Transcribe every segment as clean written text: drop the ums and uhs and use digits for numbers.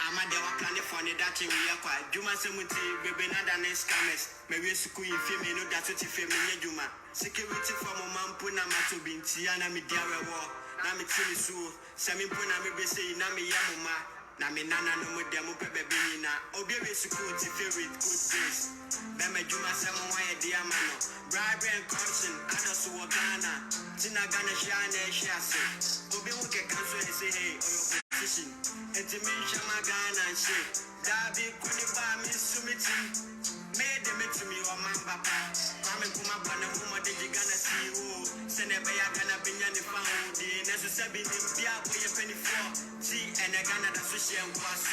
I'm a dewa planning for the Dutch in Yaqua. Juma Semuti, baby, not an scammers. Maybe school in female, that's what you feel me, Juma. Security from a man, Puna Mato Binti, and I'm a dear war. Nami Tilisu, Sami Puna, maybe say Nami Yamuma, Nami Nana, no more demo Pebina, or baby security favorite good place. Bema Juma Samu, dear Mano, bribery and corruption, others who are Ghana, Tina Ghana Shana Shase, Obi Wuka Council and say, hey, or your position. And to me, Shamagan and shit. Dabi, Kuniba, Miss Sumiti. Made them to me or my papa. I'm a Puma Pana, whom I did you gonna see you. Send a bay, I'm gonna be on the phone. The necessary Bia, pay a penny for. See, and I gonna associate was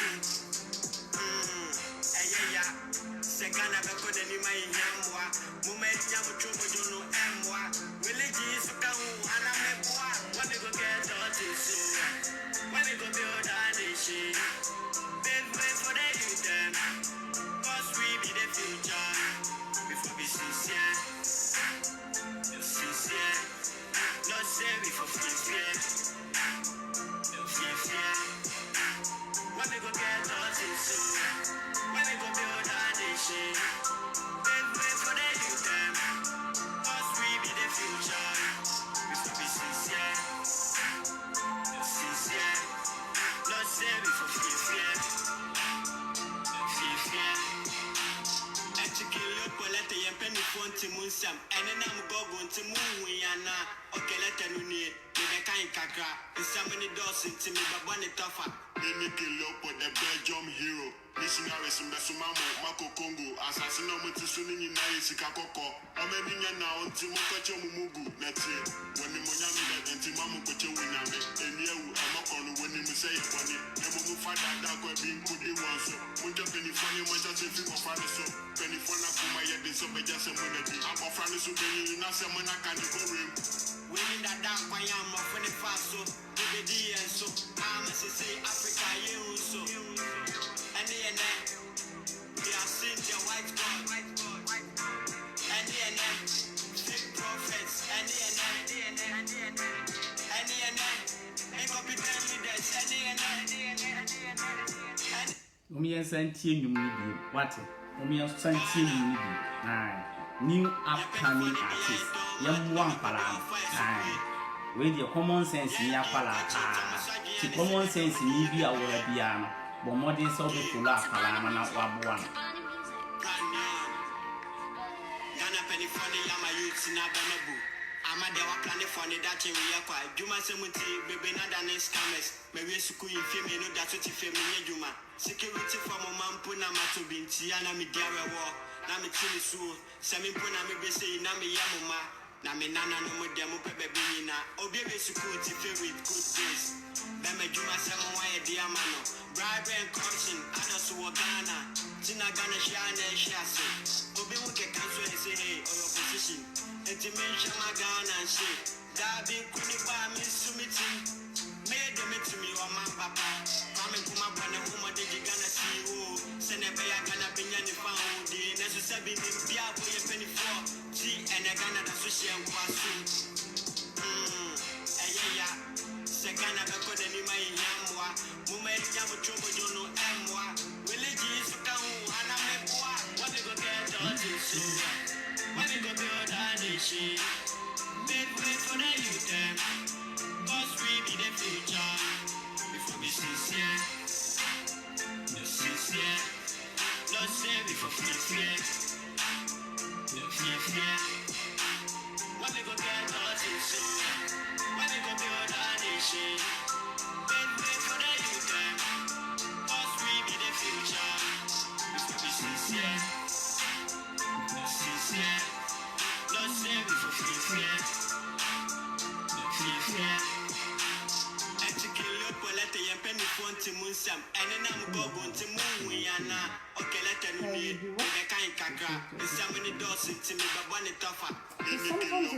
yeah. Second, I've got any my Yamwa. Moment Yamu Chobo, you know, Amwa. Religious, and I'm a boy. What they go get out is when they go build a nation, then wait for the youth, cause we be the future. Before we sincere, not say before fear. When they go get us in soon, when they go build a nation, then wait for the youth, cause we be the future. Before we sincere. Not say before fear. Actually, Poletta and Penny Font to Munsam, and then I'm going to Muyana, okay, let me know the kind Kakra, and so many doors into me, but one tougher. They make a look for the Belgium hero. Missionaries in Besumamo, Mako Congo, Assassin to Sunni Sikako, or maybe now to Mokacho Mugu, that's it. When the Moyami and Timamu Kocho Winami, and you are not on when you say it funny, never move for that being good once. Won't penny funny much as if you were funny so. Penny for my head is so just a minute. I'm off running so many, not someone I can't go in. Winning that down, I am of any fast so. And so I'm a say Africa, you so. And they are seen their white God, and fake prophets, and incompetent leaders, and Omiyan santie nyum ni bi what omiyan santie nyum ni bi new upcoming artist yamwa mpala we the common sense ni apala ti common sense ni bi awora bia no bo modern so be full apala na waboa Ghana penny funny yama youth na benebu ama de wa plan for the that we yakwa juma semuti bebe na dan scammers me we school in fame no that to fame me juma security from mampu na mato binti ana me dia we na me tini so semi po na me be say na me yamuma na me nana no mo dem pepe bi na obi be security favorite good days be me juma semo wa ye dia mano bribery and corruption others who are Ghana tina Ghana shana shase obi wuke council and say hey or your position and to mention my Ghana and say dabi kuniba mi sumiti made them to me or my papa coming from my brother who my did Ghana see you send a beya Ghana binya ni found the necessary bia boy penny for T and a Ghana association kwasu yeah Segana beko de ni mai yamwa mume yamu chobo jono emwa village is kahu ana meboa what they go get all this when they go build a nation wait for the youth cause we be the future before we sincere not say before fear what they go get all this when they go build a nation wait for the youth cause we be the future before we sincere not say before fear and to kill your polite and penny font to Munsam, and then I'm going to Moon. Okay, let them know the kind kakra. So many doors to me, but one it tougher. Sometimes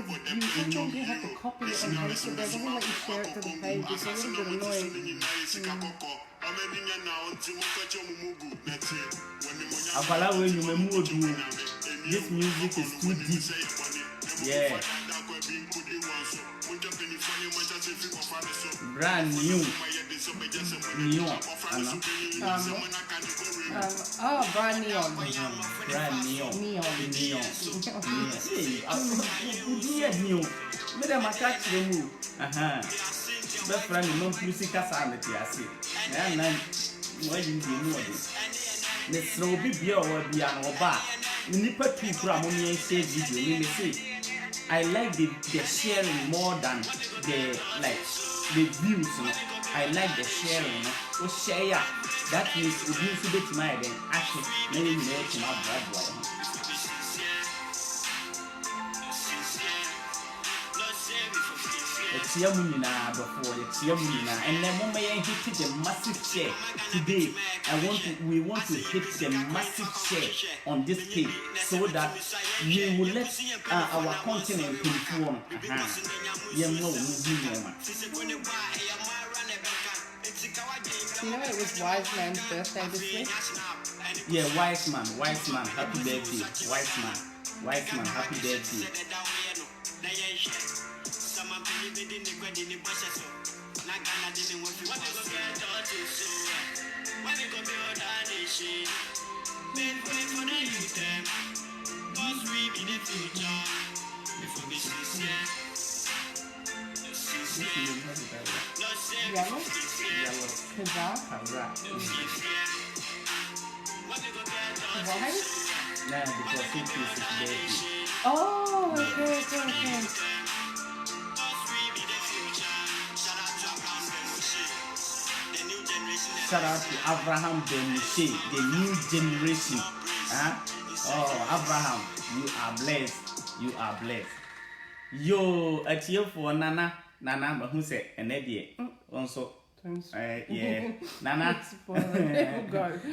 you have to copy it and paste it. They doesn't let you share it to the page. It's a little bit annoying. Akwala when you move, this music is too deep. Yeah. Brand new. Brand neon. Brand neon. Hey, new. Madam, I catch the move. But friend, no music as I see. And then, why you know this? The slow be or be an oba. Nipper two from only say video, me say. I like the sharing more than the views. I like the sharing. So share that means it needs to be my then actually many minutes in our blood. It's Yamuna before it's Yamuna, and then when I hit the massive share today, we want to hit the massive share on this page so that we will let our continent perform. You know it was Wise Man's birthday this week? Yeah, Wise Man, happy birthday. Wise Man, happy birthday. Yellow? White? Nah, because it is his birthday. Oh, okay. Shout out to Abraham Benishe, the new generation. Oh, Abraham, you are blessed. Yo, at you for Nana, who said, and Eddie, also. Yeah, Nana,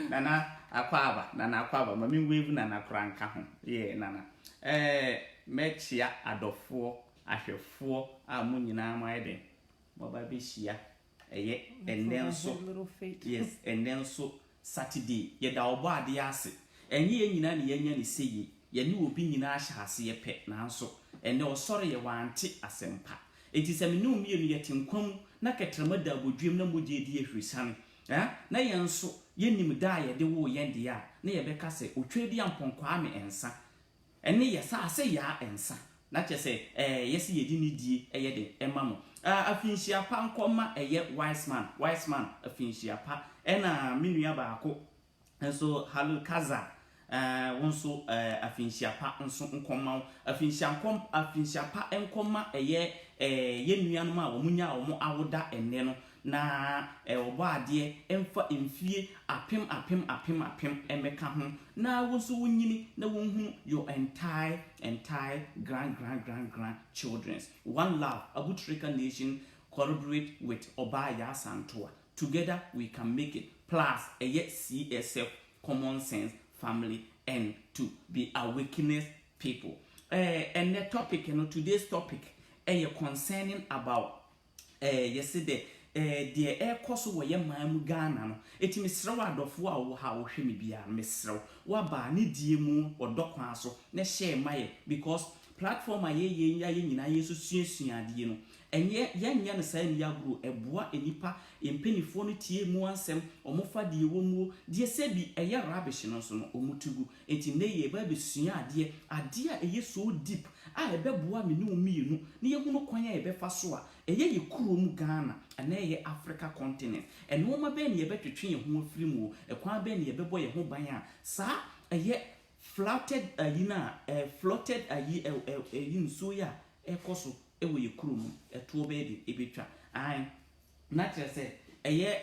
Nana Aquaba, Mammy Weave, Nana Cranka. Yeah, Nana. Mechia adofo, ahwefo, amunyina maide. Baba Bishia. And then so yes, and then so Saturday, yet our body acid. And ye ni say ye knew opinion as ye pet now so, and no sorry you want it as sempa. It is a new meal yet in come, Nakatrama would dream no more dear son. Na yan so ye nim die de wo yendia, near Becase, or trade young Ponquame and son. And yes, I say ya and son. Not just say, yes, ye didn't die a yede, a mamma. A finchia pan comma a yet wise man, a finchia pa, and a minia barco, and so halu kaza, one so a finchia pa and so uncomma, a finchia pa and comma a ye nuanma or munya or more awuda and neno. Na oba dear emfa emfie apem and make home na wonso wonyini na wonhu your entire grand children's one love Abutrika nation collaborate with Obaya Santoa. Together we can make it plus a yet CSF common sense family and to be awakened people. And the topic, today's topic concerning about yesterday the air course where your man Ghana no it misraw adofo a wo ha wo hwe me bia misraw wa ba ne die mu odokwa so na share my because platform a ye nyina yesu suasuade no enye yenya ne sai ne agro eboa enipa empenifo no tie mu ansem omofa de wo mu de se bi eye rubbish no so no omutugu enti ne ye ba besuade ade a eye so deep a ebeboa me ne omienu ne ye hunu kwan a ebefa so a eye ye kuro mu Ghana ana ye Africa continent eno ma be ne ye betwetwe ye ho afiri mu ekwan be ne ye bebo ye ho ban a sa eye floated floated nso ya ekoso ewe ye kuro mu eto be de ebetwa an na kyerese eye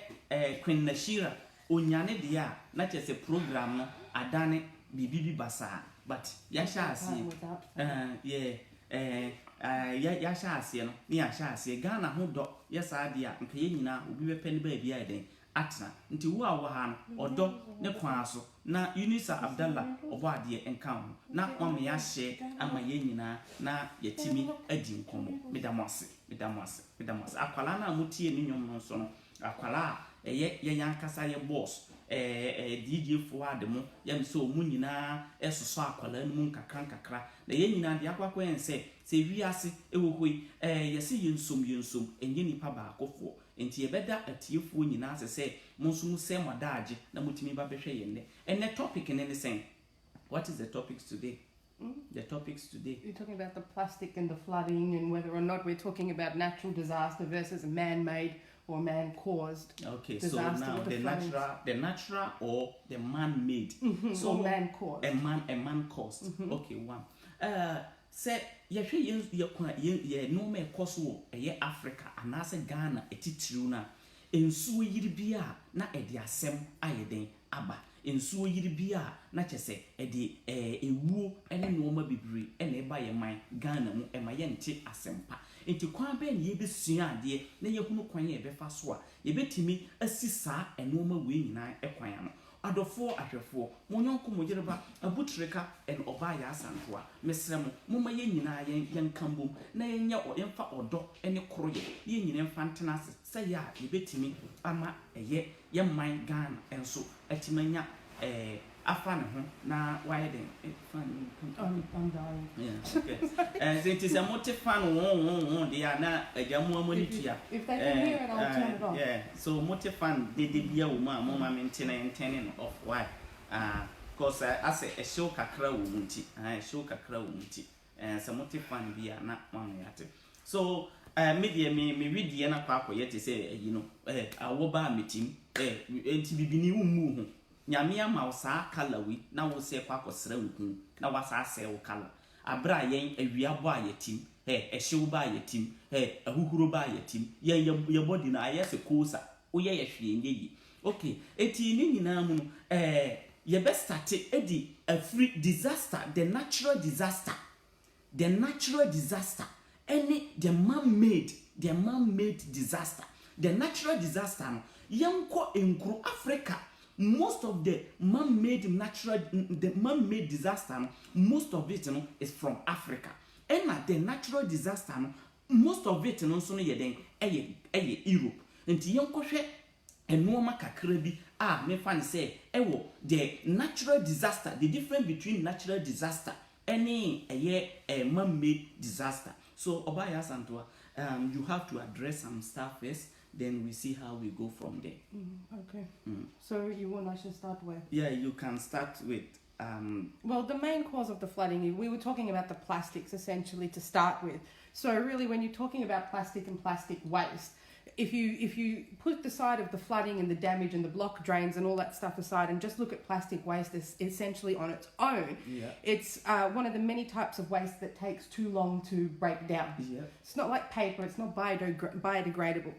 Queen Nashira onyane de a na kyerese program no adane bibibi basa but ya sha asie ya sha asie no ne ya sha asie Ghana ho do ya sa de a nka ye nyina obi be pɛ ne ba bia den atena nti wo a wo ha no odo ne kwan so na Unisa Abdallah obo ade enka ho na mama ya hye ama ye nyina na yetimi adi nkomo medamase akwala na mutie ni nyom no so no akwala ye yankasa ye boss DJ forward mo yam so mu nyina esoso akwala no mu nkakra na ye nyina de akwakwa ense se wiase ewohoi yesi yensom enye nipa ba akofo enti yebeda atiefo nyina se monso mu se modaaje na mutimi ba behwe yenne ene topic ne sen. What is the topics today? The topics today. You're talking about the plastic and the flooding and whether or not we're talking about natural disaster versus a man-made or man-caused okay, disaster. So now the natural or the man-made. So or man-caused. A man-caused. Okay, one. Say ye no me koso ye Africa anase Ghana etitiru na ensuo yiri bia na ede asem ayeden aba ensuo yiri bia na kyese ede ewuo ene no ma bibiri ene ba ye man Ghana mu ema ye nte asempa enti kwan be ne ye besua ade na ye hunu kwan ye befa so a ye betimi asisa eno ma we nyina ekwan ano adofo ahwefo monyonko mogireba abutreka en oba ya asantoa mesremo moma ye nyina yen kambom na yenya yemfa odo ene koroye ye nyina mfa ntena se ya ye betimi ama eye ye man Ghana enso atimanya afa ne ho na why den fan I'm dying. yeah okay it is a motive fan they are na ajamu amoni tua If they can hear it, I'll turn it off. Yeah, so motive fan they bia wo ma mama maintain of why cause I say a show kakra wo munti show kakra wo munti so motive fan bia na mama yate so media me read ye na kwa yete say you know awo ba metim enti bibini wo mu ho nyame ama wo saa kala wi na wo se kwa kosra wo na wasa se wo kala abra yen awiabo a yetim ehyew ba yetim ahuhuro ba yetim ye body na ayese kosa wo ye hwe nyeyi okay eti ni nyina mu ye be start edi a free disaster the natural disaster any the man-made disaster the natural disaster no yanko enkru Africa. Most of the man-made disaster, most of it is from Africa. And the natural disaster, most of it so no yeden Europe. Nti yonko hwe enoma kakra bi me fan say the natural disaster, the difference between natural disaster and a man-made disaster. So Obaya Santua, you have to address some stuff first. Then we see how we go from there. Okay. So you want I should start with? Yeah, you can start with. Well, the main cause of the flooding, we were talking about the plastics essentially to start with. So really, when you're talking about plastic and plastic waste, if you put the side of the flooding and the damage and the block drains and all that stuff aside and just look at plastic waste as essentially on its own, it's one of the many types of waste that takes too long to break down. It's not like paper, it's not biodegradable.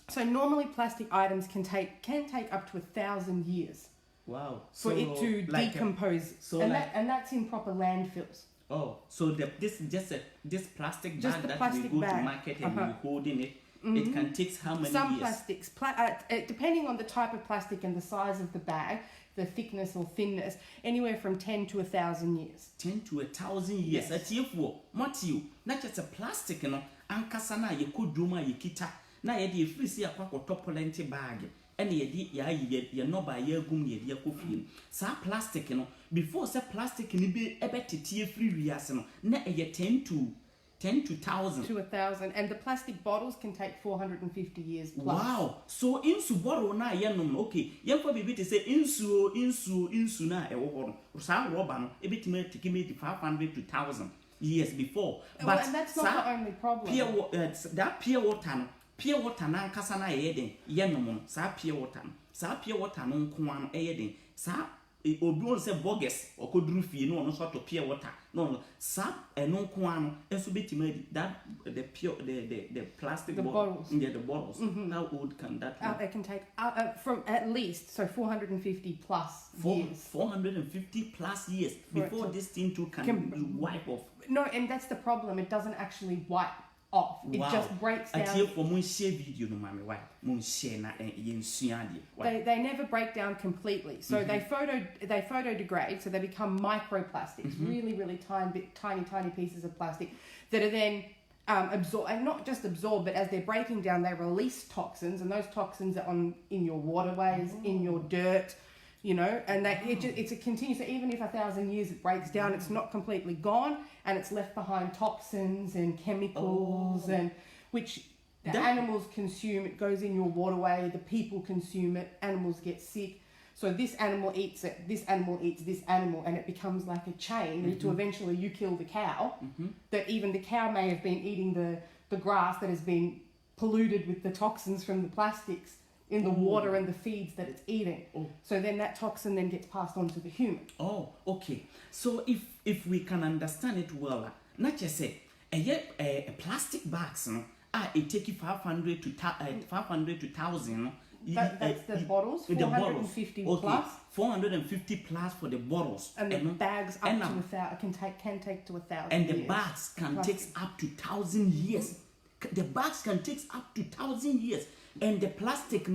So normally plastic items can take up to 1,000 years. Wow. For it to like decompose. And that's in proper landfills. Oh, so this plastic just bag that plastic we go bag. to market and we're holding it. It can take how many Some years? plastics, depending on the type of plastic and the size of the bag, the thickness or thinness, anywhere from 10 to 1,000 years. 10 to 1,000 years. That's Matthew, not just a plastic, ankasana ye koduma ye kita. Na ye di free see akwa topolenti bag. And ye no ba ye gum ye dia kofi. Sa plastic before say plastic ni be ebetete free wiase na ye 10 to 1,000 to 1,000, and the plastic bottles can take 450 years plus. Wow! So insu bottle na ye nom okay. Ye for bibi to say insu na e wo ho. Sa rubber no e betime take me 500 to 1,000 years before. But and that's not the only problem. That pure water na nkasa na ye den ye nom no. Sa pure water no nko an e ye den. Sa obi on say bogus okoduru fie no so to pure water no sa eno nko an enso betima that the plastic bottles. Yeah, the bottles. How old can that be? They can take from at least 450 plus years. 450 plus years before this thing too can wipe off. No, and that's the problem. It doesn't actually wipe. off. It just breaks down. Video no mami why mun share na They never break down completely. So they photodegrade, so they become microplastics, really tiny pieces of plastic that are then absorb, and not just absorb, but as they're breaking down, they release toxins, and those toxins are in your waterways, in your dirt, you know, and it's a continuous. So even if 1,000 years it breaks down, it's not completely gone, and it's left behind toxins and chemicals, and which the animals consume. It goes in your waterway. The people consume it. Animals get sick. So this animal eats it. This animal eats this animal, and it becomes like a chain until eventually you kill the cow. That even the cow may have been eating the grass that has been polluted with the toxins from the plastics in the water and the feeds that it's eating. So then that toxin then gets passed on to the human. Okay. So if we can understand it well, not just say a plastic bags, no, it take you 500 to 1,000. That's the bottles, 450 plus. 450 plus for the bottles. And the bags up to 1,000 can take to 1,000. And the bags can take up to 1,000 years. The bags can take up to 1,000 years. And the plastic,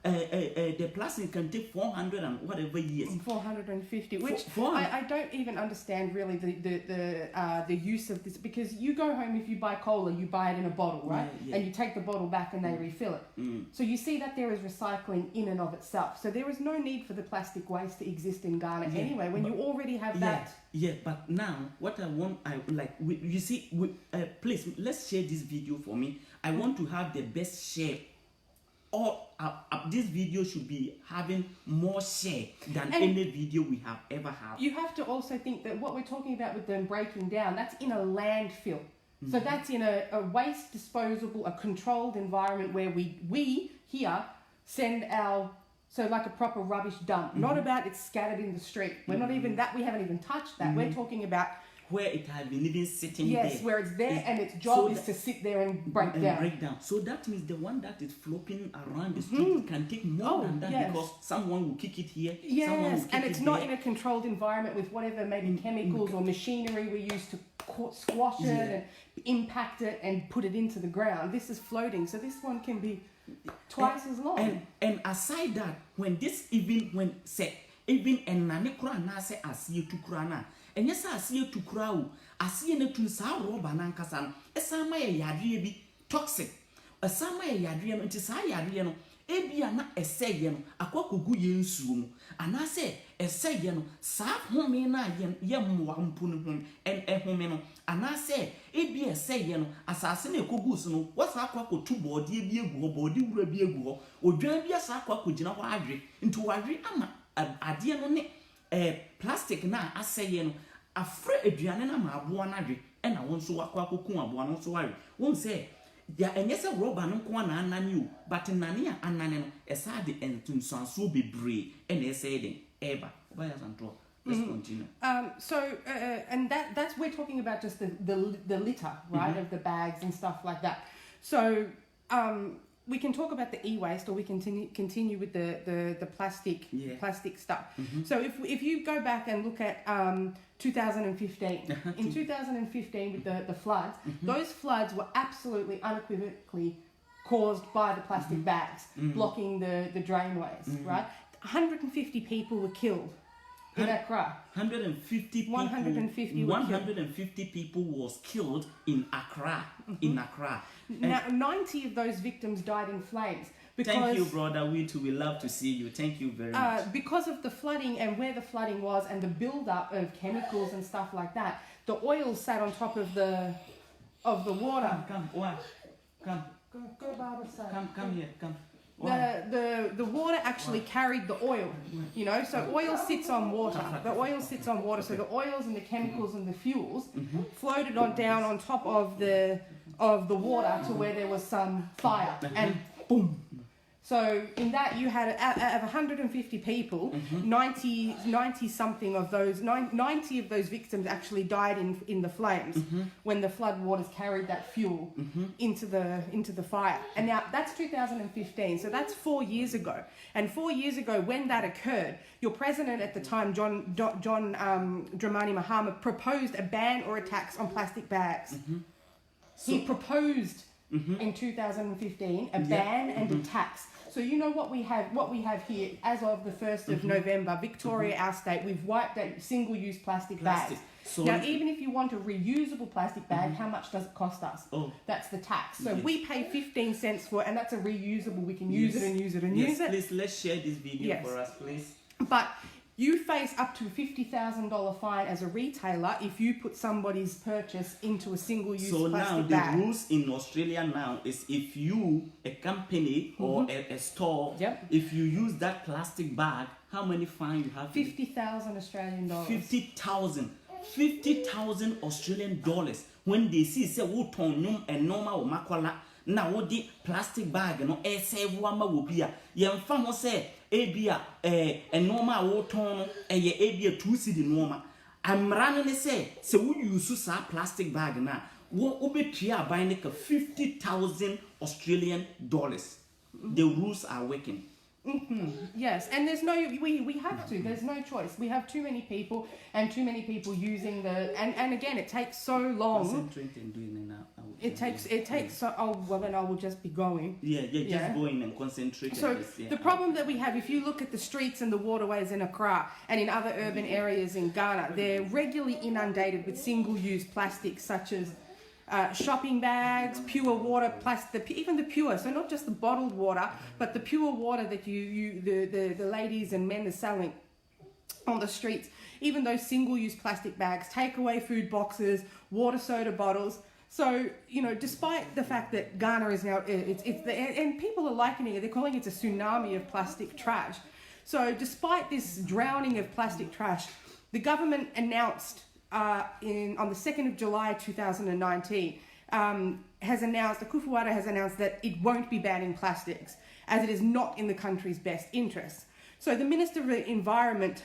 the plastic can take 400 and whatever years. 450, which I don't even understand really the use of this, because you go home, if you buy cola, you buy it in a bottle, right? And you take the bottle back and they refill it. So you see that there is recycling in and of itself. So there is no need for the plastic waste to exist in Ghana anyway, when you already have that. Yeah, but now what I want, you see, please, let's share this video for me. I want to have the best share. This video should be having more share than any video we have ever had. You have to also think that what we're talking about with them breaking down, that's in a landfill. So that's in a waste disposable, a controlled environment where we here send so like a proper rubbish dump. Not about it's scattered in the street. We're not even that, we haven't even touched that. We're talking about where it has been even sitting there. Yes, where it's there and its job is to sit there and break down. So that means the one that is flopping around the street can take more than that, because someone will kick it here. Yes, and it's not in a controlled environment with whatever maybe chemicals or machinery we use to squash it and impact it and put it into the ground. This is floating, so this one can be twice as long. And aside that, when enane kura na se asiye tu kura na enye sa asiye tu kura o asiye na tu sa roba na nkasa no esa ma ye yadwe bi toxic esa ma ye yadwe no nti sa yadwe no ebia na eseye no akwakogu ye nsuo mu ana se eseye no sa home na ye mwa mpu no home home no ana se ebia eseye no asase na ekogu so no wasa akwakotu bode bi egu bode wura bi egu odwan bi asa akwakogina ho adwe nti wadwe ama adeɛ no ne plastic na asɛyɛ no afrɛ aduane na ma aboa na adwe ɛna wɔn nso wakɔ akɔku aboa no nso awe wɔn sɛ ya ɛnyɛ sɛ rɔba no nko na anane o but nane a anane no ɛsa de ntunsanso bebree ɛna ɛsɛ den ɛba ɔbɛyɛ santo. Let's continue. And that's we're talking about just the litter, right, of the bags and stuff like that. So we can talk about the e-waste, or we can continue with the plastic stuff. So if you go back and look at 2015, in 2015 with the floods, those floods were absolutely unequivocally caused by the plastic bags blocking the drainways, right? 150 people were killed in Accra. 150 people was killed in Accra. In Accra. Now, 90 of those victims died in flames. Thank you, brother. We love to see you. Thank you very much. Because of the flooding and where the flooding was and the build-up of chemicals and stuff like that, the oil sat on top of the water. Come, Go, Barbara. Come here. Come. The water actually carried the oil, you know, so oil sits on water. The oil sits on water, so the oils and the chemicals and the fuels floated down on top of the water to where there was some fire, and boom. So in that you had out of 150 people, 90 something of those 90 of those victims actually died in the flames when the flood waters carried that fuel into the fire. And now that's 2015, so that's 4 years ago. And 4 years ago, when that occurred, your president at the time, John Dramani Mahama, proposed a ban or a tax on plastic bags. He proposed in 2015 a ban and a tax. So you know what we have here as of the 1st of November, Victoria, our state, we've wiped out single-use plastic bags. So now, even if you want a reusable plastic bag, how much does it cost us? Oh. That's the tax. So we pay 15 cents for it, and that's a reusable. We can use it and use it and use it. Please, let's share this video for us, please. But you face up to a $50,000 fine as a retailer if you put somebody's purchase into a single-use plastic bag. So now the rules in Australia now is if you, a company or a store, if you use that plastic bag, how many fine you have? 50,000 Australian dollars. 50,000 Australian dollars. When they see say wo ton a normal makwala na wo di plastic bag no e save wa ma wo bia yemfa ho say ebia a normal wo ton no ye ebia 2 cedi normal amra ne say se wo use sa plastic bag na wo obetua aban ne ka 50,000 Australian dollars. The rules are working. Yes, and there's no we have to. There's no choice. We have too many people and too many people using the and again it takes so long. It takes so then I will just be going. Just going and concentrate. So the problem that we have, if you look at the streets and the waterways in ACCRA and in other urban areas in Ghana, they're regularly inundated with single-use plastics such as shopping bags, pure water, even the pure, so not just the bottled water, but the pure water that the ladies and men are selling on the streets, even those single-use plastic bags, takeaway food boxes, water soda bottles. So, despite the fact that Ghana is now, and people are likening it, they're calling it a tsunami of plastic trash. So despite this drowning of plastic trash, the government announced on the 2nd of July 2019, Akufo-Addo has announced that it won't be banning plastics as it is not in the country's best interests. So the Minister of the Environment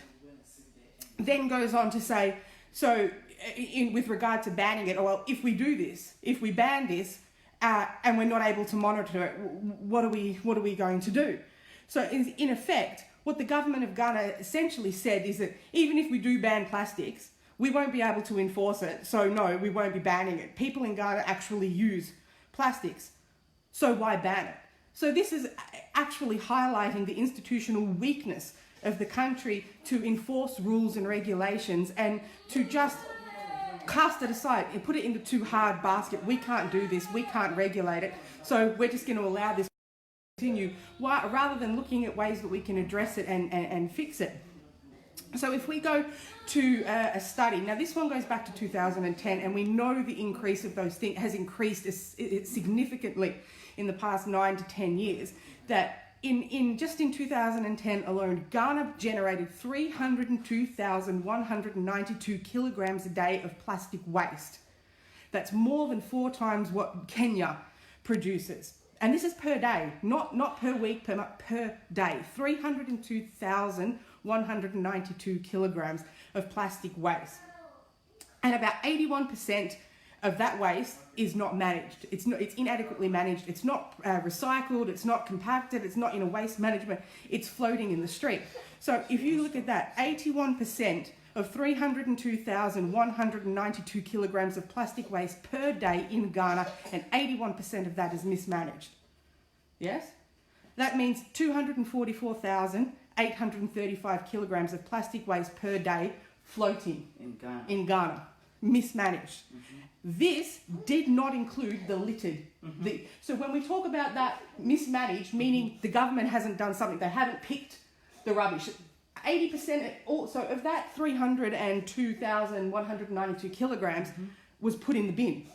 then goes on to say, with regard to banning it, well, if we ban this, and we're not able to monitor it, what are we going to do? So in effect, what the government of Ghana essentially said is that even if we do ban plastics, we won't be able to enforce it. So no, we won't be banning it. People in Ghana actually use plastics. So why ban it? So this is actually highlighting the institutional weakness of the country to enforce rules and regulations and to just cast it aside and put it into too hard basket. We can't do this. We can't regulate it. So we're just going to allow this to continue rather than looking at ways that we can address it and fix it. So if we go to a study, now this one goes back to 2010, and we know the increase of those things has increased significantly in the past 9 to 10 years, that in 2010 alone, Ghana generated 302,192 kilograms a day of plastic waste. That's more than 4 times what Kenya produces. And this is per day, not per week, per day. 302,192 kilograms of plastic waste. And about 81% of that waste is not managed. It's inadequately managed. It's not recycled. It's not compacted. It's not in a waste management. It's floating in the street. So if you look at that, 81% of 302,192 kilograms of plastic waste per day in Ghana, and 81% of that is mismanaged. Yes? That means 244,835 kilograms of plastic waste per day floating in Ghana, mismanaged. This did not include the littered. So when we talk about that mismanaged, meaning the government hasn't done something, they haven't picked the rubbish. 80% also of that 302,192 kilograms was put in the bin.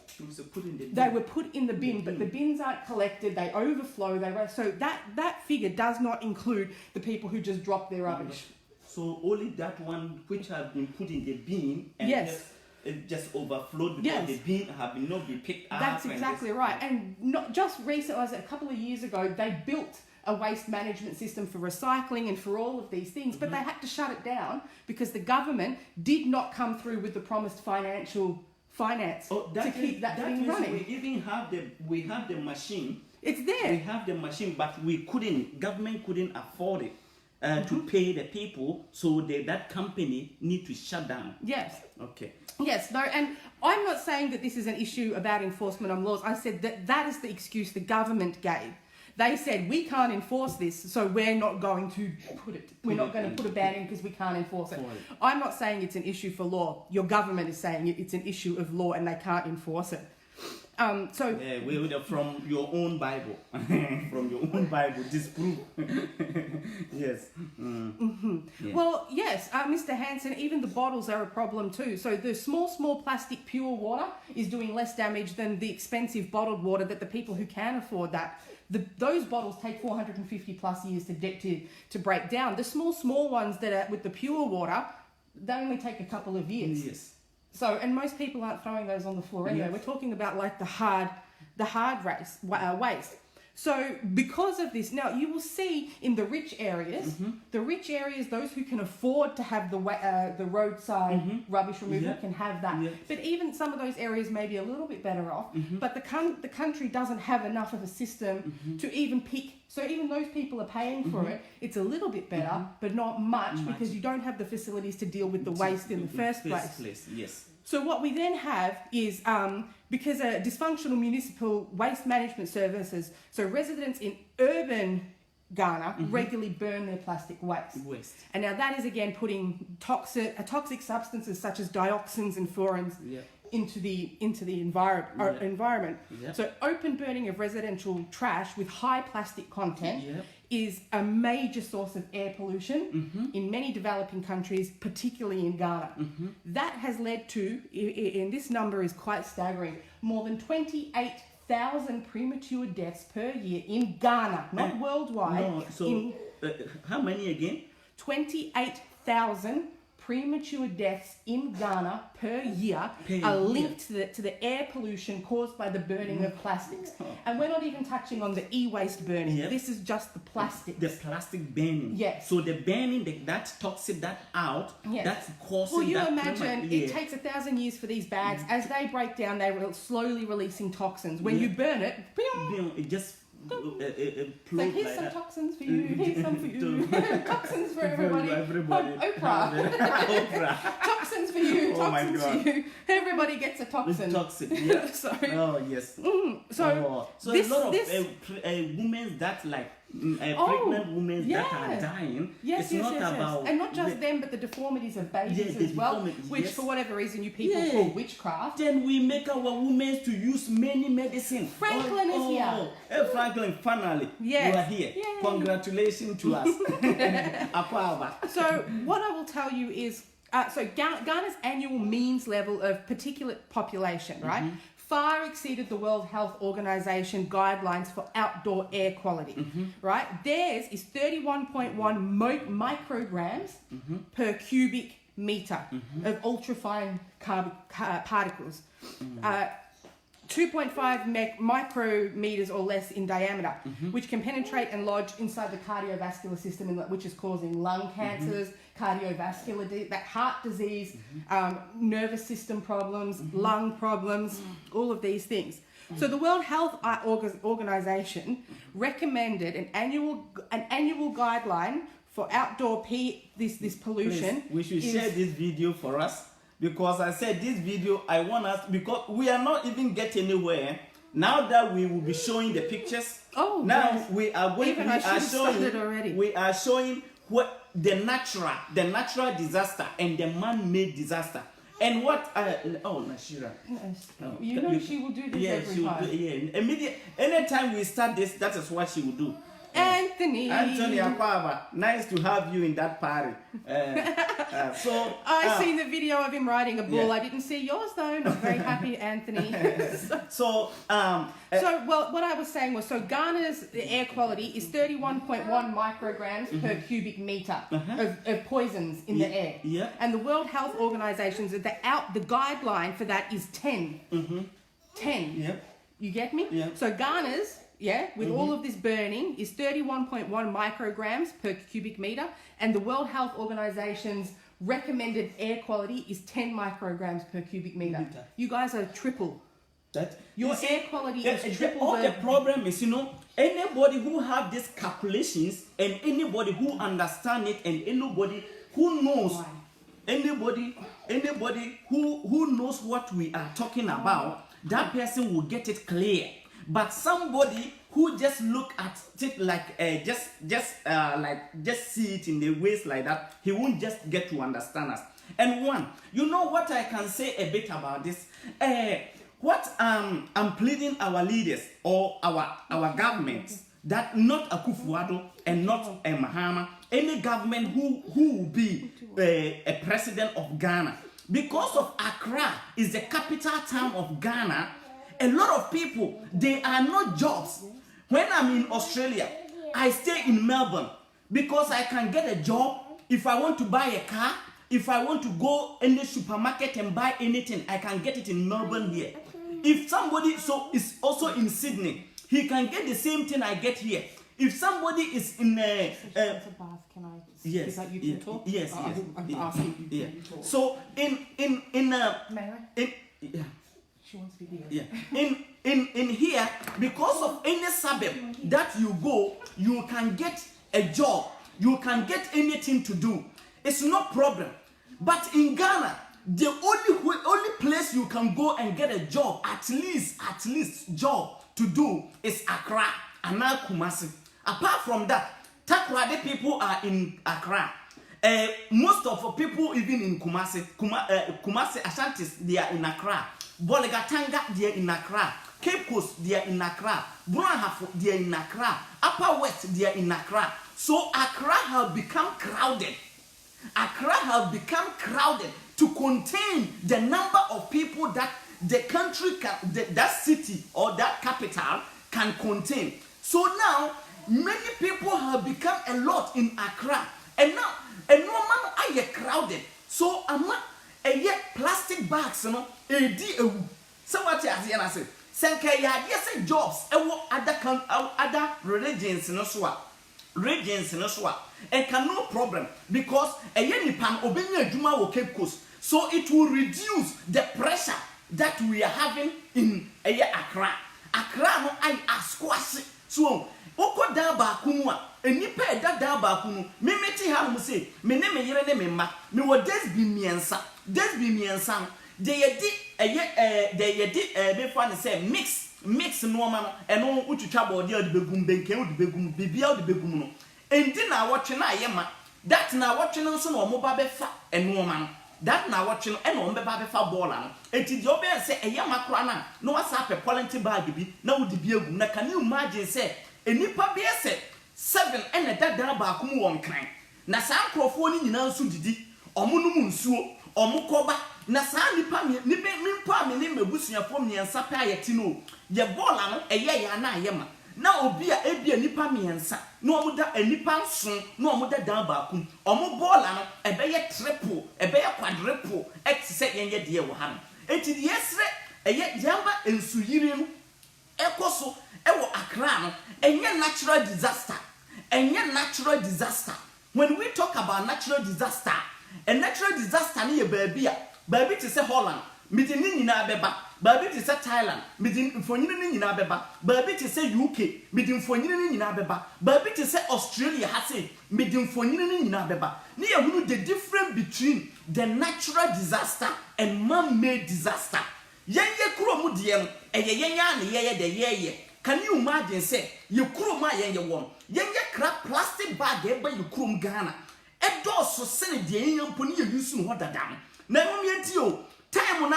They were put in the bin, but the bins aren't collected, they overflow, so that figure does not include the people who just drop their rubbish. So only that one which has been put in the bin and it just overflowed because the bin have not been picked up. That's exactly right. And not just recently, a couple of years ago, they built a waste management system for recycling and for all of these things, but they had to shut it down because the government did not come through with the promised finance to keep that thing running. We have the machine. It's there. We have the machine, but government couldn't afford it. to pay the people, so that company need to shut down. Yes. Okay. Yes, no, and I'm not saying that this is an issue about enforcement on laws. I said that is the excuse the government gave. They said we can't enforce this, so we're not going to put a ban in because we can't enforce it. I'm not saying it's an issue for law. Your government is saying it's an issue of law and they can't enforce it. From your own Bible, from your own Bible, disprove. Yes. Yeah. Well, yes, Mr. Hansen, even the bottles are a problem too. So the small plastic pure water is doing less damage than the expensive bottled water that the people who can afford that. Those bottles take 450 plus years to break down. The small ones that are with the pure water, they only take a couple of years. Yes. So, and most people aren't throwing those on the floor anyway. Yes. We're talking about like the hard waste. So because of this, now you will see in the rich areas, those who can afford to have the roadside rubbish removal can have that. Yep. But even some of those areas may be a little bit better off. But the country doesn't have enough of a system to even pick. So even those people are paying for it. It's a little bit better, but not much because you don't have the facilities to deal with the waste in the first place. Yes. So what we then have is, because dysfunctional municipal waste management services, so residents in urban Ghana regularly burn their plastic waste. And now that is again putting toxic substances such as dioxins and furans into the environment. Yep. So open burning of residential trash with high plastic content is a major source of air pollution in many developing countries, particularly in Ghana. That has led to, and this number is quite staggering, more than 28,000 premature deaths per year in Ghana, not worldwide. No, so how many again? 28,000 premature deaths in Ghana per year are linked to the air pollution caused by the burning of plastics. And we're not even touching on the e-waste burning. This is just the plastics. The plastic burning. Yes. So the burning, that toxic, that out, that's causing Well, you that imagine it takes 1,000 years for these bags. As they break down, they're slowly releasing toxins. When you burn it, it just so here's some toxins for you, here's some for you. Toxins for everybody. Oprah. Toxins for you, toxins for you. Everybody gets a toxin. It's toxic, yeah. So, yes. So a lot of women that pregnant women that are dying. Yes, not about and not just them, but the deformities of babies as well, which for whatever reason you people call witchcraft. Then we make our women to use many medicine. Franklin is here. Hey, Franklin, finally, you are here. Yay. Congratulations to us. So what I will tell you is, so Ghana's annual means level of particulate population, right, far exceeded the World Health Organization guidelines for outdoor air quality, right? Theirs is 31.1 micrograms per cubic meter of ultrafine particles. 2.5 micrometers or less in diameter, which can penetrate and lodge inside the cardiovascular system, which is causing lung cancers, cardiovascular, heart disease, nervous system problems, lung problems, all of these things. So the World Health Organization recommended an annual guideline for outdoor this pollution. Please, we should share this video for us. Because I said this video, I want us, because we are not even getting anywhere. Now that we will be showing the pictures, we are showing what the natural disaster and the man-made disaster. And what Nashira. You know she will do this every time. Anytime we start this, that is what she will do. Anthony Akwaba, nice to have you in that party. I've seen the video of him riding a bull. I didn't see yours though. Not very happy, Anthony. What I was saying was, Ghana's air quality is 31.1 micrograms per cubic meter of poisons in the air. Yeah. And the World Health Organization said the guideline for that is 10. 10. Yep. You get me? Yeah. So Ghana's, with all of this burning, is 31.1 micrograms per cubic meter, and the World Health Organization's recommended air quality is 10 micrograms per cubic meter. You guys are triple. That Your you see, air quality is triple all the- the problem is, anybody who have these calculations and anybody who understand it and anybody who knows, Why? anybody who knows what we are talking about, that person will get it clear. But somebody who just look at it like just see it in the ways like that, he won't just get to understand us. And one, you know what I can say a bit about this? What I'm pleading our leaders or our government, that not Akufo-Addo and not Mahama, any government who will be a president of Ghana, because of Accra is the capital town of Ghana. A lot of people, they are not jobs. When I'm in Australia, I stay in Melbourne because I can get a job. If I want to buy a car, if I want to go in the supermarket and buy anything, I can get it in Melbourne here. If somebody is also in Sydney, he can get the same thing I get here. If somebody is in Can I? yes, Is that you can talk? yes, I'm yes, asking you. yeah. Can you talk? So May I? yeah. She wants to hear. Yeah. In here, because of any suburb that you go, you can get a job. You can get anything to do. It's no problem. But in Ghana, the only place you can go and get a job, at least job to do, is Accra and now Kumasi. Apart from that, Takoradi people are in Accra. Most of the people even in Kumasi, Kumasi Ashantis, they are in Accra. Boligatanga, they are in Accra. Cape Coast, they are in Accra. Brunhafo, they are in Accra. Upper West, they are in Accra. So Accra have become crowded. Accra have become crowded to contain the number of people that the country can, that city or that capital can contain. So now many people have become a lot in Accra, and now a no man are crowded. So plastic bags, so what you say? Senka yes jobs other religions no so and can no problem because nipan obenya adwuma wo Cape Coast, so it will reduce the pressure that we are having in Accra. Accra no I askwase so oko da ba kunu a enipa da ba kunu me meti ha mo say me ne me yere ne me ma me wo desbi miensa they yedi be fa ne say mix no ma no eno utwitwa body odi begum benken odi begum bibia odi begum no endi na wotwe na ayema that na wotwe no so na omo ba be fa eno ma no that na wotwe no eno omo be ba be fa ball no enti de obe say eyema kora na no wasa pe polity bag bi na wodi bi egum na can you imagine say enipa be say 7 ene dadara ba akum won kan na sa ankrofo ni nyina nso didi omo num nsuo omo koba na sa nipa mimpa me ne mabusuafo miensa pa ayeti no ye ball no eye ya na ayema na obi a ebia nipa miensa na omo da enipa nson na omo da dan ba akum omo ball no ebeye triple ebeye quadruple say yenye de wo ha no enti de yesre eye jamba ensuyire no ekoso ewo Accra no enye natural disaster. When we talk about natural disaster, a natural disaster ni baby to say Holland midin ni nyina beba, baby to say Thailand midin mfonyini ni nyina beba, baby to say UK midin mfonyini ni nyina beba, baby to say Australia ha say midin mfonyini ni nyina beba. Ni ehunu the difference between the natural disaster and man-made disaster. Yenye kuro mu de no yenya na yeye de yeye. Can you imagine say you kuro ma yenye won yenye crap plastic bag eba you kuro Ghana e do so sene de yenye mpo ni use no dada no na no mienti o time one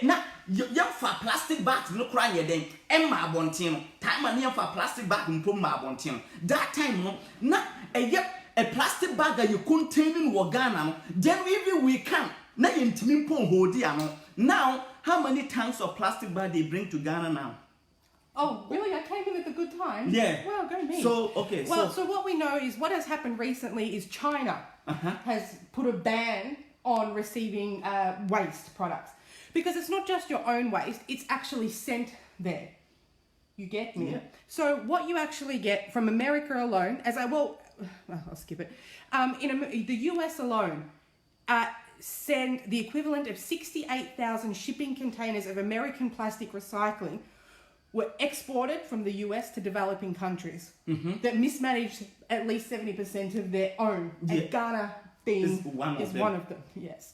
na yem fa plastic bag no kura ye den e ma abonten no time na yem fa plastic bag mpo ma abonten no that time no na a plastic bag that you containing wo Ghana no then even we can na yentimi mpo hold ya no. Now how many tanks of plastic bag they bring to Ghana now? Oh, really? I came in at the good time. Yeah. Well, go me. So, okay. Well, so what we know is what has happened recently is China has put a ban on receiving waste products. Because it's not just your own waste, it's actually sent there. You get me? Yeah. So what you actually get from America alone, I'll skip it. In the US alone, send the equivalent of 68,000 shipping containers of American plastic recycling were exported from the US to developing countries that mismanaged at least 70% of their own. Yeah. And Ghana being Is one of them. Yes.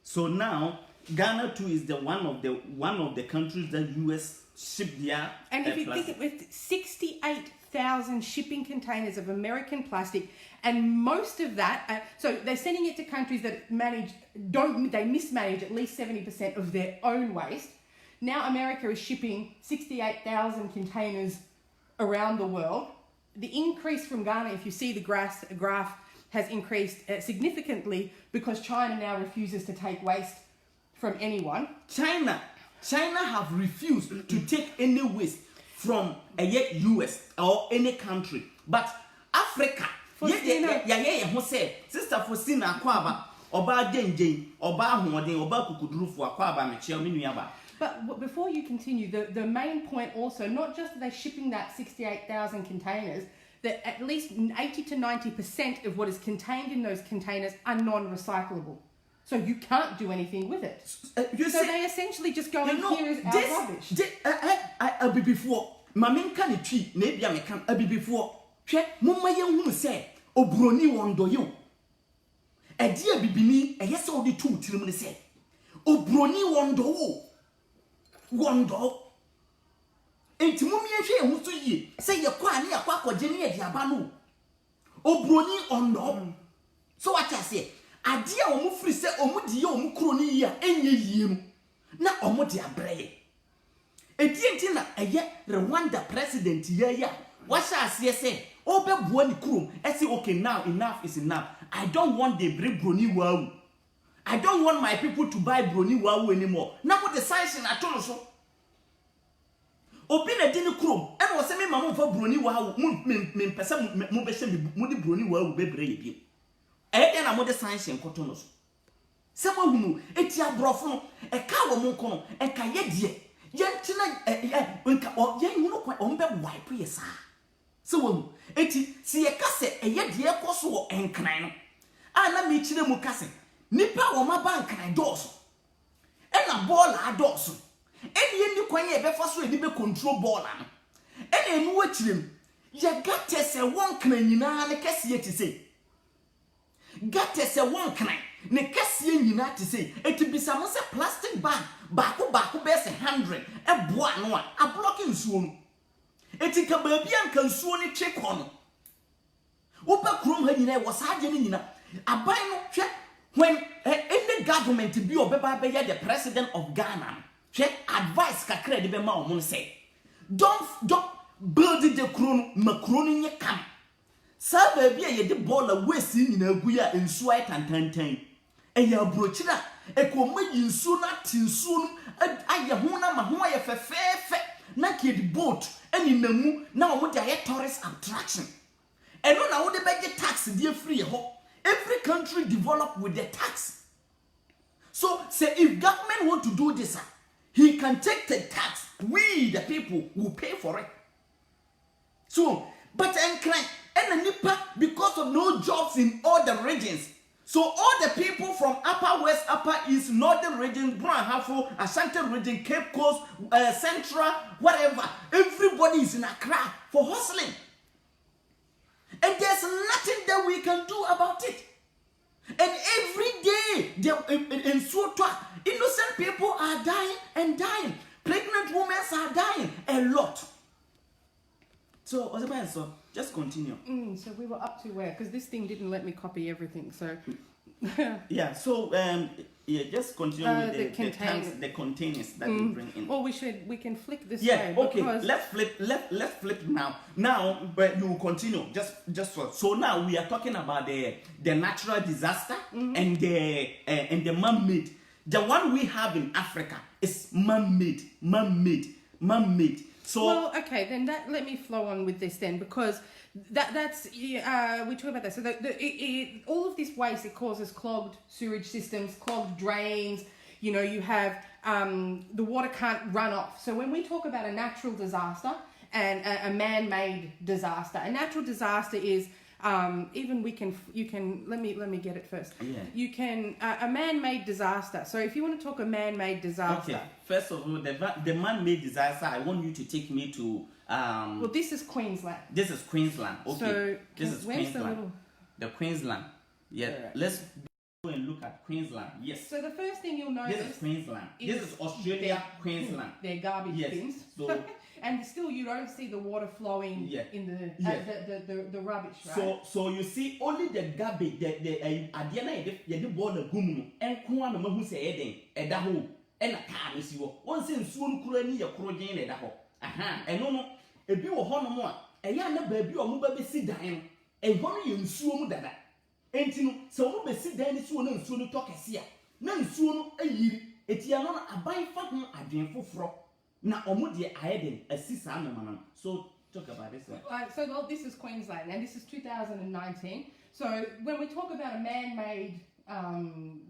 So now Ghana too is one of the countries that US ship their And if you plastic. think with 68,000 shipping containers of American plastic, and most of that, so they're sending it to countries that mismanage at least 70% of their own waste. Now America is shipping 68,000 containers around the world. The increase from Ghana, if you see the graph has increased significantly because China now refuses to take waste from anyone. China have refused to take any waste from a US or any country, but Africa. Sister Fosina Akwaba, Oba Denjay, Oba Huodin, Oba Kukudrufu Akwaba, Michel Minuaba. But before you continue, the main point also, not just that they're shipping that 68,000 containers, that at least 80 to 90% of what is contained in those containers are non-recyclable. So you can't do anything with it. So they essentially just go, and here is our rubbish. I'll be before. Mamin can it tree, maybe I can be before. Check, Mumma Young say, Obroni wondo you. A dear bibini, a yes or the two, Tilman said. Obroni wondo. Wondo. Enti mummy and who to ye, say your quani a quack or Jenny at Yabanu. Obroni ondo. So what I say, a dear omufri say omudi omukroni ya enye yim. Na omodi abre. A dientina a yet Rwanda president ya. What shall I say? Obe buoni krum. I say okay now enough is enough. I don't want the brony wow. I don't want my people to buy brony wow anymore. Now what the science in atono so. Obi na dini krum. And was me mama for brony wow. Min pesa mo be shemi mo di brony wow be bre ye. E na mo the science in kotono so. Se mo hunu eti abrofo no e ka wo mo kono e ka ye die. Yentina nka o yen hunu kwa o mbe wipe ye sa. So wo eti si ye kase eye de ekoso wo enkran no ana me chire mu kase nipa wo ma bank na doso e na ball a doso eni eni kwanye e be faso eni be control ball no eni enu wa chirem ye gate se won kran nyina ne kase ye ti sei gate se won kran ne kase ye nyina ti sei eti bisa mo se plastic bag baako be se 100 e boa no a block nsuo no eti ka baabi anka nsuo ne twe kono wopa krom ha nyina wo saaje ne nyina aban no hwe when any government bi obeba be ye the president of Ghana hwe advice kakra de be ma o say don't build the krono makrono nye kam sa baabi ye de ball waste nyina agu ya nsuo ay tantantan e ya brochira e ko mayi nsuo na tinsuo no aye ho na ma ho aye fefefe na kid boat any namu na omo de aye tourist attraction eno na wo de beje tax dey free ho every country develop with the tax. So say if government want to do this he can take the tax, we the people will pay for it. So but and nipa because of no jobs in all the regions. So all the people from Upper West, Upper East, Northern region, Brown Hafo, Ashanti region, Cape Coast, Central, whatever, everybody is in Accra for hustling. And there's nothing that we can do about it. And every day, in Sotwa, innocent people are dying and dying. Pregnant women are dying a lot. So, so just continue. So we were up to where? Because this thing didn't let me copy everything. So yeah. So just continue with the containers that we bring in. Well, we can flick this way. Yeah. Okay. Because... Let's flip now. Now, but you will continue. Just so now we are talking about the natural disaster and the man-made. The one we have in Africa is man-made. So, well, okay, then let me flow on with this then, because that's we talk about that. So all of this waste, it causes clogged sewage systems, clogged drains. You know, you have the water can't run off. So when we talk about a natural disaster and a man-made disaster, a natural disaster is even you can let me get it first. Yeah. You can a man-made disaster. So if you want to talk a man-made disaster. Okay. First of all, the man-made disaster. I want you to take me to. Well, this is Queensland. This is Queensland. Okay. So this is where's Queensland. The Queensland. Yeah. Right. Let's go and look at Queensland. Yes. So the first thing you'll notice. This is Queensland. This is Australia, Queensland. They're garbage Yes. bins. So. And still, you don't see the water flowing in the rubbish, right? So you see only the garbage, the adiana the born a gumu, and Kuan who say Eden, Edaho, and a car is you. Once in soon Kurani, a Kurojane, Edaho. Aha, and no, a view of Honor, a young baby or Mubabe sit down, and Honey in Sumu Dada. And so Mubabe sit down soon and soon talk a seer. None soon a year, it's Yanon a buy fatten a dream for fro. Now, Omudi Aeden, a sister, so talk about this one. So this is Queensland, and this is 2019. So when we talk about a man-made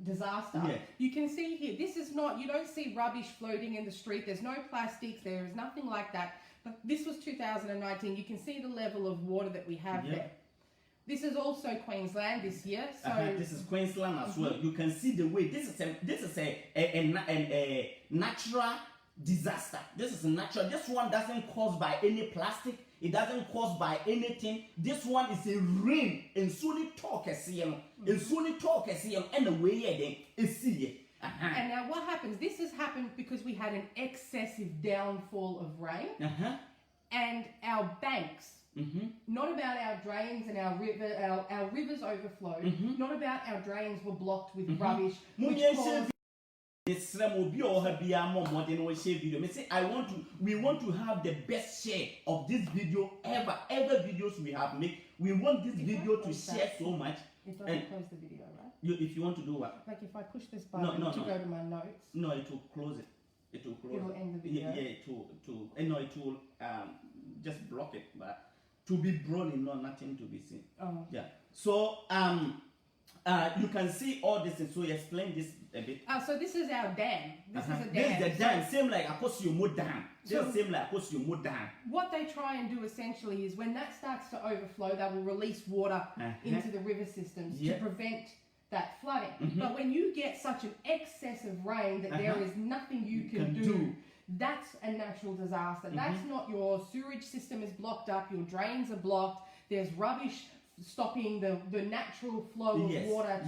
disaster, you can see here, this is not, you don't see rubbish floating in the street. There's no plastics. There is nothing like that. But this was 2019. You can see the level of water that we have there. This is also Queensland this year. So this is Queensland as well. You can see the way this is a natural disaster. This is natural. This one doesn't cause by any plastic. It doesn't cause by anything. This one is a rain. And soon talk as and soon talk as and the way is see. And now what happens? This has happened because we had an excessive downfall of rain, and our banks. Not about our drains and our rivers overflowed. Not about our drains were blocked with rubbish, which caused. We want to have the best share of this video ever videos we have made. We want this video to share so much. It doesn't close the video, right? If you want to do what? Like if I push this button to go to my notes. No, it will close it. It will close. It will end the video. Yeah, it will just block it, but to be brawling, no, nothing to be seen. Oh. Yeah. So you can see all this, and so you explain this a bit. So this is our dam. This is a dam. This is the dam, same like Akosio Dam. Just same like Akosio Dam. What they try and do essentially is when that starts to overflow, they will release water into the river systems to prevent that flooding. But when you get such an excess of rain that there is nothing you can do, that's a natural disaster. That's not your sewage system is blocked up, your drains are blocked, there's rubbish stopping the natural flow of water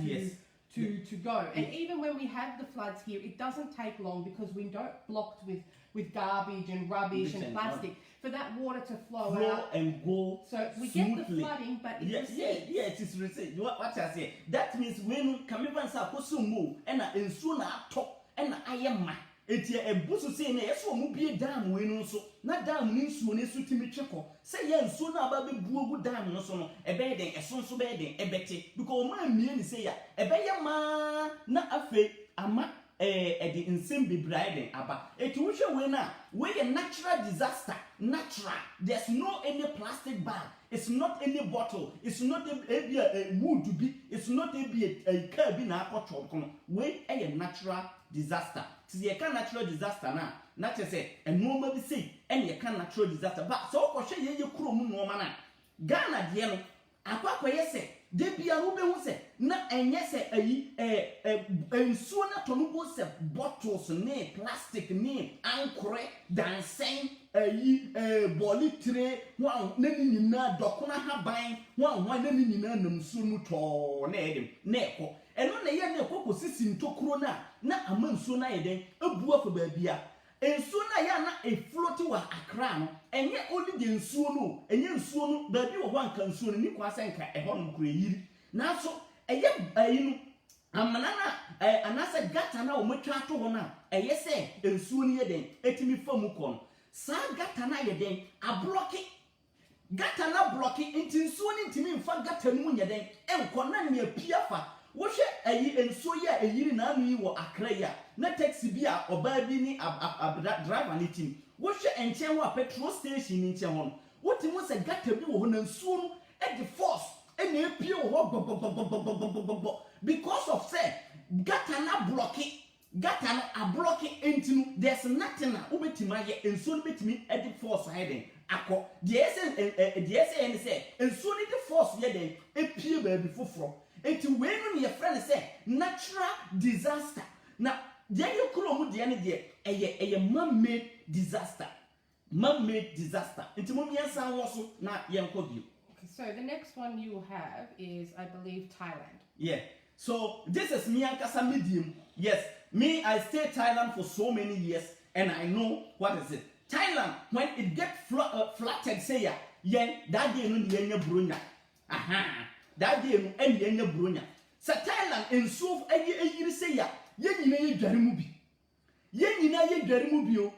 to go. And even when we have the floods here, it doesn't take long because we don't blocked with garbage and rubbish and plastic for that water to flow out and go. So we smoothly. get the flooding, but it recedes. It is recedes. What I say? That means when Kamivan Sakosumu and Insuna top and I am ma. It's a busu say, yes, will be a dam when so not dam means when it's to me chuckle. Say, yes, sooner about the blue dam, no son, a bedding, a son so bedding, a betty, because my mean say, a better ma, not a fake, a ma, a the insane be briding, about a tuition winner, where a natural disaster, natural. There's no any plastic bag, it's not any bottle, it's not a wood to be, it's not a curb in our control, where a natural disaster. See, you can natural disaster now. Not to say, and no be sick, and you can natural disaster. But so for sure, you crew no man. Ghana, Diano, a papa, yes, they be a ruben say, not and yes, a sooner to no say bottles, nay, plastic, nay, anchor, dancing, a bolly tray, one, naming in a docona have buying, one naming in a soon to neko. And when they are no system to corona, not a month sooner a buff of baby. And sooner yana a floating wa ACCRA, and yet only the insuno, and you soon baby one can soon you was a home creed. Now so a young a manana, another gatana or muchacho one, a yes, and soon ye then, etimi formukon. Sa gatana ye then, a blocky. Gatana blocky into soon into me for gatamunya then, and conan me a piafa. What a ye and so ya a year na me were ACCRA, not taxi beer or baby a driver knitting. What and Chenwa petrol station in Chehon. What was a gutter be and soon at the force and a pure because of say Gatana blocky gata no a block into no there's nothing na obetima ye ensuo no betimi edi force hiding akọ the SN say ensuo no the force ye den epie ba bi foforo enti we no ne friend say natural disaster na the you kuro mu de ne de eye man-made disaster enti mo miensan wo so na yenko bio. So the next one you have is, I believe, Thailand. Yeah. So this is me ankasa medium. Yes, me I stay Thailand for so many years and I know what is it. Thailand when it get flattered say ya, that day no yenya bronya. Aha. That day no en yenya bronya. So Thailand enso eyiri say ya, ye nyina ye dware mu bi. Ye nyina ye dware mu bi o.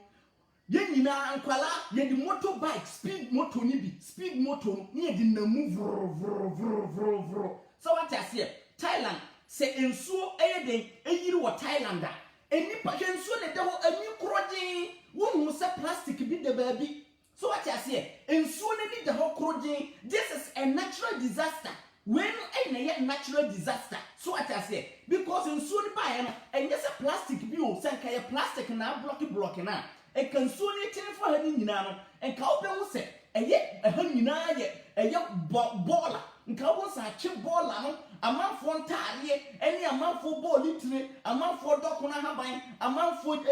Ye nyina ankwala ye di motorbike speed motor ni bi speed motor ni ye di na move vro. So what I say Thailand say ensuo eyeden eyiri wo Thailand a enipa ensuo ne de ho ani kroje wo se plastic bi de baabi. So what I say ensuo ne ni de ho kroje. This is a natural disaster. When a natural disaster, so what I say because ensuo ni ba no enye se plastic bi o se nka ye plastic na block na e kan so ni tin for ha ni nyina no enka obe wo se eye ha nyina ye eye baller nka wo sa che baller no amanfo ntaare eni amanfo ball litire amanfo dokuna haban amanfo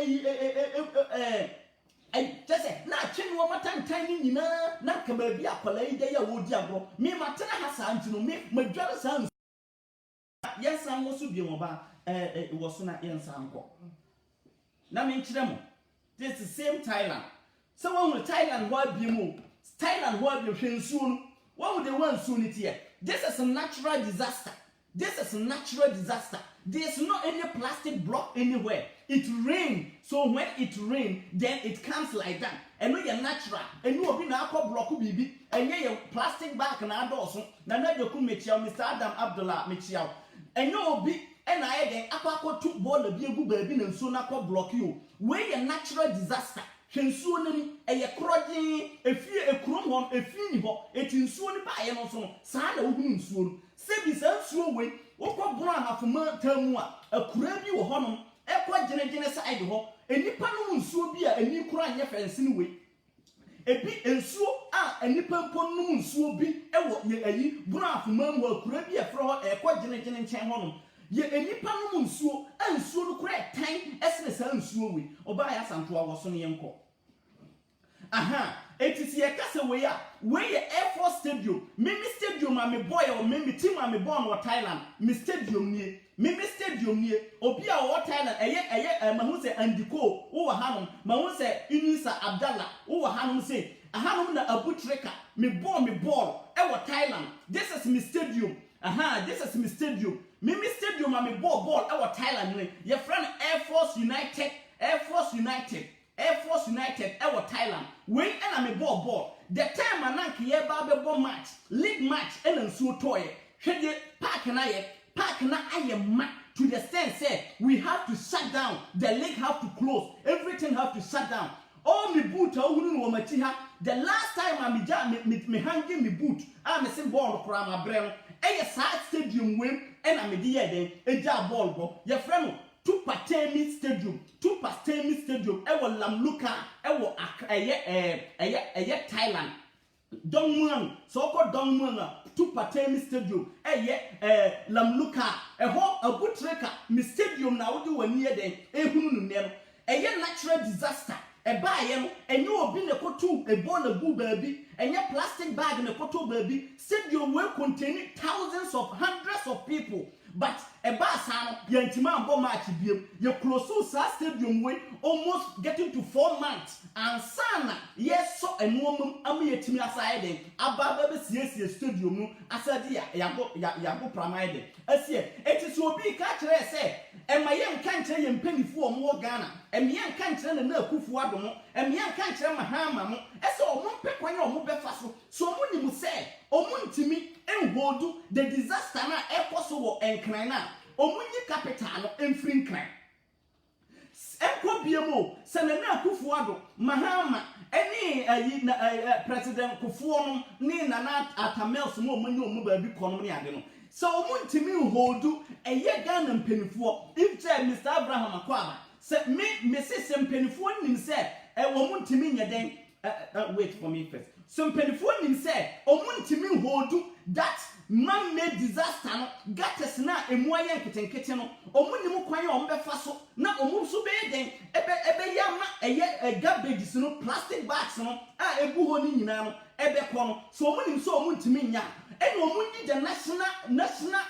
just say na chin wo matantan ni nyina na ka ba bi akola ide ya wo di agro me matena ha sa ntino me madware sa yes am wo so bi mo ba wo so na yensa anko na me nkire mo this is same Thailand so when Thailand wa bi mo Thailand wa bi hwensuo no what they want soon it here. This is a natural disaster. There's not any plastic block anywhere. It rains. So when it rains, then it comes like that. And when you're natural, and you will be now block baby, and you plastic bag and also. Now you could make Mr. Adam Abdullah Michiao. And you will be and I then apako took ball the big baby and soon aqua block you. Where your natural disaster. Hwensuonani eye kroje efie ekrom hon efie ni ho etinsuo ni ba ye no so saa na wohunu nsuo no sebi saa nsuo we wokọ bro ahafoma tamu a akura bi wo honom ekọ genegene side ho enipa no nsuo bi a eni kura anye fense ni we ebi nsuo a enipa mpo no nsuo bi ewo ye ayi bro ahafoma mu akura bi efro ho ekọ genegene nchen honom ye enipa no nsuo ansuo no kura tan esene saa nsuo we oba ya santo a wo so ne yenko. Aha, it is a castle where Air Force Stadium, Mimi Stadium, and me boy or Mimi team, and me born or Thailand, me stadium near, Mimi Stadium near, Obia or Thailand, Mahuse and Diko, over Hanum, Mahuse, Inisa Abdallah, over Hanum say, a Hanum na Abu Treka, me ball, our Thailand, this is me stadium, aha, this is me stadium, Mimi Stadium, and me ball, our Thailand, your friend Air Force United, our Thailand. When and I'm a ball. The time I nank ye ball match, league match, and so toy. Should ye park and I am mad to the extent say we have to shut down. The league have to close. Everything have to shut down. All me boot the last time I'm me hanging me boot. I'm a symbol for my brain. A side stadium win and I'm a dear then a job ball. Your friend. Tupatemi Stadium, ewo Lamluka, ewo Thailand. Dongmuang, so-called Dongmuang, Tupatemi Stadium, Lamluka, Abu Treka, mi stadium na wodi wani eden ehunu nem. Natural disaster. Buy and you will be a kotu, a ball of boo baby, and your plastic bag in a kotu baby, stadium will contain thousands of hundreds of people. But a basano, Yantima Bomachi, your close stadium way almost getting to 4 months. And sana, yes, so a woman, Ami Timia side, above the stadium, Asadia, Yago Pramide. As yet, it is so big catcher, say, and my young country and penny for more Ghana, and my young country and no Kufuadomo, and my young country and Mahama, as all one peck when you're more faster. So when you say, to me, and do the disaster na eposo and crana, Omunyi capital and free crime. Eko biemo, Sanana Kufuado, Mahama, any President Kufuor ni na atamels mo manyo mo ba bi kono ne ade no. So omuntimi hold a ye Ghana mpenifo if Mr. Abraham Akwaba say me say mpenifo nim say omuntimi nyeden wait for me first. So mpenifo nim say omuntimi hold that man-made disaster no gates na emu aye nketenkete no omunim kwan ya ombefa so na omuso be den ebe ya ma eye garbage no plastic bags no a ebu ho ni nyina no ebe ko no so omunim so omuntimi nya ene omunyi the national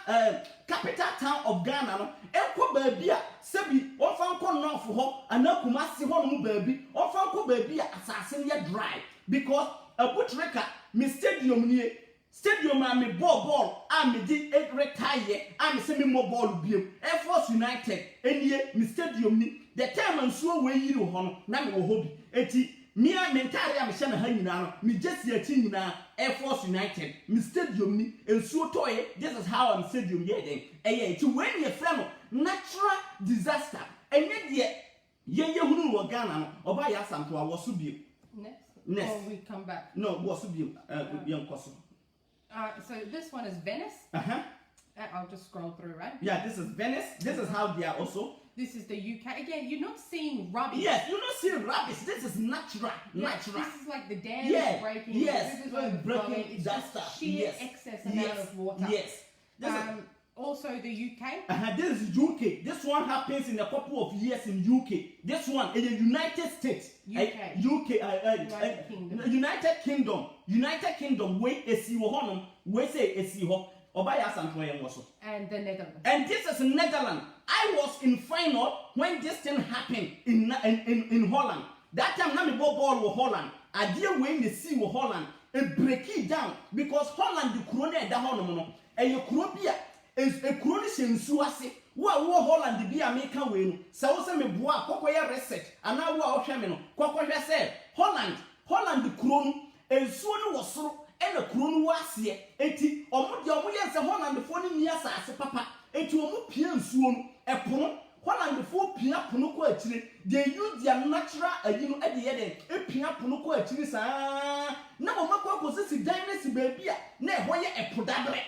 capital town of Ghana no enko baabi a sebi onfa nko north ho anakuma si ho no baabi onfa nko baabi a asase ne dry because abutreka me stadium a me ball a me di retire a me se me mo ball biem Air Force United enie me stadium ni the time nsuo we yiri ho no na me wo hobi eti me a mentari a me hye na ha nyina no me jesi ati nyina Air Force United me stadium ni nsuo toye this is how am stadium ye den eti when you friend natural disaster enye de ye hunu wo Ghana no oba ya santo a wo so biem next or we come back no wo so biem yankoso. So this one is Venice. I'll just scroll through, right? Yeah, this is Venice. This is how they are also. This is the UK. Again, you're not seeing rubbish. Yes, you're not seeing rubbish. This is natural. Yes, this is like the dam breaking. Yes, This is breaking it's that just stuff. sheer excess amount of water. Yes. Also the UK. This is UK. This one happens in a couple of years in UK. This one in the United States. United Kingdom. United Kingdom. Wait, esi wo honum. We say esi ho. Obaya santoye woso. And the Netherlands. And this is Netherlands. I was in final when this thing happened in Holland. That time na me ball with Holland. I deal when the sea with Holland. It break it down because Holland the krone da honum no. E ye kuro bia is a krone sensu ase. Wo Holland the bia make we no. Se wo se me boa kokoye research. Ana wo a hwe me no. Kokohwe se Holland the krone ensuo no wo soro ena krone wo ase eti omo de omo ye se Holland fo ni nia saase papa eti omo pia nsuo no epono Holland fo pia pono ko akire they use their natural agino e de ye den e pia pono ko akire saa na omo ko sisi dynasty baby a na e hoye epodabre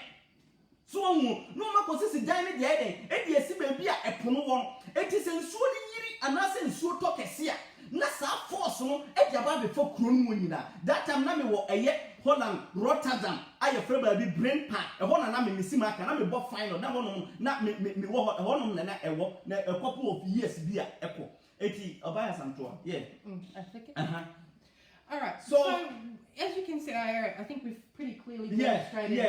so no ma sisi dynasty de ye den e de esi baby a epono won eti se nsuo ni yiri anase nsuo to kese a na sa force no e de aba be fo kronu mo nyina that time na me wo eye Holland Rotterdam aye free baby brain park e ho na me misima aka na me bo final na hono na me wo hono na e wo na a couple of years bi a eko eti obaya santoa yeah I think it. All right. So as you can see, I think we've pretty clearly demonstrated.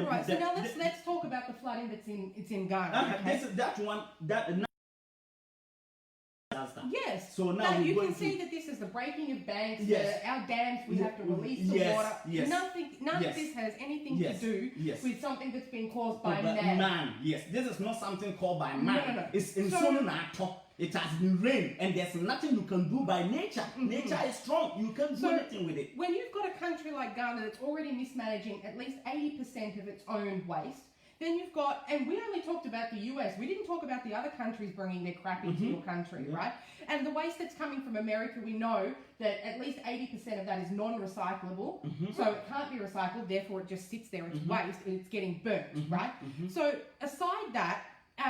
Right. So now let's talk about the flooding that's in Ghana. Okay? This is that one that. Yes. So now you can see that this is the breaking of banks. Yes. Our dams, we have to release the water. Yes. None of this has anything to do with something that's been caused by man. Yes. This is not something called by man. No. It's in it has been rain, and there's nothing you can do by nature. Nature is strong. You can't do anything with it. When you've got a country like Ghana that's already mismanaging at least 80% of its own waste, then you've got, and we only talked about the US, we didn't talk about the other countries bringing their crap into your country, right? And the waste that's coming from America, we know that at least 80% of that is non-recyclable, so it can't be recycled, therefore it just sits there, it's waste, and it's getting burnt, right? So aside that,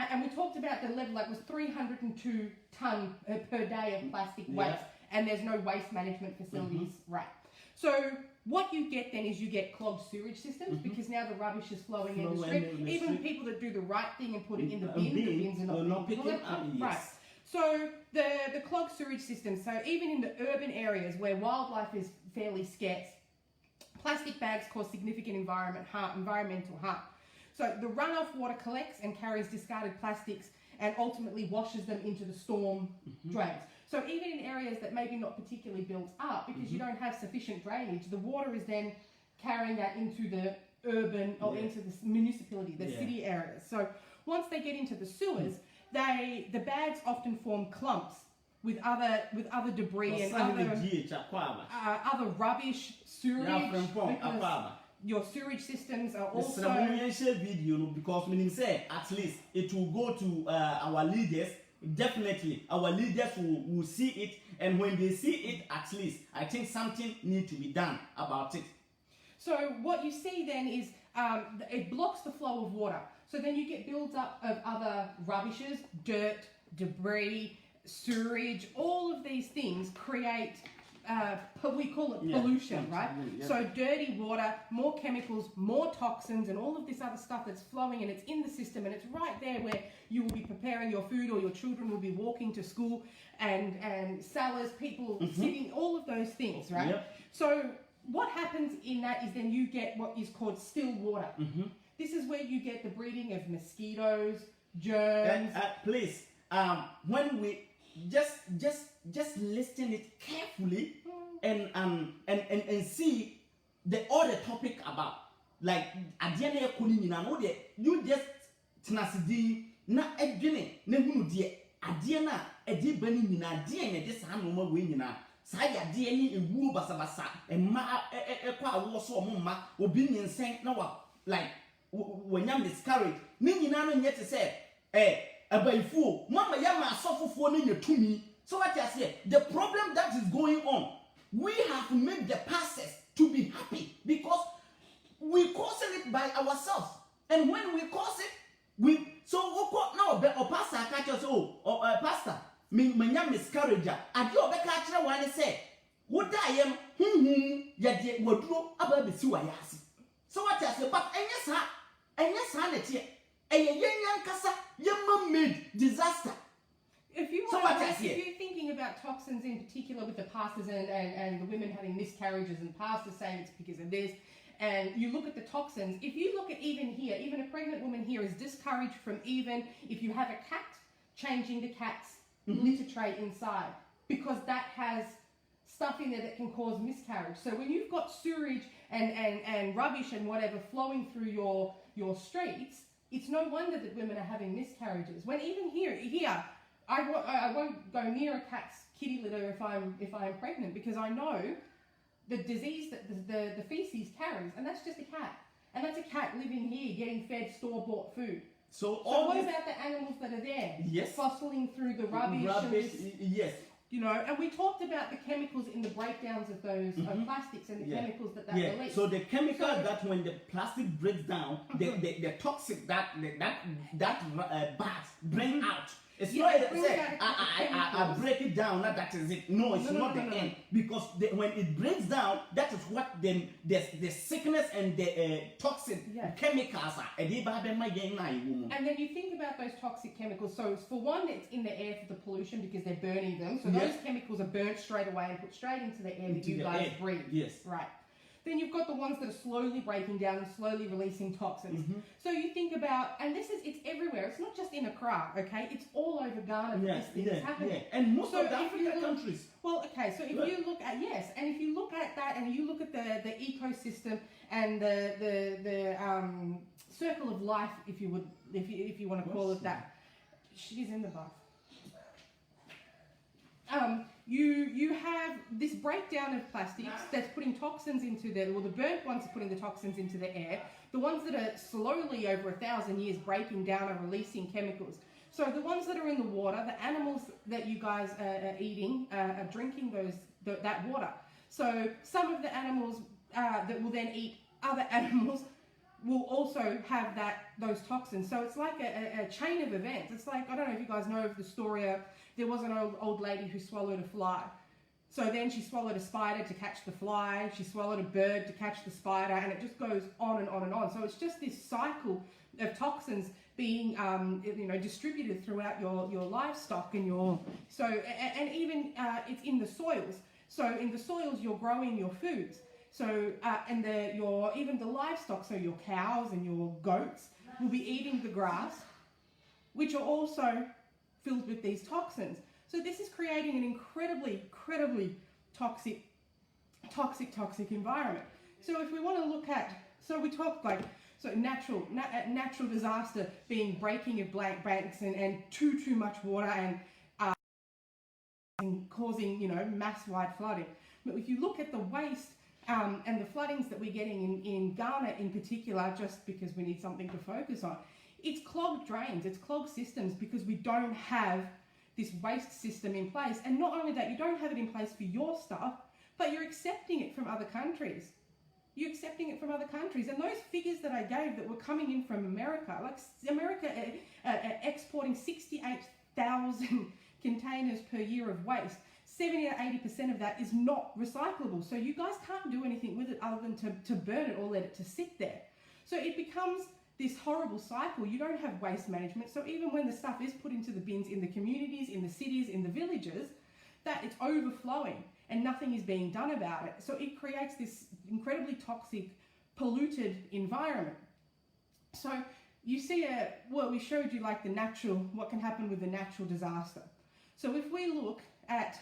and we talked about the level, that was 302 tonne per day of plastic waste, and there's no waste management facilities, right? So what you get then is you get clogged sewage systems because now the rubbish is flowing in the street. Even people that do the right thing and put it in the bin, the bins are not picking it up. Right. So the clogged sewage systems, so even in the urban areas where wildlife is fairly scarce, plastic bags cause significant environmental harm. So the runoff water collects and carries discarded plastics and ultimately washes them into the storm drains. So even in areas that maybe not particularly built up, because you don't have sufficient drainage, the water is then carrying that into the urban or into the municipality, the city areas. So once they get into the sewers, the bags often form clumps with other debris and other rubbish, sewage, because your sewage systems are also. Video because meaning say at least it will go to our leaders. Definitely, our leaders will see it And when they see it, at least, I think something needs to be done about it. So what you see then is it blocks the flow of water. So then you get builds up of other rubbishes, dirt, debris, sewage. All of these things create, we call it pollution, right? Yeah. So dirty water, more chemicals, more toxins, and all of this other stuff that's flowing, and it's in the system, and it's right there where you will be preparing your food, or your children will be walking to school, and sellers, people sitting, all of those things, right? Yep. So what happens in that is then you get what is called still water. This is where you get the breeding of mosquitoes, germs. Please, when we just listen it carefully and see all the topic about, like adiana ekuni na no de you just tenasidi na edwene na hunu de adiana edi bani nyina de na de sa no ma we nyina sa ya de ni ewu basabasa emma ekwa awo so omma obi nyensen na wa like when you miscarriage ni nyina no nyete say abaifuo mama ya ma asofofuo no nyetumi. So what I say, the problem that is going on, we have to make the pastors to be happy because we causing it by ourselves. And when we cause it, now or pastor catch us pastor me miscarriage ade obeka kire wan say wo da yem ya de waduro aba besi wa yasi. So what I say, but enya sa na tie yen kasa yem made disaster. If you're thinking about toxins in particular with the pastors and the women having miscarriages and pastors saying it's because of this, and you look at the toxins, if you look at even here, even a pregnant woman here is discouraged from even, if you have a cat, changing the cat's litter tray inside, because that has stuff in there that can cause miscarriage. So when you've got sewage and rubbish and whatever flowing through your streets, it's no wonder that women are having miscarriages. When even here, I won't go near a cat's kitty litter if I'm pregnant, because I know the disease that the feces carries, and that's just a cat, and that's a cat living here getting fed store-bought food. So what about the animals that are there? Yes. Fossiling through the rubbish. Yes. You know, and we talked about the chemicals in the breakdowns of those of plastics and the chemicals that release. So the chemical that when the plastic breaks down, the toxic that bags bring out. It's not I break it down, that is it. No, it's not the end. Because when it breaks down, that is what then the sickness and the toxic chemicals are. And then you think about those toxic chemicals. So for one, it's in the air for the pollution because they're burning them. So those chemicals are burnt straight away and put straight into the air that you guys breathe. Yes. Right. Then you've got the ones that are slowly breaking down and slowly releasing toxins. So you think about, and it's everywhere. It's not just in ACCRA, okay? It's all over Ghana that this thing is happening. And most of the African countries. Well, okay, so if you look at, and if you look at that and you look at the ecosystem and the circle of life, if you want to call it that. She's in the bath. You have this breakdown of plastics that's putting toxins into the burnt ones are putting the toxins into the air. The ones that are slowly over 1,000 years breaking down are releasing chemicals. So the ones that are in the water, the animals that you guys are eating are drinking that water. So some of the animals that will then eat other animals will also have those toxins. So it's like a chain of events. It's like, I don't know if you guys know of the story of, there was an old lady who swallowed a fly. So then she swallowed a spider to catch the fly. She swallowed a bird to catch the spider, and it just goes on and on and on. So it's just this cycle of toxins being distributed throughout your livestock and and even it's in the soils. So in the soils you're growing your foods. So even the livestock, so your cows and your goats will be eating the grass, which are also filled with these toxins. So this is creating an incredibly toxic environment. So if we want to look at, we talk natural disaster being breaking of banks and too much water and causing mass-wide flooding. But if you look at the waste and the floodings that we're getting in Ghana in particular, just because we need something to focus on, it's clogged drains, it's clogged systems because we don't have this waste system in place. And not only that, you don't have it in place for your stuff, but you're accepting it from other countries. You're accepting it from other countries. And those figures that I gave that were coming in from America, like America exporting 68,000 containers per year of waste, 70 to 80% of that is not recyclable. So you guys can't do anything with it other than to burn it or let it to sit there. So it becomes this horrible cycle. You don't have waste management. So even when the stuff is put into the bins in the communities, in the cities, in the villages, that it's overflowing and nothing is being done about it. So it creates this incredibly toxic, polluted environment. So you see, we showed you like what can happen with the natural disaster. So if we look at,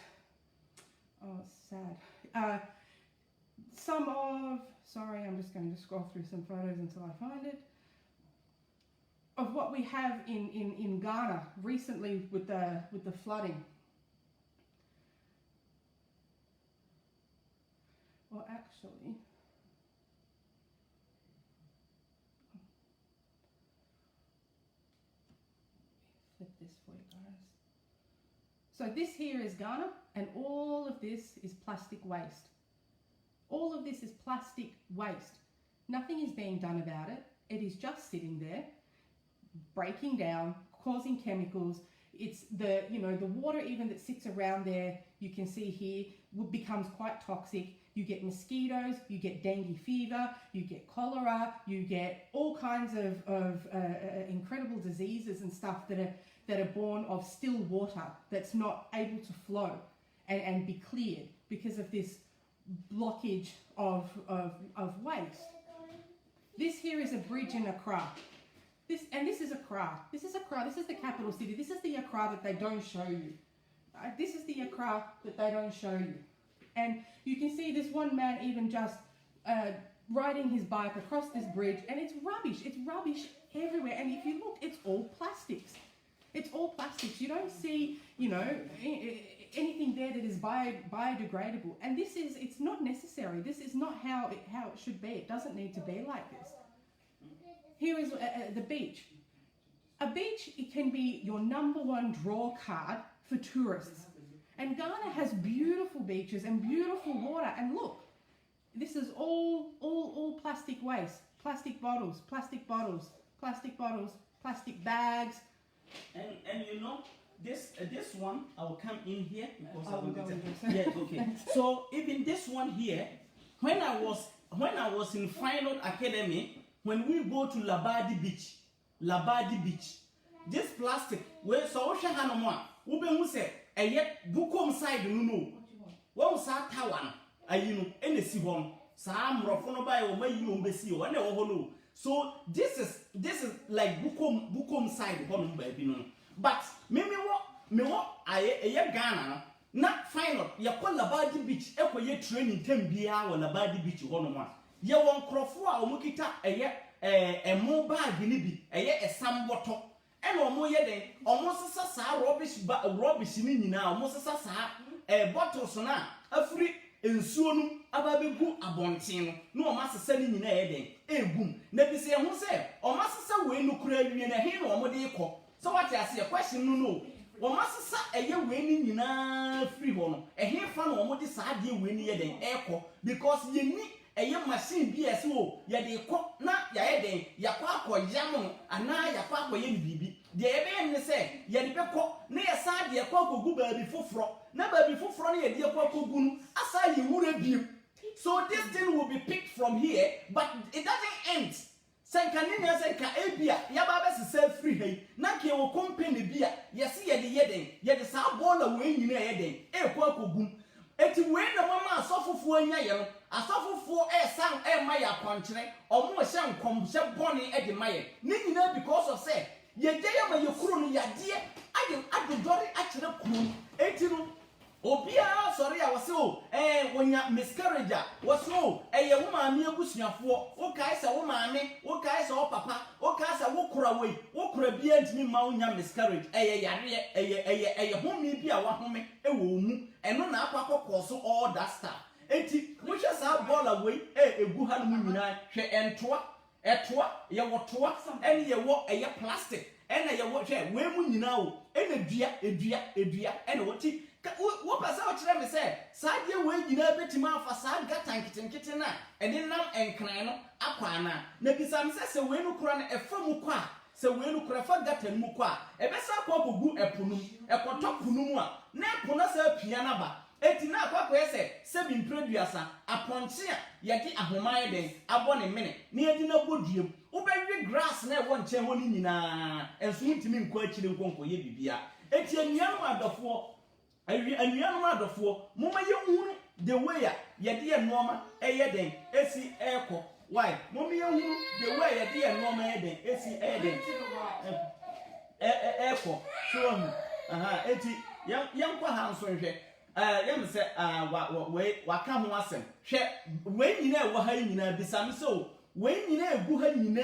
it's sad. I'm just going to scroll through some photos until I find it, of what we have in Ghana recently with the flooding. Well, actually, flip this for you guys. So this here is Ghana, and all of this is plastic waste. All of this is plastic waste. Nothing is being done about it. It is just sitting there, breaking down, causing chemicals. It's the water even that sits around there, you can see here, becomes quite toxic. You get mosquitoes, you get dengue fever, you get cholera, you get all kinds of incredible diseases and stuff that are born of still water that's not able to flow and be cleared because of this blockage of waste. This here is a bridge in Accra. This is Accra. This is Accra. This is the capital city. This is the Accra that they don't show you. This is the Accra that they don't show you. And you can see this one man even just riding his bike across this bridge, and it's rubbish. It's rubbish everywhere. And if you look, it's all plastics. It's all plastics. You don't see, anything there that is biodegradable. And it's not necessary. This is not how it should be. It doesn't need to be like this. Here is the beach. A beach, it can be your #1 draw card for tourists. And Ghana has beautiful beaches and beautiful water. And look, this is all plastic waste. Plastic bottles, plastic bags. And this one, I will come in here because I will go in this. Yeah, okay. So even this one here, when I was in Final Academy, when we go to Labadi Beach, this plastic, where so Shahanoma, Ube say, and yet Bukom side no. One sa tawan, any see one, Sam Rofono by or may you see one or so this is like Bukom side one baby. But me what I Ghana, not final, ya call Labadi Beach, equal training 10 beer or Labadi Beach one. Ye won crofua or mukita a mobile guinea a sam bottle. And omo ye den almost sa rubbish ni nyina almost sa bottles na afri ensuo nu ababegu abonten no o masesa ni nyina ye den egum na bi se ho se o masesa we nu kura awie na he no omo de ikọ so what ya se question no o masesa eye we ni nyina free ho no he fa no omo de sa de we ni ye den ekọ because ye ni eye machine bi ese o ye de ikọ na ya ye den ya kwa akoyam ana ya kwa akoye bibi de ebe ne se ye de bekọ na ye sa de ekọ akogu baabi foforo na baabi foforo na ye de ekọ akogu nu asa ye wure bi. So this thing will be picked from here, but it doesn't end. Senkanina senka ebia ya ba be se free hey na ke wo company bia ye se ye de yeden ye de sa bola we nyina yeden ekọ akogum eti we na mama asofofo anya ye no asofofo san ma ya kwankyere omo hye nkom hye bone e de maye ni nyina because of say ye de ya ma ye kuro no yade adodori a kyere kuro eti no obia sorry I was so wonya miscarriage was so ye wo maame abusuafo wo kai se wo maame wo kai se wo papa wo kai se wo kura bia ntimi ma wonya miscarriage yare homi bia wa home wo mu eno na akwa so all that stuff enti wo hwe sa ball away egu ha no nyina hwe entoa Etoa ye wotoa ene ye wo eye plastic ene ye wo hwe we mu nyina o ene edua ene woti wo pasa o kire me se saade we nyina betima afa saa gata nkitenkete na ene nam enkran no akwana na bisa me se we no kura na efa mu kwa se we no kura fa gata mu kwa ebesa kwa kogu epunum ekoto punum a na epuna sa pia na ba eti na akwa ese se bi mpreduasa aponche a yedi ahoman den abo ne mene na yedi na boduem ubedwi grass na ewo nche ho ni nyina enso ntimi nkwa akire nkonko ye bibia eti anuanom adofo anuanom adofo moma ye hunu the way a yedi enoma eye den esi eko why moma ye hunu the way yedi enoma eye den esi eye den eko so eti yankwa hanso hwe yam se waka ho asem hwe we nyina e wo ha nyina bisam so we nyina egu ha nyina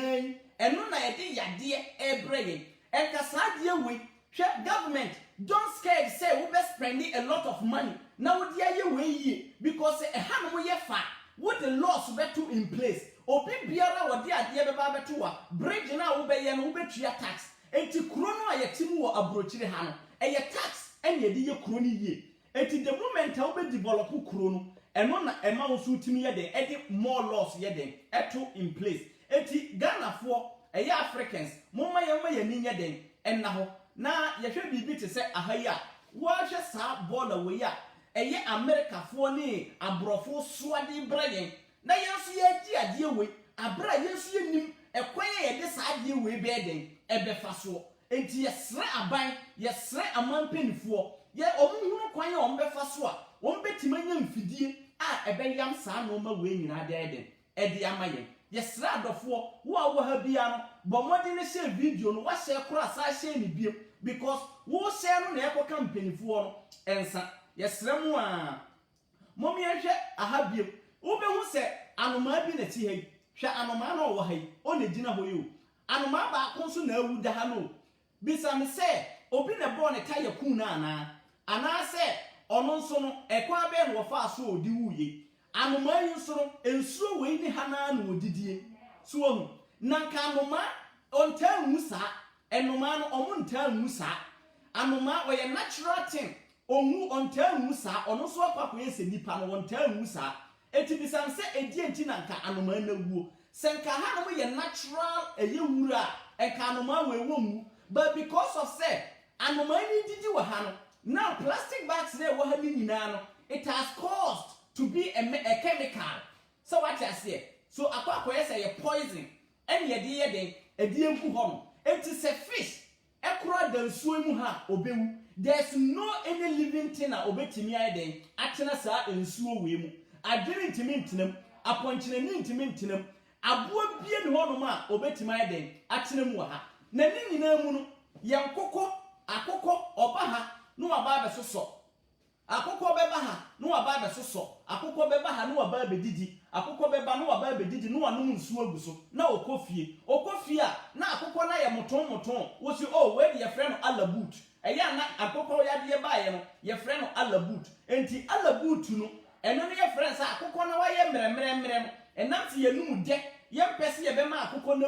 eno na yede yade ebreye enka saade we hwe government don't scared say we be spending a lot of money now we dey we yie because ha no ye fa what the laws better in place obi biara wo de ade be ba beto wa bridge na wo be ye no wo betua tax enti kuro no ayetimu wo abrochire ha no eye tax ene yede ye kuro ni yie eti the moment how be develop kuro no eno na ema wo so timi ye den edi more laws ye den eto in place eti Ghana for eye Africans moma ye ni nye den enna ho na ye hwe bibi te se ahaya wo hwe sa border we ya eye America for ni abrofo soade brayen na yenso ye gi ade we abra yenso ye nim ekwan ye de sa ade we be den ebefa so enti ye sre aban ye sre amanpenifo ye omuhunu kwan ye ombefa so a ombetima nya mfidie a ebeyam saa no ma we nyina de eden edi amaye ye sra adofo wo ha bia no bomodi ne share video no wa share kura sa share ni biem because wo share no na ekoka mpenifo no ensa ye sra mu a momi ehwe aha biem wo be hu se anoma bi na ti ha hwe anoma na wo ha yi o na gina ho yi o anoma ba konso na awu da ha no bisa me se obi na bo ne tire kun na ana se ono nso no ekwa be no fa so odi wuye anoma yi nso no ensuo we ni hana na odidie so ohu na nka anoma onta musa enoma no omo nta musa anoma we natural thing onwu onta musa ono so akwa ese nipa no onta musa eti bisam se edi enti na nka anoma na wuo se nka ha no ye natural eye wura enka anoma we womu but because of say anoma ni didi wa ha no now plastic bags there wa ha ni nyina no it has caused to be a chemical so what I say so akwa say a poison and ye den edi enku ho no it is a fish ekura dansuo mu ha obewu there's no any living thing na obetimi aye den atena sa ensuo we mu adwene ntimi ntenam aponkyene ni ntimi ntenam aboa bie ne ho no ma obetimi aye den atena mu ha na ni nyina mu no yankoko akoko oba ha no aba be soso akoko beba ha no aba be soso akoko beba ha no aba be didi akoko beba no aba be didi no anum nsuo aguso na okofie a na akoko na ye moton wo si oh we de ye frɛ no alabut eya na akoko ya de ba ye no ye frɛ no alabut enti alabut no eno ne ye frɛ sa akoko na wa ye mremremrem no enam ti ye num de ye mpese ye be ma akoko na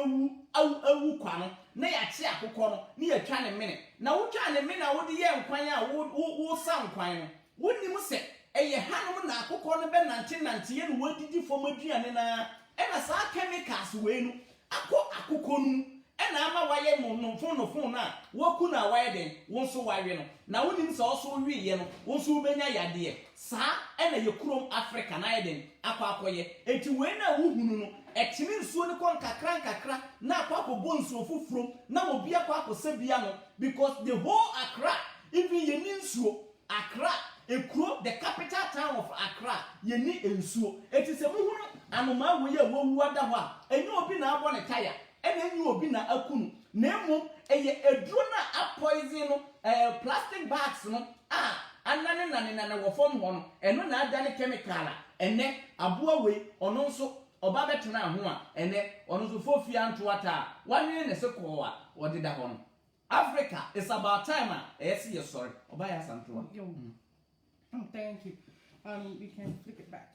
awu kwa no na ya kye akoko no ne ya twa ne mene na wo twa ne mene na wo de ye nkwan a wo sa nkwan no wonim se eye hanom na akoko no be nante ye no wadidi fom aduane na e na sa chemicals we no akoko no e na ama waye no fon na woku na waye den wo so wawe no na wonim se oso wi ye no wo so benya yade sa e na ye krom Africa na ye den akoye enti we na wo hunu no etimi nsuo ne kon kakra na akoko nsuo fufurom na obi akoko bia no because the whole Accra even ye ni nsuo Accra ekuro the capital town of Accra ye ni ensuo eti se muhunu anoma wo ye wowu ada ho a enye obi na abo ne tire ene enye obi na akunu na emu eye eduro na poison no plastic bags no anane na wo fom ho no eno na ada ne chemical a ene aboa we ono nso oba betena ho a ene ono nso fofia nto ata wanne ne se ko a wode da ho no Africa is about time yes yes sorry oba ya santo Oh, thank you. You can flick it back.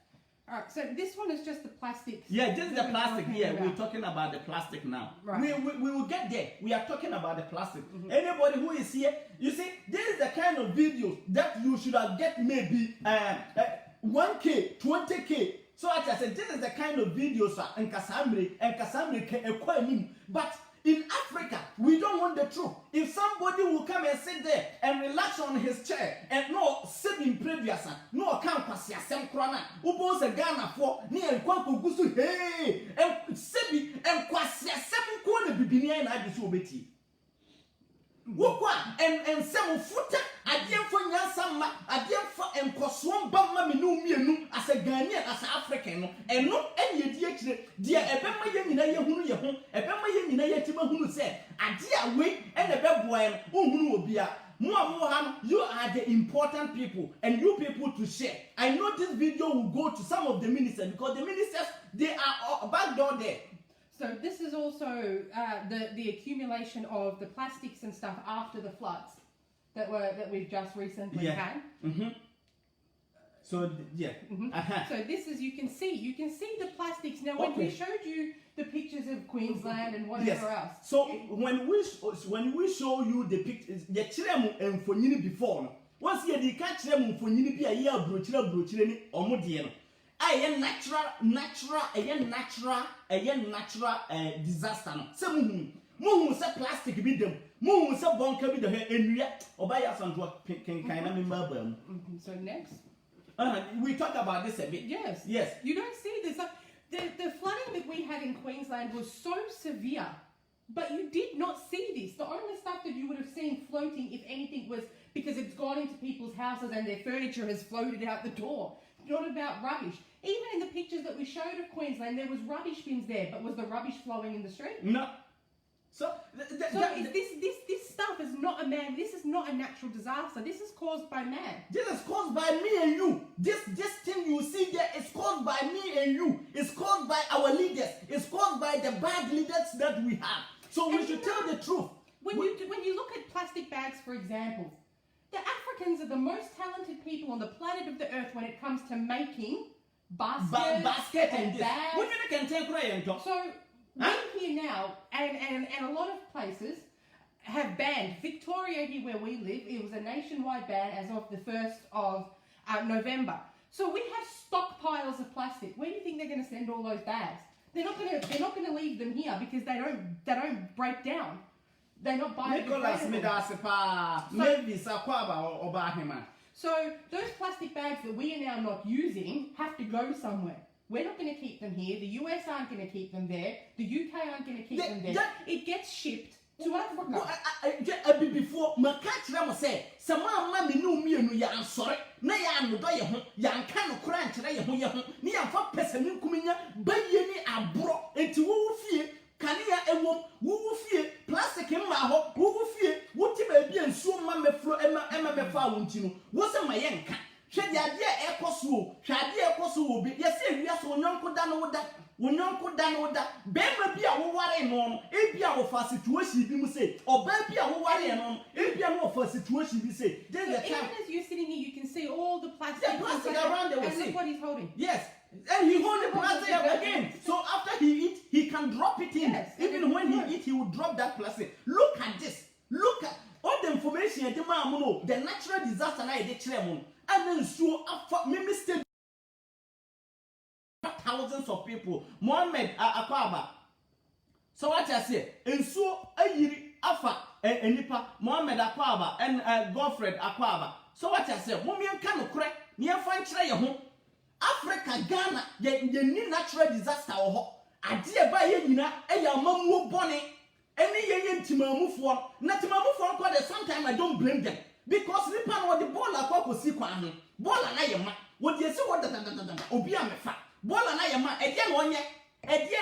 All right, so this one is just the plastic. Yeah, this is the that we're plastic talking here. about. We're talking about the plastic now. Right. We will get there. We are talking about the plastic. Anybody who is here, you see, this is the kind of videos that you should have get maybe 1K, 20K. So as I said, this is the kind of videos and Kasamri can. But in Africa, we don't want the truth. If somebody will come and sit there and relax on his chair and no sitting previous, no account pasia sem krana, ubos a Ghana for near Kwaku Gusu, hey, and Sebi and Kwasia seven corner bibinia and I disobey. Wokwa and some footer, I didn't for Yansama, I didn't for and Koswam Bama Minu as a Ghanaian, as an African, and not any dear Ebema Yamina Yahoo Yahoo, Ebema Yamina Yatima who said, a dear way and a bad boy who will be a Muamuhan, you are the important people and you people to share. I know this video will go to some of the ministers because the ministers they are back door there. So this is also the accumulation of the plastics and stuff after the floods that we've just recently had. So yeah. So this is you can see the plastics now. When we showed you the pictures of Queensland and whatever else. So when we show you the pictures, the chiremu and fonini before. Once you catch them fonini be a year brochire ni omodie. A natural disaster no se muhu se plastic bi dem muhu se bonka bi de he enua obaya santo kenkan na member bam. So next we talk about this a bit. Yes you don't see this the flooding that we had in Queensland was so severe, but you did not see this. The only stuff that you would have seen floating, if anything, was because it's gone into people's houses and their furniture has floated out the door. Not about rubbish. Even in the pictures that we showed of Queensland, there was rubbish bins there, but was the rubbish flowing in the street? No. So this stuff is not a man. This is not a natural disaster. This is caused by man. This is caused by me and you. This thing you see there is caused by me and you. It's caused by our leaders. It's caused by the bad leaders that we have. So we should tell the truth. When you look at plastic bags, for example, the Africans are the most talented people on the planet of the earth when it comes to making baskets and bags. What you can take right and talk. So we here now, and a lot of places have banned. Victoria here where we live, it was a nationwide ban as of the 1st of November. So we have stockpiles of plastic. Where do you think they're going to send all those bags? They're not going to leave them here because they don't break down. They're not biodegradable. So those plastic bags that we are now not using have to go somewhere. We're not going to keep them here. The US aren't going to keep them there. The UK aren't going to keep them there. It gets shipped to Africa. Before my catch them say, some mamma no me no ya sorry. Na ya no do ye ho, ya nka no kora nkyere ye ho ye ho. Ni ya fa pesani kuminya baye ni abro. Enti wo fie kania ewom wo fie plastic mma ho wo fie wo ti ba bi ensuo ma mefro ema mefa awonti no wo se ma ye nka hwe de ade ekoso hwe ade ekoso obi ye se ewia so onyonko da no da be ma bi a wo ware no e bi a wo fa situation bi mu say oba bi a wo ware no e bi a wo fa situation bi say there's the time. Even as you're sitting here, you can see all the plastic around there. And look what he's holding. Yes. And he hold the plastic again. So after he eat, he can drop it in. Yes. Even when he eat, he will drop that plastic. Look at this. Look at all the information the natural disaster na dey chere mo. And then so after me mistake thousands of people. Mohammed Akwaba. So what I say, and so ayiri afa enipa Mohammed Akwaba and Godfred Akwaba. So what I say, mommy can no correct, near find try your home. Africa, Ghana, ye need natural disaster or ho. Adia ba ye nyina e ya mamuo bone. Any ye ntimamu for. Na timamu for kwa sometimes I don't blame them. Because nipa no the ball akwa kosi kwa ho. Ball na ye ma. Wo de se wo da obi amefa. Ball na ye ma e de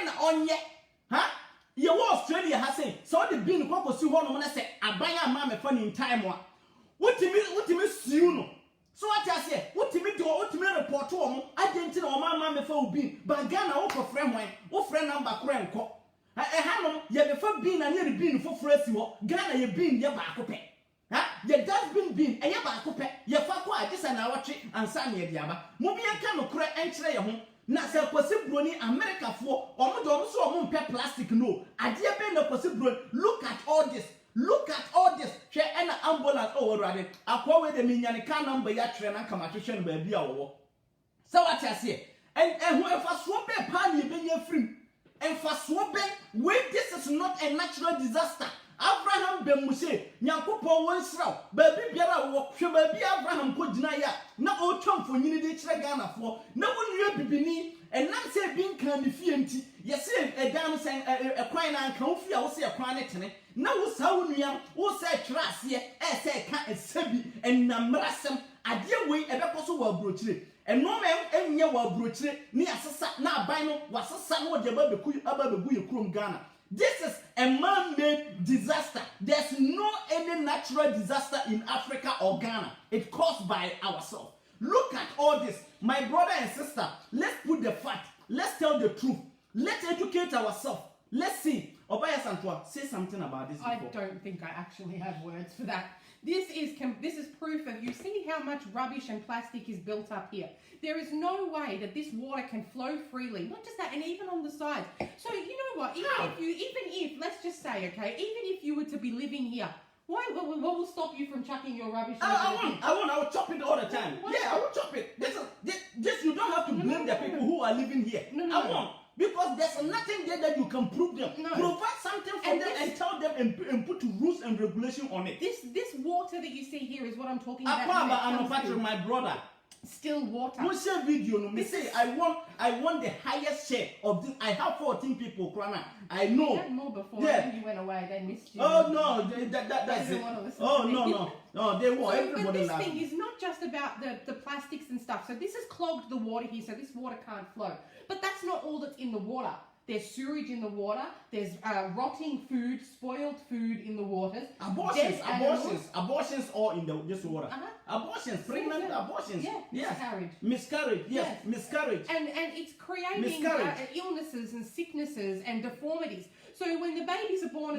na onye. Ha? Ye wo Australia ha say so the bin kwa kosi ho no na say aban ama mefa ni time wa. Wotimi siu no. So what I say, what to me report to them, I didn't know my mamma for being, but Ghana, oh, friend, oh, friend number crank. I have ye before being a near being for fresh, Ghana, ye being your back up. Ye dustbin bean, a yabacope, ye fakwa, this an hour tree, and Sammy Diaba. Mobia can crack and tray home. Na se kwasi broni America for omo so omo mpe plastic no. Ade be na kwasi broni. Look at all this. Look at all this. Hwe and ambulance oh rade. Akwa we de minyane ka number ya tre na kama hwehwe no ba bia wo. So what I say? And who ever swap a pan you be free. And for swapping, wait, this is not a natural disaster. Abraham Bemuse, Nyakupo one slow, baby Biara walk, baby Abraham could deny ya. No old Trump for unity Ghana for no one you be and not say being can be fianti. Yes, a dance and a quine and comfy, I will say a quine. No, so young, who said trust here, as say cat and sebi and namrasam, a dear way ever possible brochure. And no man any wa brochure ni asasa na bino was a what the baby krum Ghana. This is a man-made disaster. There's no any natural disaster in Africa or Ghana. It's caused by ourselves. Look at all this. My brother and sister, let's put the fact. Let's tell the truth. Let's educate ourselves. Let's see. Obaya Santua, say something about this before. I don't think I actually have words for that. This is proof of, you see how much rubbish and plastic is built up here. There is no way that this water can flow freely. Not just that, and even on the sides. So you know what? Even if let's just say, okay, even if you were to be living here, what will stop you from chucking your rubbish? I will chop it all the time. Yeah, I will chop it. This you don't have to blame the people who are living here. I won't. Because there's nothing there that you can prove them. No. Provide something for them and tell them and put rules and regulation on it. This water that you see here is what I'm talking about. My brother. Still water. Who share video no? Me say I want the highest share of this. I have 14 people, Krana. I know. You had more before. Yeah. Then you went away. They missed you. Oh no, that's it. No, they won't. Everybody loves. But this thing is not just about the plastics and stuff. So this has clogged the water here. So this water can't flow. But that's not all that's in the water. There's sewage in the water. There's rotting food, spoiled food in the waters. Abortions all in this water. Abortions, pregnant abortions. Yeah, miscarriage. Miscarriage, yes, miscarriage. And it's creating illnesses and sicknesses and deformities. So when the babies are born,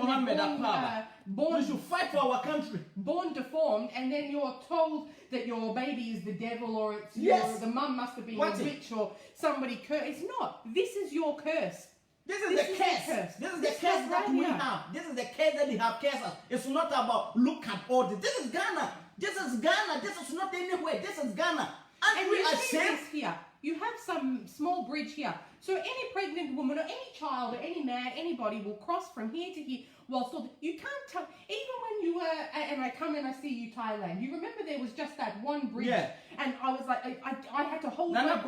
we should fight for our country. Born deformed, and then you're told that your baby is the devil, or it's the mum must have been a witch or somebody cursed. It's not. This is your curse. This is the curse. This is the curse that we have. This is the curse that we have cursed us. It's not about look at all this. This is Ghana. This is Ghana. This is not anywhere. This is Ghana. And we are safe here. You have some small bridge here. So any pregnant woman or any child or any man, anybody will cross from here to here. Well, you can't tell. Even when you were, and I come and I see you Thailand, you remember there was just that one bridge. Yeah. And I was like, I had to hold I had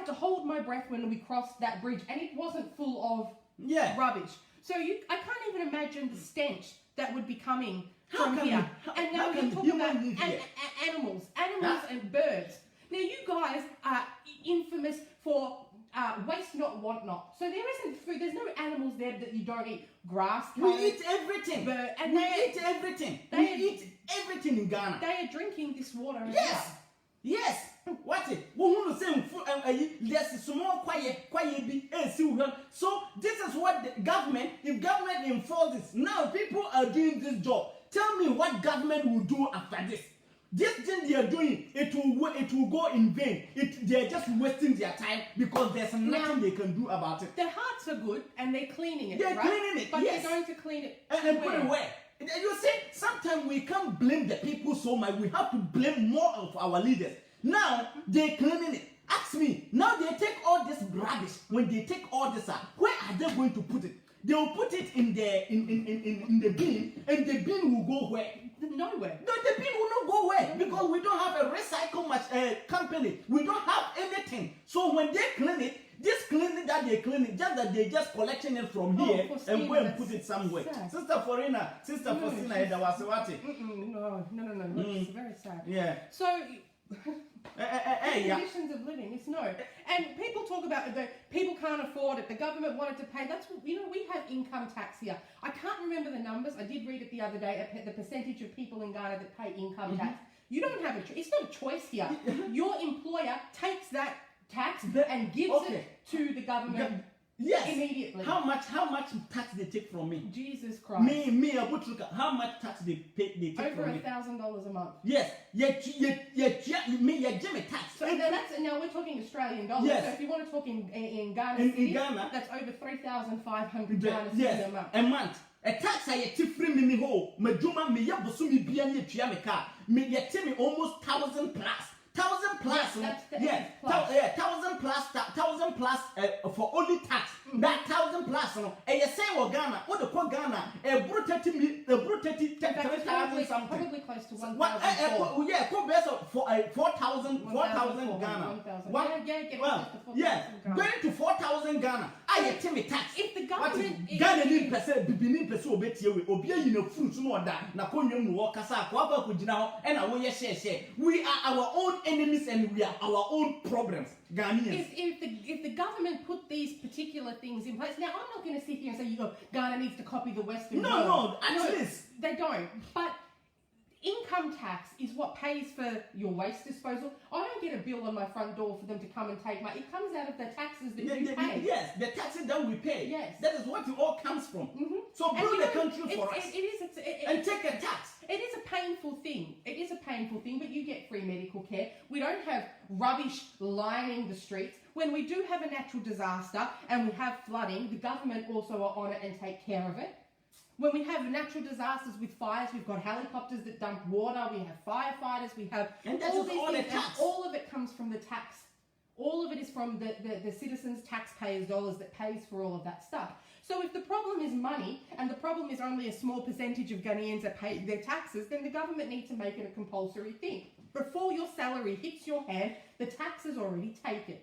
to hold my breath when we crossed that bridge, and it wasn't full of rubbish. So I can't even imagine the stench that would be coming from here. And now we talk about animals and birds. Now you guys are infamous for waste not, want not. So there isn't food. There's no animals there that you don't eat. Grass. We eat everything. We eat everything. We eat everything in Ghana. They are drinking this water. Yes. Yes. What it? We want to say there's small quiet be. So this is what the government. If government enforces, now people are doing this job. Tell me what government will do after this. This thing they are doing, it will go in vain. They are just wasting their time because there's nothing they can do about it. Their hearts are good and they're cleaning it. They're cleaning it, but they're going to clean it and put it where? You see, sometimes we can't blame the people so much. We have to blame more of our leaders. Now they're cleaning it. Ask me. Now they take all this rubbish. When they take all this out, where are they going to put it? They will put it in the bin, and the bin will go where? Nowhere. No, the bin will not go where because we don't have a recycle company. We don't have anything. So when they clean it, this cleaning that they clean it, just that they just collecting it from here and go and put it somewhere. Sad. Sister Faustina, No, it's very sad. Yeah. So. Conditions of living, it's no. And people talk about the people can't afford it, the government wanted to pay. That's what, we have income tax here. I can't remember the numbers. I did read it the other day, the percentage of people in Ghana that pay income tax. You don't have it's not a choice here. Your employer takes that tax and gives it to the government Yes. Immediately. How much tax they take from me? Jesus Christ. Me, Abutuka. How much tax they take over from me? $1,000 a month. Yes. Jimmy tax. So now we're talking Australian dollars. Yes. So if you want to talk in Ghana, in Ghana, that's over 3,500 Ghana cedi yes, a month. a month. A tax I get free me ho. Majuma me ya busumi biani chia me car. Me get me almost 1,000 plus. 1,000 plus. Yes, that's Yeah, plus. 1,000 plus. 1,000 plus for only tax. That 1,000 plus. No. And you say Ghana. What the call Ghana? A brutati me. The brutati 10,000 something. Probably close to 1,000. Yeah, go best for 4,000 Ghana. Going to 4,000 Ghana. I get me tax. If the government Ghana need percent, bibini percent obeti we obia you know fruit no da na konwam no kasa kwa ba kugina ho e na wo ye share. We are our own enemies and we are our own problems. Ghanaians. If the government put these particular things in place, now I'm not going to sit here and say Ghana needs to copy the Western world. No, at least they don't. But income tax is what pays for your waste disposal. I don't get a bill on my front door for them to come and take my. It comes out of the taxes that you pay. Yes, the taxes that we pay. Yes, that is what it all comes from. Mm-hmm. So build a country for us. And take a tax. It is a painful thing. It is a painful thing, but you get free medical care. We don't have rubbish lining the streets. When we do have a natural disaster and we have flooding, the government also are on it and take care of it. When we have natural disasters with fires, we've got helicopters that dump water, we have firefighters, we have all these things, and all of it comes from the tax. All of it is from the citizens' taxpayers' dollars that pays for all of that stuff. So if the problem is money, and the problem is only a small percentage of Ghanaians that pay their taxes, then the government needs to make it a compulsory thing. Before your salary hits your hand, the tax is already taken.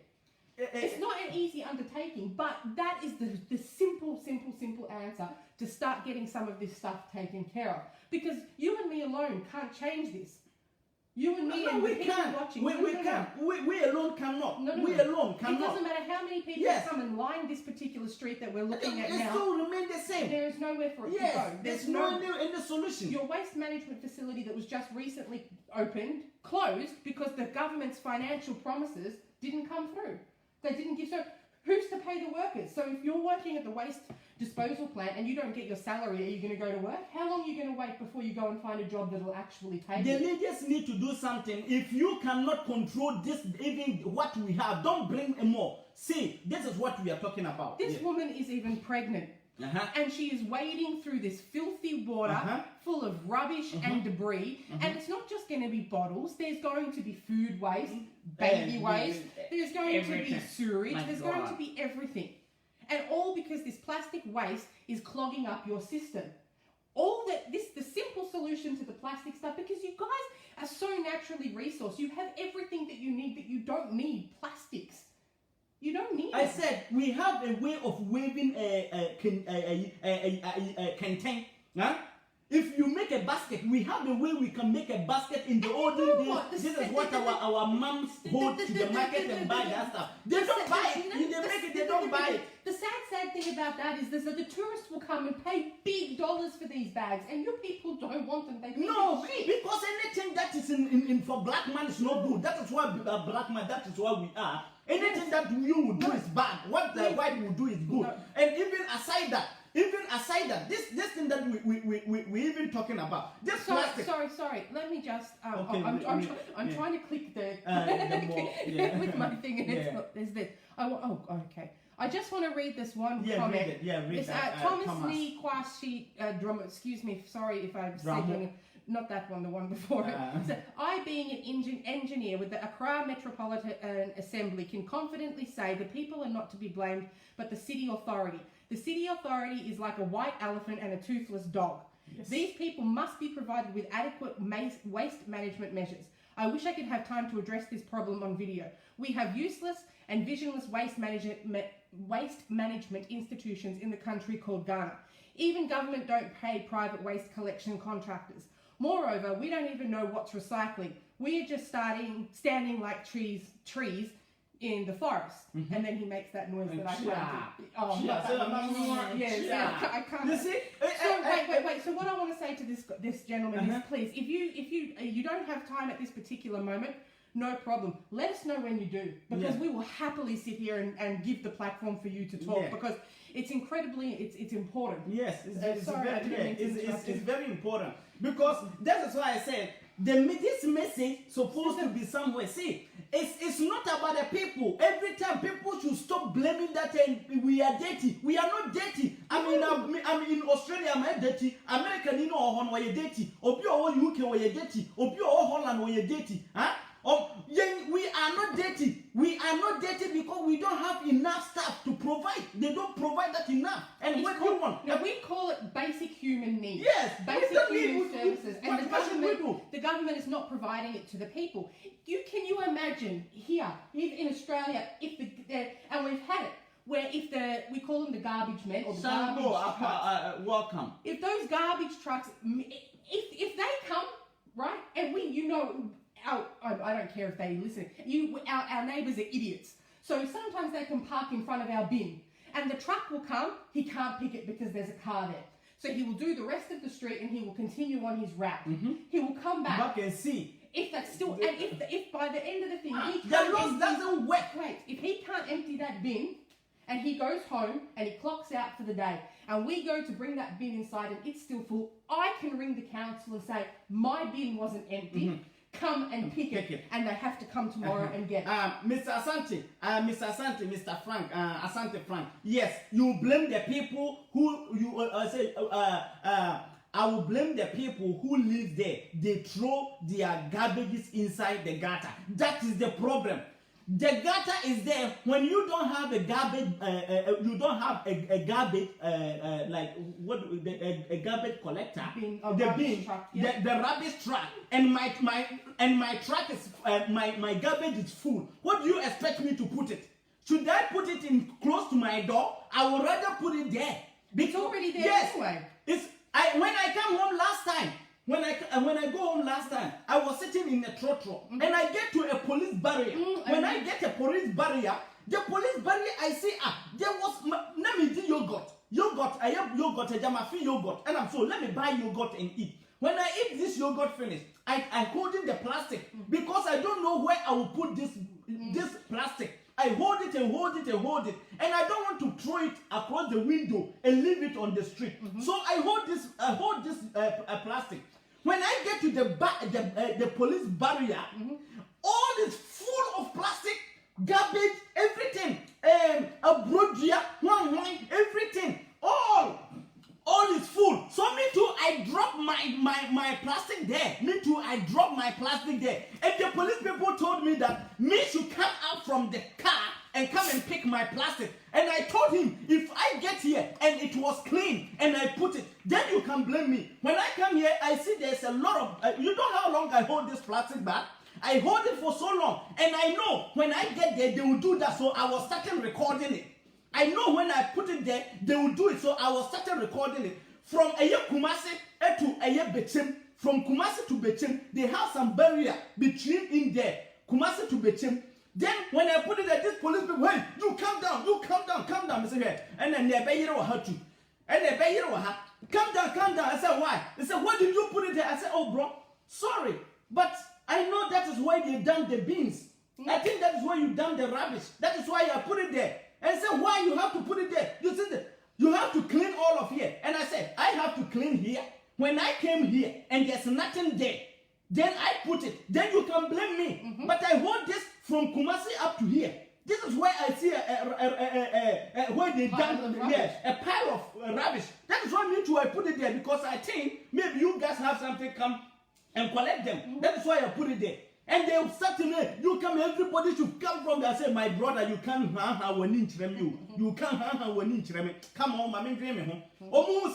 It's not an easy undertaking, but that is the simple answer to start getting some of this stuff taken care of. Because you and me alone can't change this. You and me and the people watching. We alone cannot. No. We alone cannot. It doesn't matter how many people come and line this particular street that we're looking at now. It still remain the same. There is nowhere for it to go. There's no new in the solution. Your waste management facility that was just recently opened closed because the government's financial promises didn't come through. They didn't give. So who's to pay the workers? So if you're working at the waste disposal plant and you don't get your salary, are you going to go to work? How long are you going to wait before you go and find a job that will actually take you? The leaders need to do something. If you cannot control this, even what we have, don't bring more. See, this is what we are talking about. This woman is even pregnant. And she is wading through this filthy water full of rubbish and debris. And it's not just going to be bottles. There's going to be food waste, baby waste. There's going to be sewage. There's going to be everything. And all because this plastic waste is clogging up your system. The simple solution to the plastic stuff, because you guys are so naturally resourced. You have everything that you need, that you don't need plastics. You don't need I said we have a way of waving a contain. If you make a basket, we have a way we can make a basket in the olden days. This is what our moms hold to the market and buy that stuff. They don't buy it. They make it, they don't buy it. The sad thing about that is that the tourists will come and pay big dollars for these bags, and you people don't want them. They because anything that is in for black man is not good. That is why black man, that is why we are. Anything that you would do is bad. What the white will do is good. And even aside that, this thing that we even talking about, this plastic. Sorry. Let me just. I'm trying to click the with my thing, and it's not. There's this. Okay. I just want to read this one comment. Read it. Read that. Thomas Lee Kwashi Drummer. Excuse me. Sorry if I've said not that one, the one before it. So, I, being an engineer with the ACCRA Metropolitan Assembly, can confidently say the people are not to be blamed, but the city authority. The city authority is like a white elephant and a toothless dog. Yes. These people must be provided with adequate waste management measures. I wish I could have time to address this problem on video. We have useless and visionless waste management institutions in the country called Ghana. Even government don't pay private waste collection contractors. Moreover, we don't even know what's recycling. We are just standing like trees in the forest. And then he makes that noise that I can't. I can't. You see? Wait. So what I want to say to this gentleman is, please, if you don't have time at this particular moment, no problem. Let us know when you do, because we will happily sit here and give the platform for you to talk, because it's incredibly, it's important. Yes, it's it's very important, because that is why I said this message supposed to be somewhere. See, it's not about the people. Every time people should stop blaming that we are dirty. We are not dirty. I mean in Australia, I'm dirty. America, you know, why you dirty. Obi or UK, why you dirty. Obi or Holland, why you dirty. Huh? We are not dirty. We are not dirty because we don't have enough stuff to provide. They don't provide that enough. And what do you want? Now we call it basic human needs. Yes, basic human services. And the government is not providing it to the people. Can you imagine here, in Australia, and we've had it, where we call them the garbage men or the garbage trucks. Welcome. If those garbage trucks, if they come, right, and I don't care if they listen. Our neighbours are idiots. So sometimes they can park in front of our bin, and the truck will come. He can't pick it because there's a car there. So he will do the rest of the street, and he will continue on his route. He will come back and see if that's still, and if by the end of the thing he the can't loss doesn't work. Wait, if he can't empty that bin, and he goes home and he clocks out for the day, and we go to bring that bin inside and it's still full, I can ring the council and say my bin wasn't empty. Come and pick it, and they have to come tomorrow and get it. Mr. Asante, Mr. Frank, Asante Frank. Yes, you blame the people who I will blame the people who live there. They throw their garbages inside the gutter. That is the problem. The gutter is there when you don't have a garbage. You don't have a garbage a garbage collector. Truck, the rubbish truck, and my truck is my garbage is full. What do you expect me to put it? Should I put it in close to my door? I would rather put it there. It's already there anyway. When I come home last time. When I go home last time, I was sitting in a trotro, and I get to a police barrier. When I get a police barrier, I see there was namidi yogurt. I have yogurt, a jamafi yogurt, and I'm so let me buy yogurt and eat. When I eat this yogurt finish, I hold in the plastic because I don't know where I will put this plastic. I hold it, and I don't want to throw it across the window and leave it on the street. So I hold this plastic. When I get to the police barrier, all is full of plastic, garbage, everything, abrodia, everything, all is full. So me too, I drop my plastic there. Me too, I drop my plastic there. And the police people told me that me should come out from the car and come and pick my plastic. And I told him, if I get here and it was clean and I put it, then you can blame me. When I come here, I see there's a lot of, you know how long I hold this plastic bag? I hold it for so long. And I know when I get there, they will do that. So I was starting recording it. I know when I put it there, they will do it. So I was started recording it. From Kumasi to Bechem. From Kumasi to Bechem, they have some barrier between in there. Kumasi to Bechem. Then when I put it there, this police people, hey, you calm down. I said, hey. And then they pay her too. And they pay her. Calm down. I said, why? They said, why did you put it there? I said, oh, bro, sorry. But I know that is why they dump the beans. I think that is why you dump the rubbish. That is why I put it there. And say, why you have to put it there? You said you have to clean all of here. And I said, I have to clean here. When I came here and there's nothing there, then I put it. Then you can blame me. But I hold this from Kumasi up to here. This is where I see where they dump a pile of rubbish. That is why me too I put it there, because I think maybe you guys have something come and collect them. That is why I put it there. And they start to me, you come, everybody should come from there. I say, my brother, you can't you can't come on, my dream. You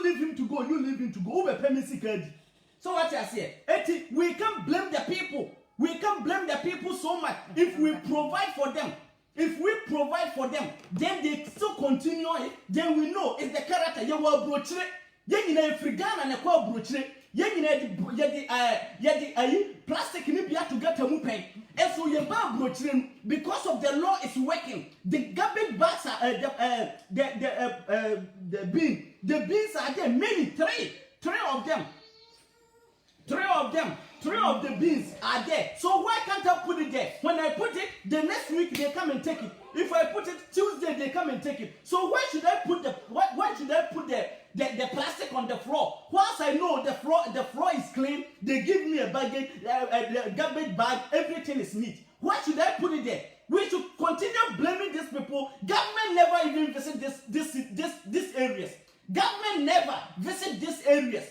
leave him to go. So what I say, we can't blame the people. We can't blame the people so much. If we provide for them, then they still continue it, then we know it's the character. You will broach it. Plastic in to get a mupen. And so you because of the law is working. The garbage bags are the bin. The bins are there, many, three of them. 3 of the bins are there. So why can't I put it there? When I put it, the next week they come and take it. If I put it Tuesday, they come and take it. So why should I put the plastic on the floor? Once I know the floor is clean, they give me a garbage bag, everything is neat. Why should I put it there? We should continue blaming these people. Government never even visit these areas. Government never visit these areas.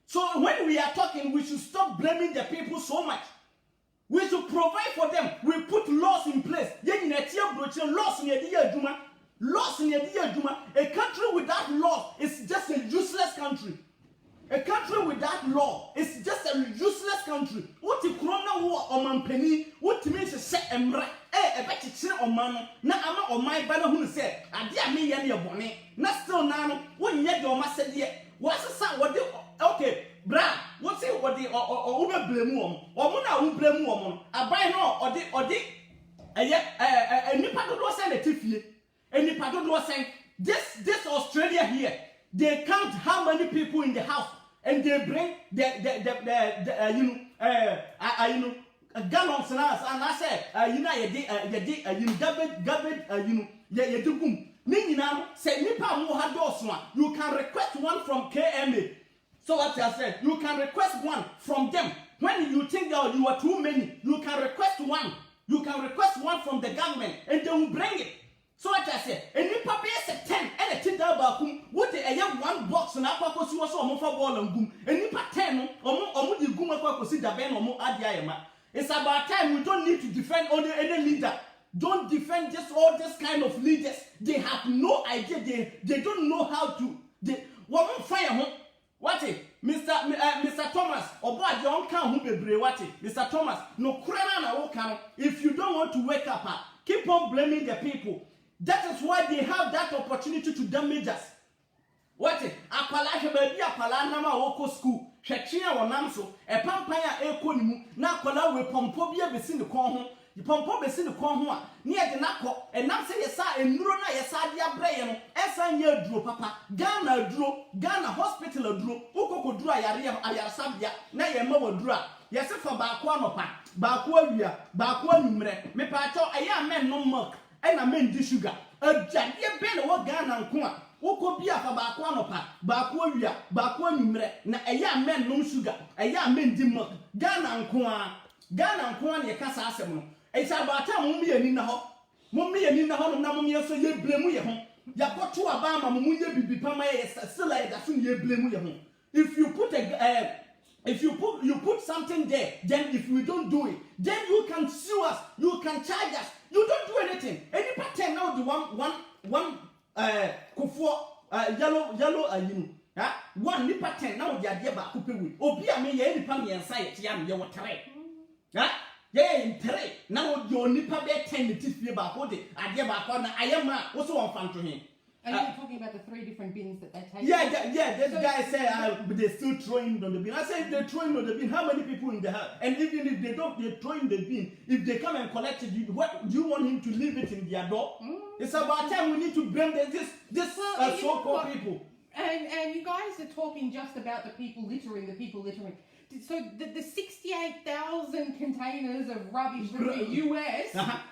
So when we are talking, we should stop blaming the people so much. We should provide for them. We put laws in place. Laws in a country without law is just a useless country. A country without law is just a useless country. What the corona war on penny? What means to say emra? A better chin on man. Na ama on my banner who said, I dear me and your bonnet. Not still now. When yet your master yet. What's the sound? What the okay, bra? What's it? What the or blame woman? Or Mona who blame woman? I buy no or the a nipa don't send a tiffy. A nipa don't send this Australia here. They count how many people in the house, and they bring the gallons and I said, you can request one from KMA. So what I said, you can request one from them. When you think that you are too many, you can request one. You can request one from the government, and they will bring it. So what I said, and you probably say 10 and a 10 bakum, what a young one box and aqua was also for ball and boom, and you put 10 or you guma see the ben or more adiama. It's about time we don't need to defend only any leader. Don't defend just all this kind of leaders. They have no idea. They don't know how to. They won't fire home. What it? Mr. Thomas, or bad young can who be what it? Mr. Thomas, no crana na can. If you don't want to wake up, keep on blaming the people. That is why they have that opportunity to damage us. What it? Apalache baby apala nama woko school. Shechia or namso, a pampaya ekonimu, na kola we pompobia besin the corn. You pompo besin the corn near the nako, and now say yes, and Nurona Yasadia Brayan, Essa drew papa, Ghana hospital drew, Oko drew Ayasabia, Nayama drew. Yes, for Baquanopa, Bakua numre, me pato, a young man no milk. And I mean this sugar. A giant ben or Ghana and Kwa. Woko bia for Baquanopa, Bakua numre, na a young man no sugar, a young man dimmer, Ghana and Kwa, your casa asemo. It's about time Mummy and in the home. Mummy and in the home, Namia so ye blame your home. Ya got to Obama, Mumuya be Pama, still like that soon ye blame your home. If you put if you put something there, then if we don't do it, then you can sue us, you can charge us. You don't do anything. Any pattern now the one yellow one ni pattern now the idea ba kupe we. Obi a me ye nipa me ensa ye tia me ye wotere. Yeah, in three. Now your nipa be 10 the tifie ba ko de idea ba ko na ayema wo so won fan to him. Are you talking about the 3 different bins that they take? Yeah. This guy said they're still throwing on the bin. I said if they're throwing on the bin, how many people in the house? And even if they don't, they're throwing the bin. If they come and collect it, what do you want him to leave it in their door? It's about time we need to blame this so-called people. And you guys are talking just about the people littering. So the 68,000 containers of rubbish from the US,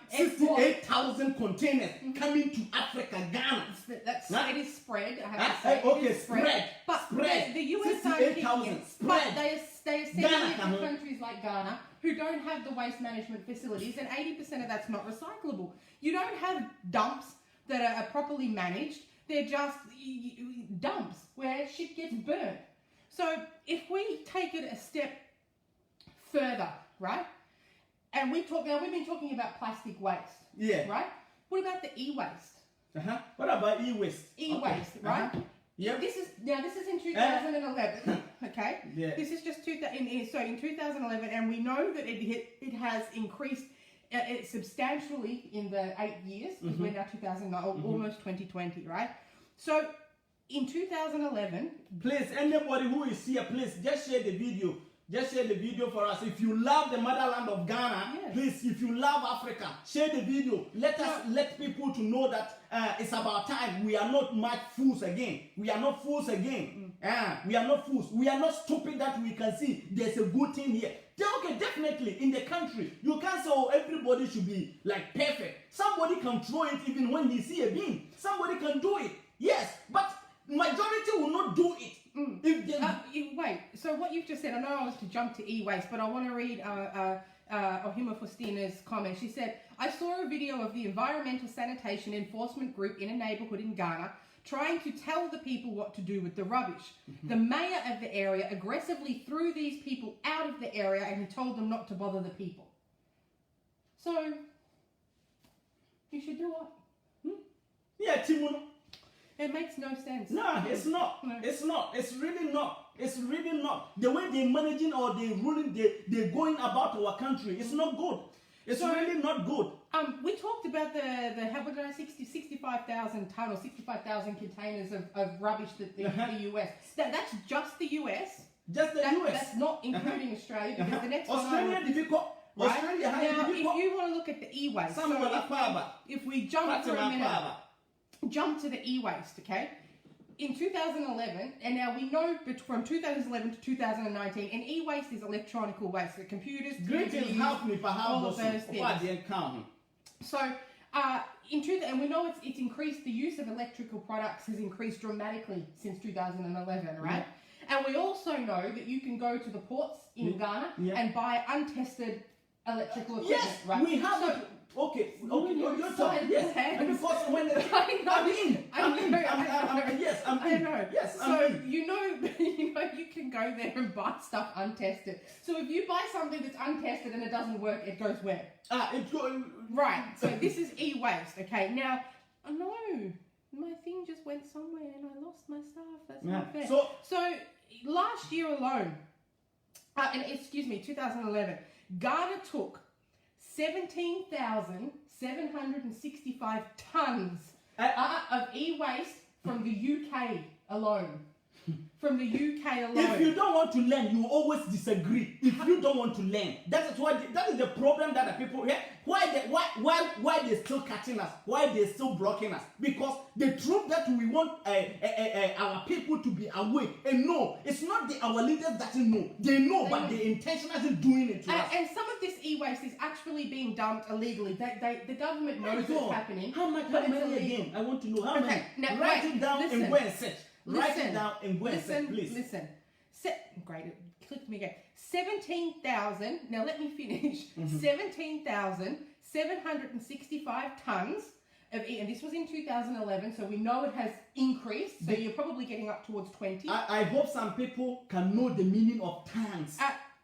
68,000 containers coming to Africa, Ghana. It is spread. I have to say, okay, it is spread. But spread. The US are kicking it. But they are sending it to countries like Ghana who don't have the waste management facilities, and 80% of that's not recyclable. You don't have dumps that are properly managed. They're just dumps where shit gets burnt. So if we take it a step further, right? And we've been talking about plastic waste. Yeah. Right? What about the e-waste? What about e-waste? E-waste, right? Yeah. This is in 2011. Okay. Yeah. This is just in 2011, and we know that it has increased substantially in the 8 years, because we're now 2009, almost 2020, right? So in 2011, please, anybody who is here, please just share the video Just share the video for us. If you love the motherland of Ghana, Yes. please, if you love Africa, share the video. Let people to know that it's about time. We are not much fools again. We are not fools again. We are not fools. We are not stupid that we can see there's a good thing here. Okay, definitely in the country, you can't say, oh, everybody should be like perfect. Somebody can throw it even when he see a bean. Somebody can do it. Yes, but majority will not do it. If they, Wait, so what you've just said, I know I was to jump to e-waste, but I want to read Ohima Faustina's comment. She said, I saw a video of the Environmental Sanitation Enforcement Group in a neighbourhood in Ghana trying to tell the people what to do with the rubbish. The mayor of the area aggressively threw these people out of the area and he told them not to bother the people. So, you should do what? yeah, Timono. It makes no sense. No, it's not. No. It's not. It's really not. It's really not. The way they're managing or they're ruling, they're going about our country, it's not good. It's really not good. We talked about the how would I 65,000 ton or 65,000 containers of rubbish that the US. That's just the US. Just the US. That's not including Australia because the next Australia one. difficult. Right? Australia Now, if you want to look at the e-waste, if we jump for a minute, jump to the e-waste, okay? In 2011, and now we know from 2011 to 2019, and e-waste is electronic waste, the computers, greetings, help me, all of those things. So, and we know it's increased, the use of electrical products has increased dramatically since 2011, right? Yeah. And we also know that you can go to the ports in Ghana and buy untested electrical equipment, yes, right? we have it. Okay, you're talking. Yes, and because when I know. Yes, so you know you can go there and buy stuff untested. So if you buy something that's untested and it doesn't work, it goes where? It's going right. So this is e-waste. Okay. Now, no, my thing just went somewhere and I lost my stuff. That's not fair. So last year alone, 2011, Ghana took 17,765 tons of e-waste from the UK alone. From the UK alone. If you don't want to learn, you always disagree. If you don't want to learn, that is the problem that the people here. Why they still catching us? Why they still blocking us? Because the truth that we want our people to be awake and know, it's not our leaders that know. They know, but they intentionally doing it to us. And some of this e-waste is actually being dumped illegally. The government knows what's happening. How much again? I want to know how many. Now, write it down and go and search. Write it down and go and search, please. Listen. Great, it clicked me again. 17,000, now let me finish. 17,765 tons of, and this was in 2011, so we know it has increased, so you're probably getting up towards 20. I hope some people can know the meaning of tons.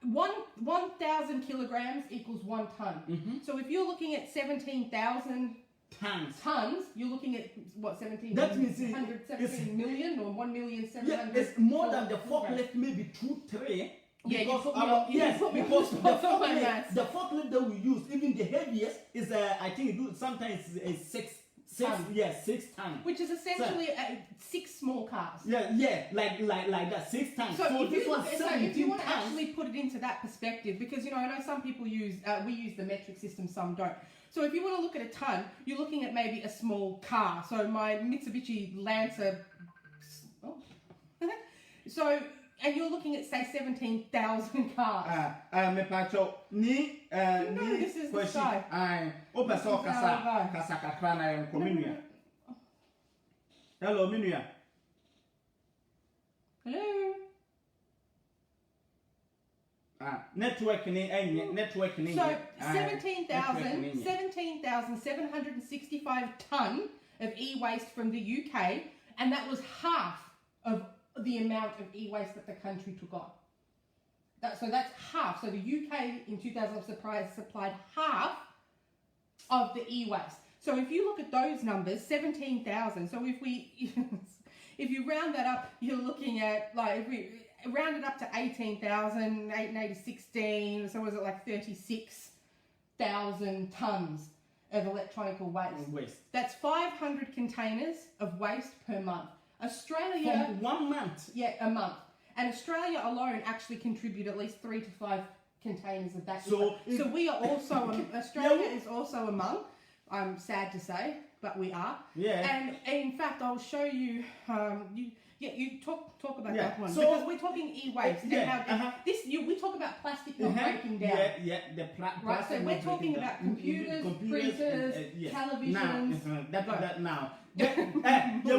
1,000 kilograms equals 1 ton. So if you're looking at 17,000 tons, you're looking at what, 17? That means 17 million or 1,700,000. Yeah, it's more than the forklift, maybe 2, 3. Because the forklift that we use, even the heaviest, is I think sometimes is 6 tons. Which is essentially 6 small cars. Yeah, like that, 6 tons. So if this was if you want to actually put it into that perspective, because I know some people we use the metric system, some don't. So if you want to look at a ton, you're looking at maybe a small car. So my Mitsubishi Lancer. And you're looking at say 17,000 cars. This is the guy. Hello, Minuya. Hello. Network. So 17,765 ton of e-waste from the UK, and that was half of the amount of e-waste that the country took on. So that's half. So the UK in 2000 supplied half of the e-waste. So if you look at those numbers, 17,000. So if you round that up, you're looking at if we round it up to 18,000, 8 and 8 is 16. So was it like 36,000 tons of electronic waste? That's 500 containers of waste per month. Australia. From 1 month? Yeah, a month. And Australia alone actually contribute at least 3 to 5 containers of that. So we are also, Australia is also among, I'm sad to say, but we are. Yeah. And in fact, I'll show you, you talk about that one. So, because we're talking e-waste. yeah, And how we talk about plastic not breaking down. The Right, plastic so we're talking about computers, printers, yes. televisions. Now, the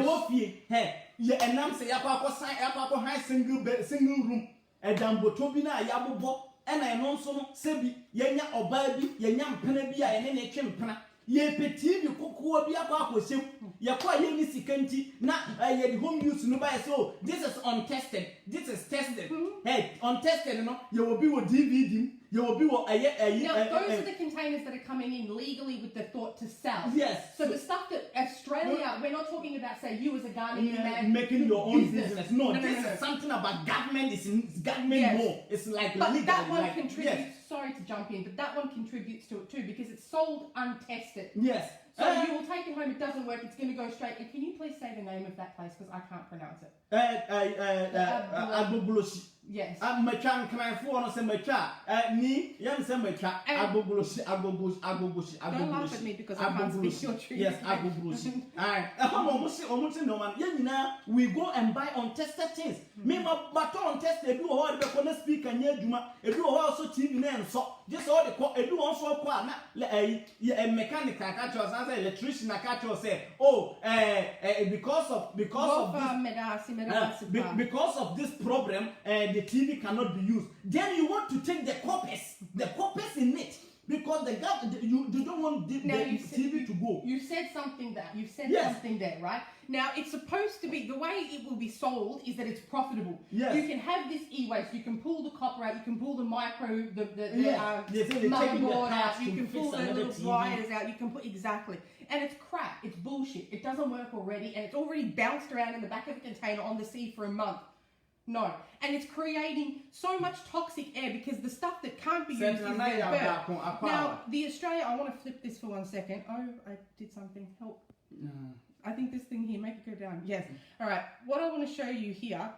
wofie, hey, and I'm saying, high single room, a dambo tobina, yabobo, and I know so, Sebi, Yenya or baby, Yanyam Penabi, and then a chimpana. Ye petit, you cook be a papa, you're quite any sikanti, not a home use no by so. This is untested, this is tested. Hey, untested, you know, you will be with DVD, you will be with those are the containers that are coming in legally with the thought to sell. Yes. So the stuff that Australia, we're not talking about, say, you as a Ghanaian man making your own business. No, no, this is something about government. It's government more. It's like but legal. that one like, contributes. yes. Sorry to jump in, but that one contributes to it too because it's sold untested. Yes. So you will take it home. It doesn't work. It's going to go straight. And can you please say the name of that place because I can't pronounce it? Agbogloshi. Yes. Mechan can I phone or say mecha? Ni yam say mecha. Agbogloshi. Don't laugh at me because I can't speak your truth. Yes, agbogloshi. Alright. No man. Yeah, we go and buy untested things. Me ma untested. Do all the corner speak and yeah, Juma. Do also TV and so. Just all the do also qua na a mechanic I catch us as an electrician I catch us say because of this because of this problem the TV cannot be used. Then you want to take the copies in it because the you don't want the TV to go. You said something Yes. something there, right? Now it's supposed to be the way it will be sold is that it's profitable. Yes. You can have this e-waste, you can pull the copper out, you can pull the micro, the taking motherboard the out, parts you to can fix pull the another little TV. wires out, you can put exactly. And it's crap, it's bullshit. It doesn't work already, and it's already bounced around in the back of a container on the sea for a month. No. And it's creating so much toxic air because the stuff that can't be used is there. Now, the Australia, I want to flip this for 1 second. Oh, I did something. Help. I think this thing here, make it go down. Yes. All right. What I want to show you here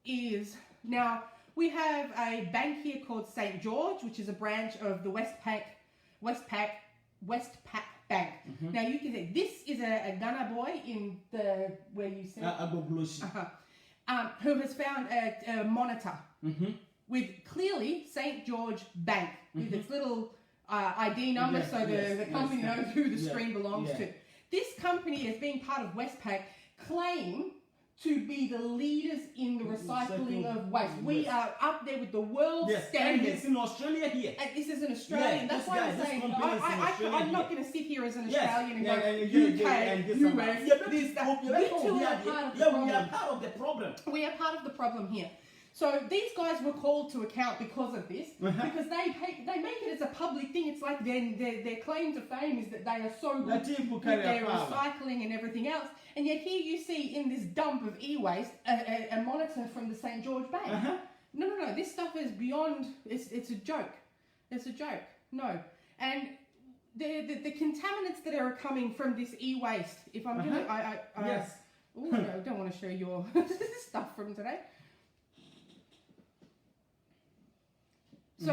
is, now, we have a bank here called St. George, which is a branch of the Westpac Bank. Now, you can see, this is a Ghana boy in the, where you said... who has found a monitor with clearly St. George Bank with its little ID number so the company knows who the screen belongs to. This company, as being part of Westpac, claim to be the leaders in the recycling of waste. We are up there with the world standards. And it's in Australia here. And this is an Australian. That's why I'm saying I'm not going to sit here as an Australian and go UK, US, this, that. We too are part of the problem. We are part of the problem. We are part of the problem here. So these guys were called to account because of this, because they make it as a public thing. It's like their claim to fame is that they are so good with their recycling and everything else. And yet here you see in this dump of e-waste a monitor from the St. George Bank. No. This stuff is beyond. It's a joke. It's a joke. No. And the contaminants that are coming from this e-waste. If I'm doing, yes. Ooh, I don't want to show your stuff from today. So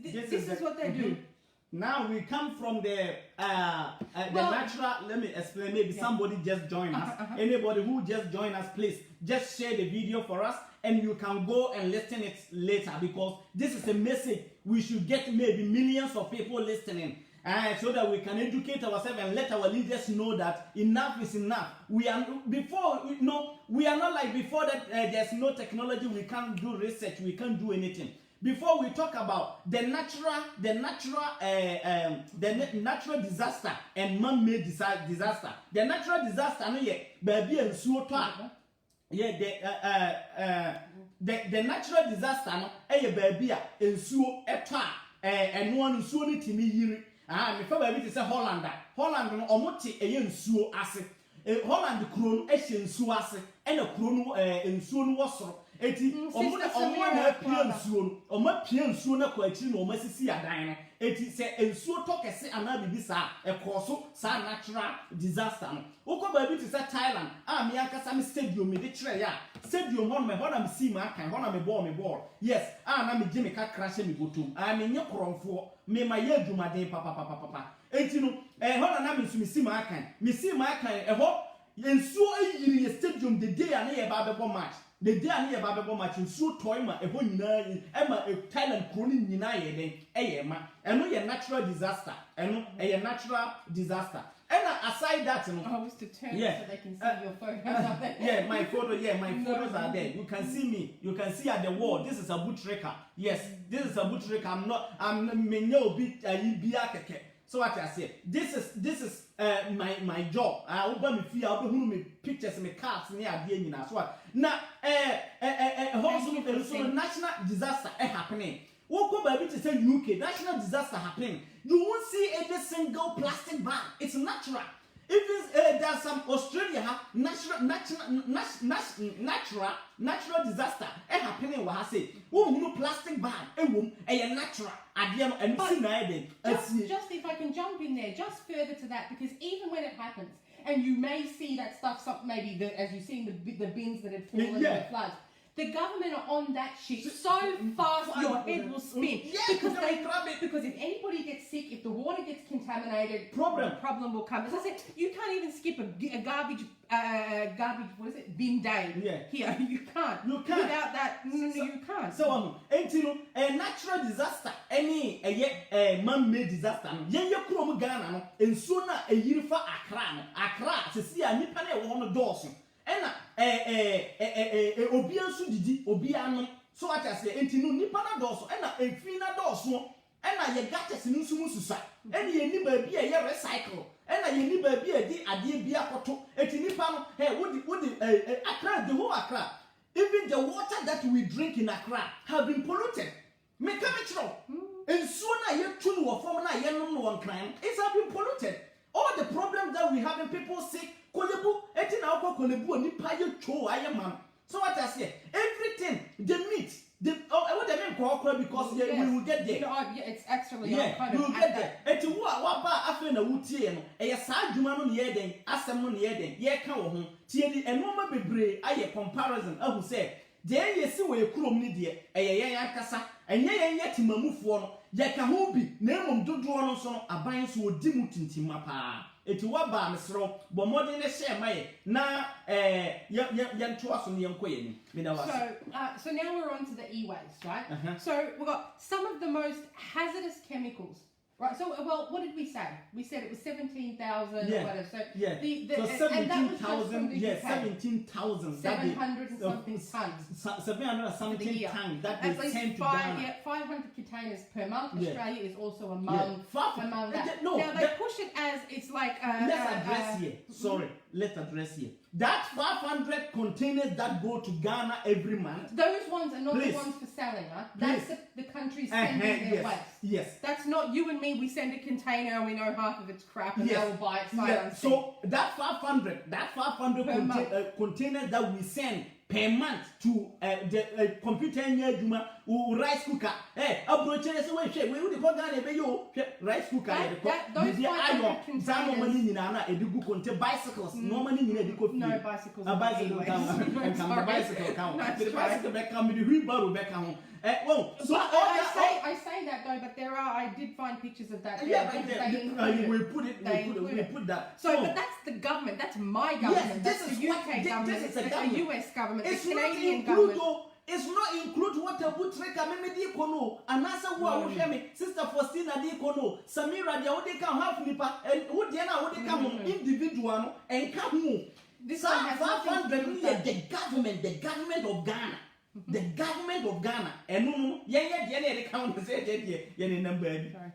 this is what they do. Now we come from the natural. Let me explain. Maybe somebody just joined us. Anybody who just joined us, please just share the video for us, and you can go and listen it later because this is a message we should get. Maybe millions of people listening. So that we can educate ourselves and let our leaders know that enough is enough. We are not like before that. There's no technology. We can't do research. We can't do anything. Before we talk about the natural disaster and man-made disaster. The natural disaster, no yeah, baby and so the natural disaster, no, baby and so and one so ni timi yiri. Before baby to say Holland no omoti nsuo ase. Holland kuro no nsuo ase, and a kuro no nsuo no wosoro. Eti omo na pia nsuo no kwa akiri no omo sisi adan no eti se ensuo to kese ana bibi sa ekoso sa natural disaster no wokọ ba bi ti say Thailand me akasa me stadium me de kire ya stadium ho me ho na me see ma kan ho na me ball yes na me gye me ka crash me botom me nye kromfo me ma ye adwumaden papa enti no ho na me me see ma kan ensuo eyiri ye stadium the day na ye ba bebo match the day na ye ba bebo match ensuo toy ma eho nyina yi ma Thailand kroni nyina ye den ma eno ye natural disaster natural disaster and aside that no I was to turn so they can see your photos my photos are there. You can see me, you can see at the wall. This is a buttreka. Yes, this is a buttreka. I'm menyo bit keke. So what I say, this is my job. I open me feel, I open me pictures, me cards near the end. So what? Now, national disaster happening. What go by to say UK national disaster happening? You won't see every single plastic bag. It's natural. If there's some Australia natural disaster happening, what I say, no plastic bag, natural. Just if I can jump in there, just further to that, because even when it happens, and you may see that stuff, maybe as you see the bins that have fallen in the floods. The government are on that shit so fast your head will spin. Because if anybody gets sick, if the water gets contaminated, problem will come. As I said, you can't even skip a garbage what is it, bin day here. You can't. Without that, you can't. So a natural disaster, any man-made disaster, krom Ghana no, and sooner a year for Accra, to see a nipane one doors. Ena obia nso didi obia no so what I say enti no nipa na doso ena efi na doso ena ye gates no nso mususa ena ye ni ba bia ye recycle ena ye ni ba bia di ade bia koto enti nipa no wodi Accra, the whole Accra, even the water that we drink in Accra have been polluted. Me come chro ensuo na ye tunu wo form na ye no no won kran, it's have been polluted. All the problems that we have in people sick kolebu eti na okwa kolebu oni paye cho ayman. So what I say, everything the meat what I mean kwa because we will get there. It's actually we will get there. Eti wo ba afa na wutie no eye sa adwuma no ye den asem no ye den ye ka wo ho tie di enoma bebre aye comparison ahu say de ye si we kurom ni de eye yen akasa enye yen yetimamufo no ye ka ho bi na emom dodo no so no aban so odi mu tintima pa. Eti wa ba mesro bo modern ne share mai na yento aso ne yenko yeni me na was. So now we're on to the e-waste, right? So we've got some of the most hazardous chemicals. Right, so what did we say? We said it was 17,000 or whatever. So so 17,000, 17,000. 700 and something tons. 700 and something tons. That at is least 500 containers per month. Australia is also among that. No, now they push it as it's like. Let's address here. That 500 containers that go to Ghana every month. Those ones are not the ones for selling, huh? That's the country sending their waste. Yes. That's not you and me. We send a container and we know half of it's crap and they'll buy it sight unseen. So that 500 containers that we send per month to the computer engineer rice cooker. Approach it so we would go Ghana be yo rice cooker. Those 500 containers. Bicycles. Normally no bicycles. A bicycle the bicycle count. The bicycle back come with the wheelbarrow back home. So I say that though, but I did find pictures of that. We put that. So, but that's the government. That's my government. Yes, that's the UK government. This is the US government. It's the Canadian not include, government. It's not include what a buttreka me kono. And answer who hear me, Sister Faustina di kono, Samira dia would come half nipa, and would Diana would come individual and come. This one has 500 the government of Ghana. The government of Ghana, and no, the count say, any number.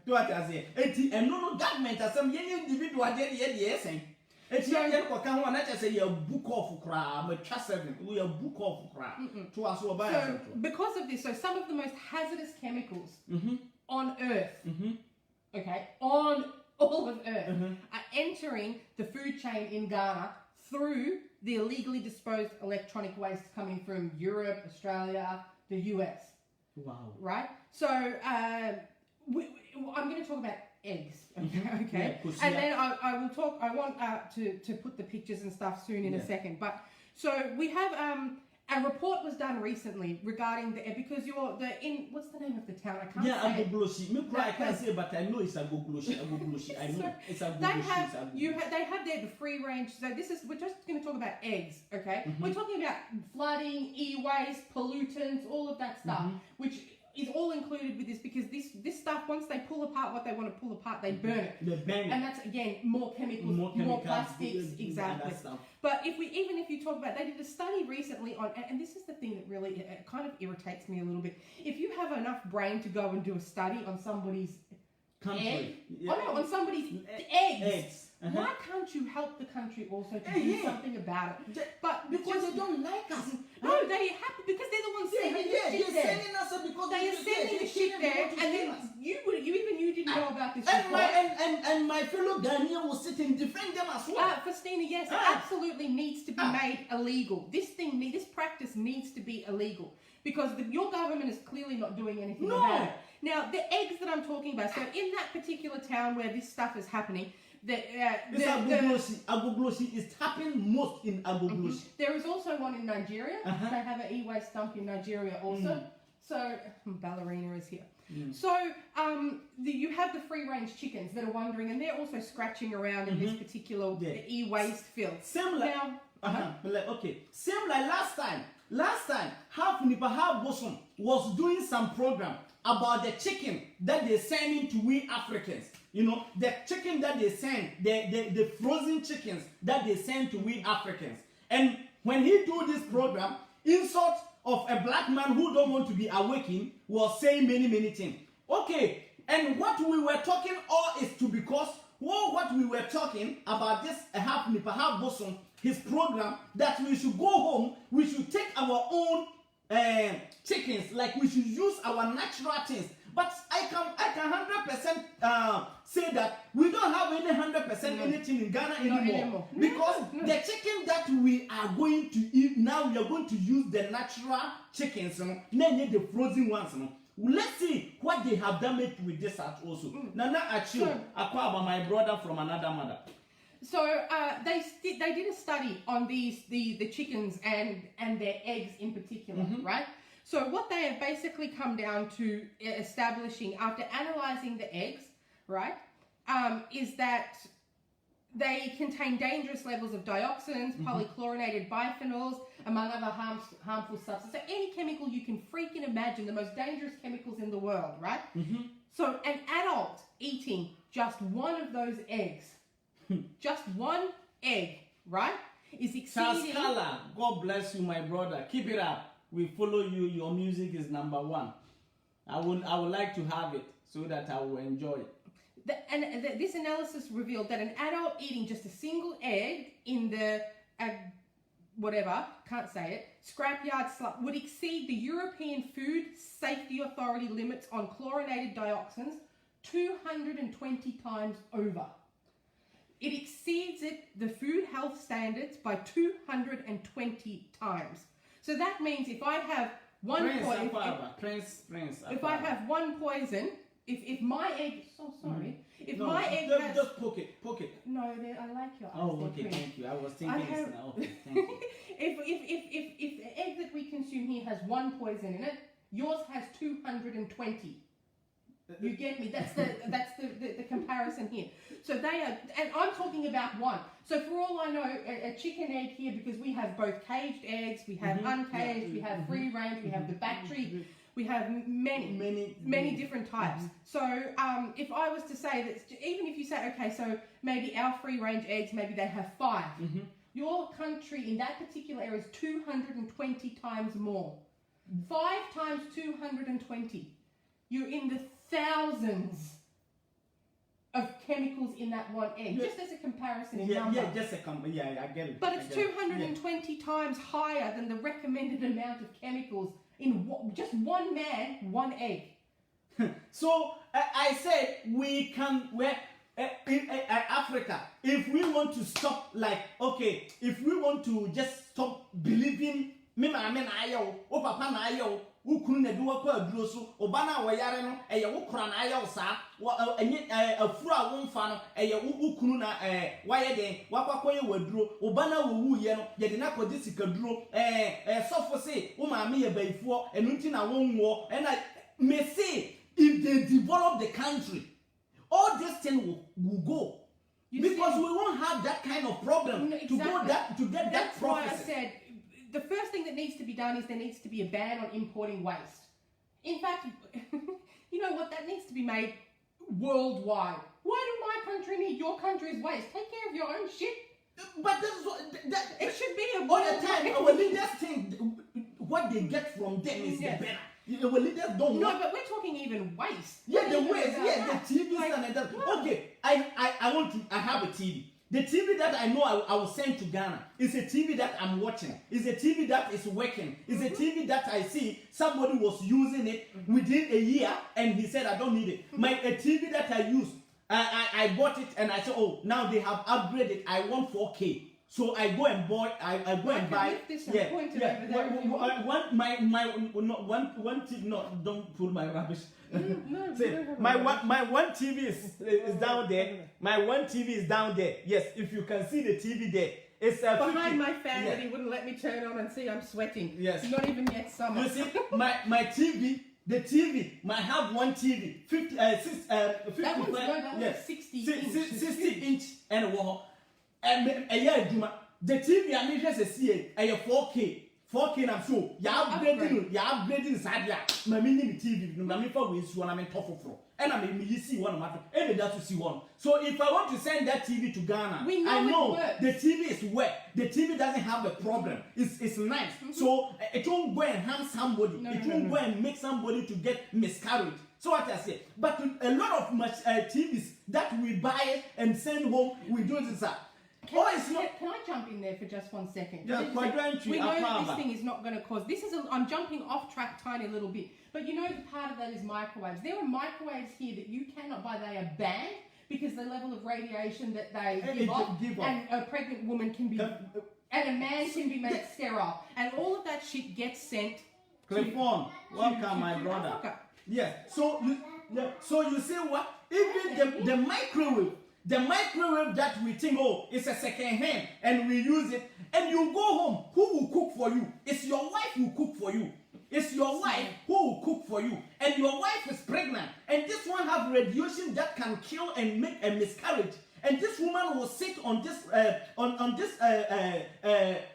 Do what I say. And no government as some individual yes. It's young can one that say a book of crab, but trust we a book of crab to us. So, because of this, so some of the most hazardous chemicals on Earth, okay, on all of Earth, are entering the food chain in Ghana through the illegally disposed electronic waste coming from Europe, Australia, the US. Wow. Right? So, I'm going to talk about eggs, okay? Yeah, 'cause and then I will talk. I want to put the pictures and stuff soon in a second. But so we have a report was done recently regarding because what's the name of the town? I can't say. Agogloshi. I can't say, but I know it's Agogloshi. I know it's Agogloshi. They have there the free range. So we're just going to talk about eggs, okay? We're talking about flooding, e-waste, pollutants, all of that stuff, which is all included with this because this stuff, once they pull apart what they want to pull apart, they burn it. They burn it. And that's again more chemicals, more plastics, exactly. But even if you talk about, they did a study recently on, and this is the thing that really kind of irritates me a little bit. If you have enough brain to go and do a study on somebody's egg, on somebody's eggs. Why can't you help the country also to do something about it? But because they don't like us. No, they happy because they're the ones sending the shit there. Sending us because they are sending the shit there, and then you didn't know about this and before. And my fellow Ghanaian will sit and defend them as well. Festina, yes, it absolutely needs to be made illegal. This practice needs to be illegal because your government is clearly not doing anything about it. Now, the eggs that I'm talking about, so in that particular town where this stuff is happening, Agogloshi is happening most in Agogloshi. There is also one in Nigeria. They have an e-waste dump in Nigeria also. So, ballerina is here. So, you have the free-range chickens that are wandering, and they're also scratching around in this particular e-waste field. Similar. Same like last time. Last time, Half Nipa Half Bosom was doing some program about the chicken that they're sending to we Africans. You know, the chicken that they send, the frozen chickens that they send to we Africans. And when he do this program, insult of a black man who don't want to be awakened was saying many things. Okay, and what we were talking all is because what we were talking about this Half Nipa Half Bosom, his program, that we should go home, we should take our own chickens, like we should use our natural things. But I can 100% say that we don't have any 100% anything in Ghana anymore. Because the chicken that we are going to eat now, we are going to use the natural chickens, not the frozen ones. Let's see what they have damaged with this at also. Nana Achille, Akwaba, my brother from another mother. So they did a study on the chickens and their eggs in particular, right? So what they have basically come down to establishing after analysing the eggs, right, is that they contain dangerous levels of dioxins, polychlorinated biphenyls, among other harmful substances. So any chemical you can freaking imagine, the most dangerous chemicals in the world, right? So an adult eating just one of those eggs, just one egg, right, is exceeding... Saskala, God bless you, my brother. Keep it up. We follow you. Your music is number one. I would like to have it so that I will enjoy it. This analysis revealed that an adult eating just a single egg in the scrapyard would exceed the European Food Safety Authority limits on chlorinated dioxins 220 times over. It exceeds the food health standards by 220 times. So that means if I have one poison, if I have one poison, if my egg, my egg has... Just poke it. No, I like your eyes. Oh, okay, thank you. I was thinking it's now. Okay, thank you. if the egg that we consume here has one poison in it, yours has 220. You get me? That's the comparison here. So they are, and I'm talking about one. So for all I know, a chicken egg here, because we have both caged eggs, we have uncaged, we have free range, we have the battery, we have many different types. So if I was to say that, even if you say, okay, so maybe our free range eggs, maybe they have 5. Your country in that particular area is 220 times more. 5 times 220. You're in the thousands of chemicals in that one egg, just as a comparison in number. I get it. But it's 220 times higher than the recommended amount of chemicals in just one man, one egg. So I said we can, in Africa, if we want to stop, if we want to just stop believing, ukunu na de wakọ aduro so oba na woyare no eye wo kora na aye wo saa enye afuru a wo mfa no eye ukunu na waye den wakwakoye waduro oba na wo wuye no ye de na kodi sikaduro sofo se wo maame ye baifo enu nti na wo nwo na me say if they develop the country all this thing will go. Because we won't have that kind of problem to go to get that prophecy. That's why I said the first thing that needs to be done is there needs to be a ban on importing waste. In fact, you know what? That needs to be made worldwide. Why do my country need your country's waste? Take care of your own shit. But that's it should be a all the time. Our leaders think what they get from them is the better. Our leaders don't. No, but we're talking even waste. Yeah, the waste. Yeah, the TVs and that. Okay, I have a TV. The TV that I know I will send to Ghana is a TV that I'm watching. It's a TV that is working. It's a TV that I see somebody was using it within a year and he said, I don't need it. A TV that I use, I bought it and I said, oh, now they have upgraded. I want 4K. So I go and buy. I go and buy. Don't pull my rubbish. No, Say, my one TV is down there. My one TV is down there. Yes, if you can see the TV there, it's behind my fan that he wouldn't let me turn on and see I'm sweating. Yes, not even yet summer. You see, my TV. The TV might have one TV, 50, that one's 60 inch and a wall. And a year, the TV I mean just see a 4K. 4K I'm sure. You upgrading Sadia. My mini TV, my for wins one I'm in top of floor. And I mean, you see one of my every day to see one. So if I want to send that TV to Ghana, I know the TV is wet. The TV doesn't have a problem. It's nice. So it won't go and harm somebody. It won't go and make somebody to get miscarriage. So what I say, but a lot of TVs that we buy and send home, we do this up. Can I jump in there for just 1 second? Yeah, we know that this thing is not going to cause. I'm jumping off track tiny little bit, but you know the part of that is microwaves. There are microwaves here that you cannot buy. They are banned because the level of radiation that they give off, and a pregnant woman can be, and a man can be made sterile, and all of that shit gets sent. Clifford, welcome, my brother. Africa. Yes. So you see what? Even the microwave. The microwave that we think, oh, it's a second hand and we use it, and you go home, who will cook for you? It's your wife who cook for you. It's your wife who will cook for you. And your wife is pregnant. And this one have radiation that can kill and make a miscarriage. And this woman will sit on this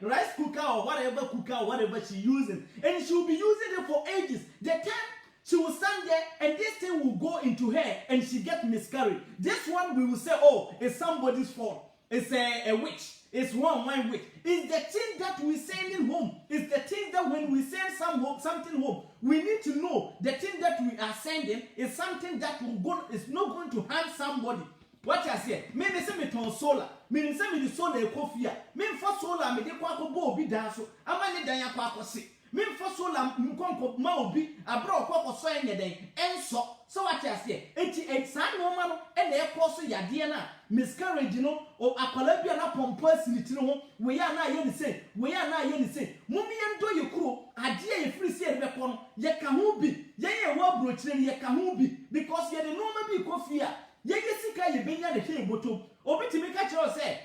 rice cooker or whatever she's using. And she will be using it for ages. The time she will stand there and this thing will go into her and she get miscarried. This one we will say, oh, it's somebody's fault. It's a witch. It's one witch. It's the thing that we sending home. It's the thing that when we send something home, we need to know the thing that we are sending is something that is not going to harm somebody. What I say? Me say me ton solar. Me say me the solar coffee. Me for solar me de kwa ko bo obi dan so. Ama ne dan ya kwa ko se. Me for solar nkonko ma obi abro kwa ko so enye den enso. So what I say? Enti san no ma no e na e ko so yade na miscarriage no o akwala bia na pompas ni tiri ho. We ya na ye ni say. We ya na ye ni say. Mumi ye ndo ye kuro ade ye free say be ko no ye ka ho bi. Ye ye wo abro kire ye ka ho bi because ye de no ma bi coffee a ye sika ye benya de hwe botom obi timi ka kire say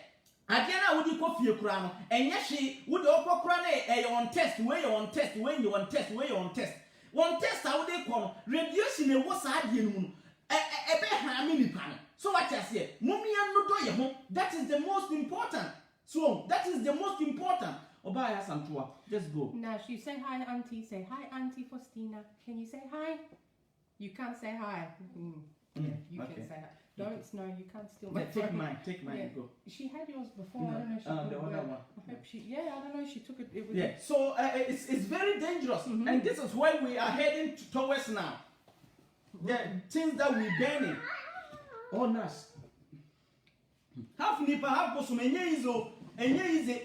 ade na wodi coffee kura no enye hwe wodi okokura na e on test we on test when you on test we on test one test a wodi ko radiation e wo sa ade no mu no e be ha mi nipa no. So what I say mummy no do ye ho, that is the most important. So that is the most important. Obaya Santua, just go. Now she say hi auntie, say hi auntie Faustina. Can you say hi? You can't say hi. Yeah, you can say hi. Don't, no, you can't steal my Take mine, yeah. Go. She had yours before, I don't know if she the other one. I hope she, I don't know, she took it. It was yeah, so it's very dangerous, and this is where we are heading towards now. The things that we're burning. Oh, nice. Half nipa, half bosom, enye easy.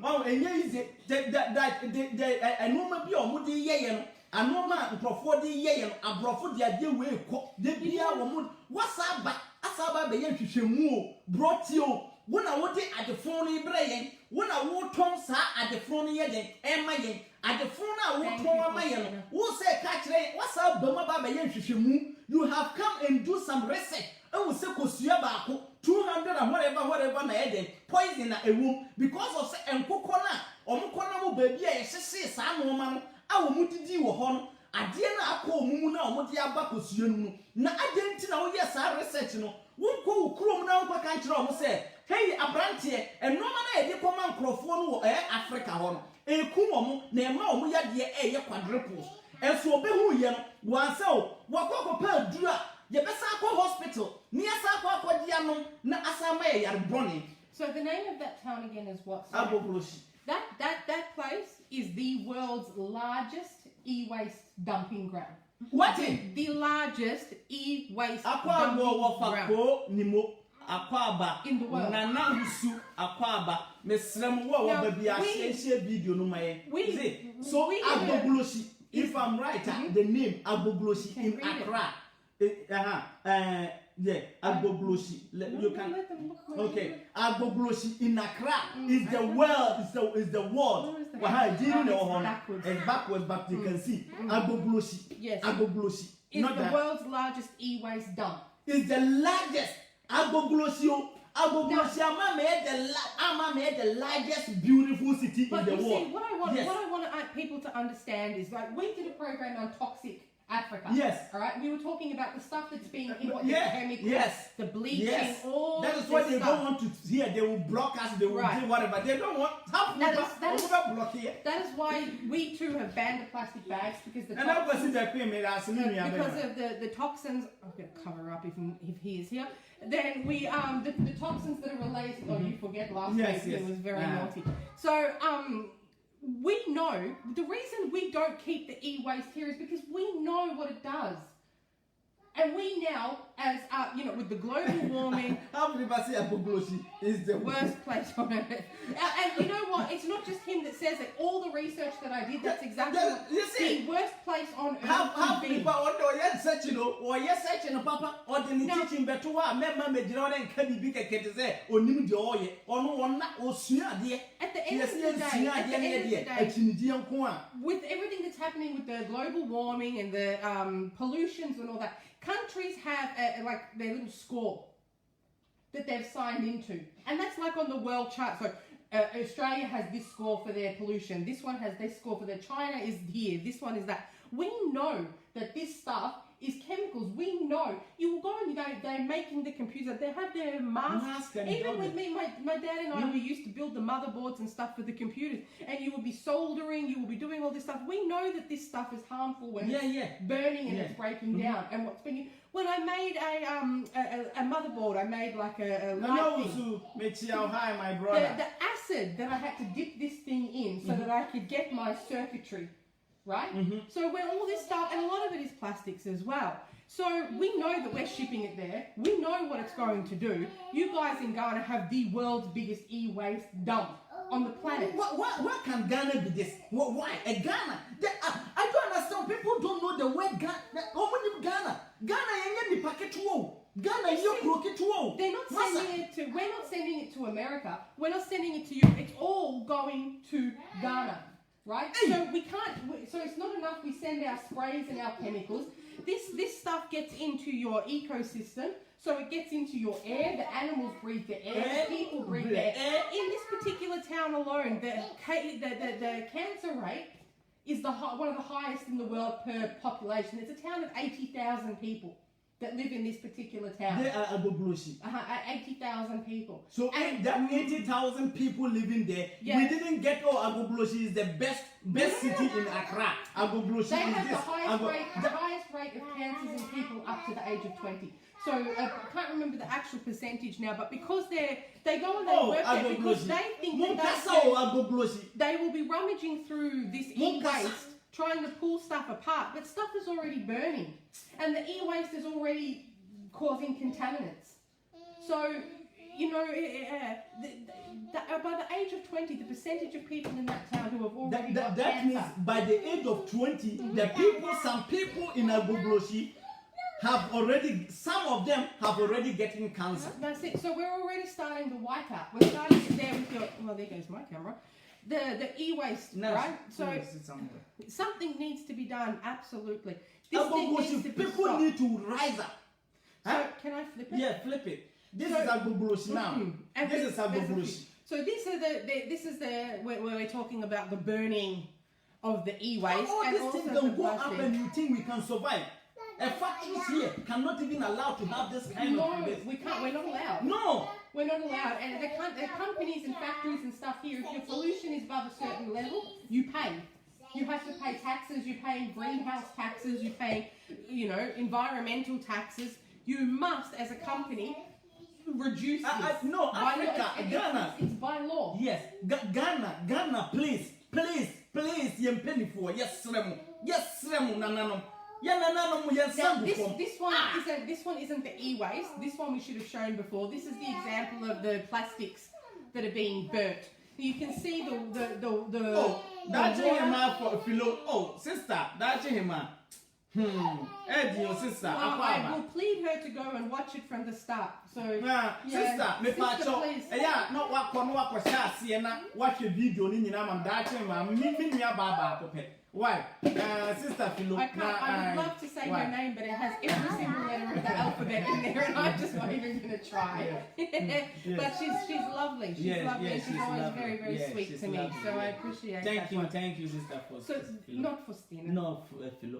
Oh, enye easy. That I know maybe or mudi ye I know ma nkrofo de ye abrofo de ade we ko de bia wo mu wasaba asaba be ye hwehwemu o broti o wona wote adefon no ibre yen When a war tom sa at the front here, then Emma yen at the front I will tom my yen. Who say catch what's up, Bama Baba Yen Shishimu? You have come and do some research. I will say Kosuya 200 and whatever na eden poison na a room because of say enkokona omukona mo baby a yesese saa no ma no a wo mudidi wo ho no ade na akọ omumu na omudi aba Kosua no na adenti na wo ye saa research no wonko ukrom na wonko kan kire omo say hey abrante enoma na yede koma nkrofo no wo Africa ho no ekum omo na ema omo yade ye quadruples enso obehu ye no wanse o wakoko pa dura ye besa akọ hospital ni asa akọ dia no na asa ma ye yar boni. So the name of that town again is what? Agboglosi. That place is the world's largest e-waste dumping ground. What? The largest e-waste dumping ground nimo akwaba in the world. Nana Usu akwaba mesrem wo baby a share video no my. So Agboglosi, if I'm right, the name Agboglosi in Accra. Yeah, Agboglosi. You can. Okay, Agboglosi in Accra is the world. Is the world. It's backwards, but you can see Agboglosi. Yes. Agboglosi. Is the world's largest e-waste dump. Is the largest Agboglosi. Agboglosi Ama made the largest beautiful city in the world. See, what I want people to understand is like we did a program on toxic Africa. Yes. All right. We were talking about the stuff that's being in what the chemicals, the bleaching, all. That is what they don't want to hear. They will block us. They will do whatever. They don't want. That is why we too have banned the plastic bags because the the toxins. I'm going to cover up if he is here. Then we the toxins that are related. Oh, you forget last week it was very naughty. So we know the reason we don't keep the e-waste here is because we know what it does. And we now, as with the global warming, how many say Agboglosi is the worst place on earth? And you know what? It's not just him that says it. All the research that I did, that's exactly the worst place on earth. How people or yes, searching papa or the teaching better one. Member Major and Kenny Big say, or Nim de Oye, or no one or Sua dear. At the end of the day, with everything that's happening with the global warming and the pollutions and all that. Countries have their little score that they've signed into, and that's like on the world chart. So Australia has this score for their pollution. This one has this score for their. China is here. This one is that. We know that this stuff is chemicals. We know. You will go and they're making the computer. They have their masks. Even with me, my dad and I, we used to build the motherboards and stuff for the computers. And you will be soldering. You will be doing all this stuff. We know that this stuff is harmful when it's burning and it's breaking down. And what's been when I made a motherboard, I made like a light thing. My brother. The acid that I had to dip this thing in so that I could get my circuitry. Right? So when all this stuff, and a lot of it is plastics as well. So we know that we're shipping it there. We know what it's going to do. You guys in Ghana have the world's biggest e-waste dump on the planet. What can Ghana be this? Why? Ghana? I don't understand. People don't know the word Ghana. Ghana ain't the packet to Ghana is your crooked to. They're not sending it to. We're not sending it to America. We're not sending it to you. It's all going to Ghana. Right? Hey. So we can't, so it's not enough we send our sprays and our chemicals. This stuff gets into your ecosystem, so it gets into your air, the animals breathe the air, the people breathe the air. In this particular town alone, the cancer rate is one of the highest in the world per population. It's a town of 80,000 people that live in this particular town. They are Agboglosi. 80,000 people. So that 80,000 people living there, we didn't get Agboglosi is the best city in Accra. Agboglosi they have the highest rate of cancers in people up to the age of 20. So I can't remember the actual percentage now, but because they go and they work there because they think that they will be rummaging through this e-waste, trying to pull stuff apart, but stuff is already burning, and the e-waste is already causing contaminants. So, by the age of 20, the percentage of people in that town who have already got cancer. Means by the age of 20, some people in Agboglosi some of them have already getting cancer. That's it. So we're already starting to wipe out. We're starting to there with your. Well, there goes my camera. The e-waste, right? So something needs to be done. Absolutely. This thing needs to be People stopped. need to rise up. So can I flip it? Yeah, flip it. This is agbobrosi now. And This is agbobrosi. So this is the where we're talking about the burning of the e-waste All and these also things the can go up plastic. and you think we can survive. A factories here cannot even allow to have this kind No, of this. we can't. We're not allowed. No. We're not allowed. And the companies and factories and stuff here, if your pollution is above a certain level, you pay. You have to pay taxes. You pay greenhouse taxes. You pay, environmental taxes. You must, as a company, reduce this. No, By law. Africa, Ghana. It's by law. Yes, Ghana, please, yempeni for yes, Remu, nanano. Now, this one isn't the e-waste. This one we should have shown before. This is the example of the plastics that are being burnt. You can see the Oh, that's him for Philo. Oh, sister, that's him. Eddie, your sister. Well, I will plead her to go and watch it from the start. So, Sister, me pacho. please. Yeah, not what kono wa kwa siena. Watch a video ni nyina mam that's him. Me nua baba ko pe. Why? Sister Philo. I would love to say her name, but it has every single letter of the alphabet in there, and I'm just not even going to try. But she's lovely. She's lovely. She's always lovely. very, very sweet to me. Lovely. So I appreciate that. Thank you, sister, for So Philo. not for Stina. No, Philo.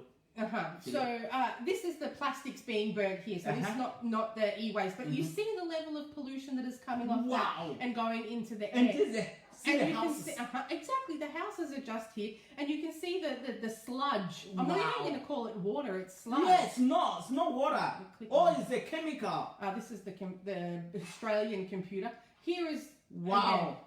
So this is the plastics being burnt here. So this is not the e-waste, but you see the level of pollution that is coming off that and going into the air. And And the you can houses. see, exactly, the houses are just here, and you can see the sludge. I'm not even going to call it water; it's sludge. Yes, it's not water. Oh, it's a chemical. This is the Australian computer. Here is Wow.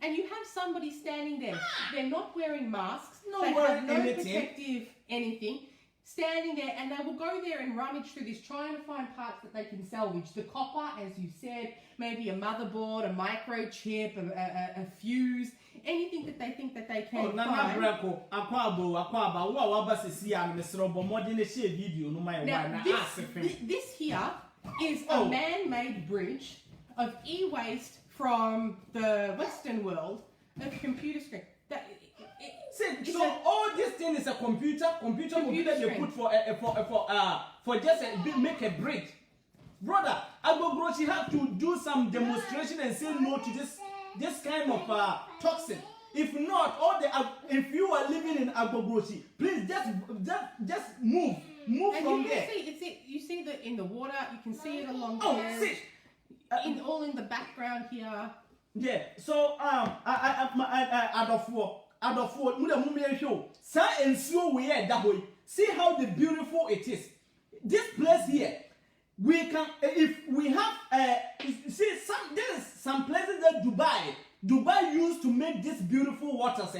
and you have somebody standing there. They're not wearing masks. No they wearing have no anything. protective anything. Standing there, and they will go there and rummage through this, trying to find parts that they can salvage. The copper, as you said, maybe a motherboard, a microchip, a fuse, anything that they think that they can Oh, Nana find. Breko, Aquaba, what was a see and Miss Robo modern video, no my Now, this here is a man-made bridge of e-waste from the Western world of computer screen. So all this thing is a computer they put for just make a bridge. Brother, Agbobrosi have to do some demonstration and say no to this kind of toxin. If not, if you are living in Agbobrosi, please just move And from you there. can see, you see that in the water, you can see it along Oh, the edge, see. all in the background here. Yeah. So Adolfo, Sa ensuo we are that way. See how the beautiful it is. This place here, we can if we have see some places that Dubai used to make this beautiful waters.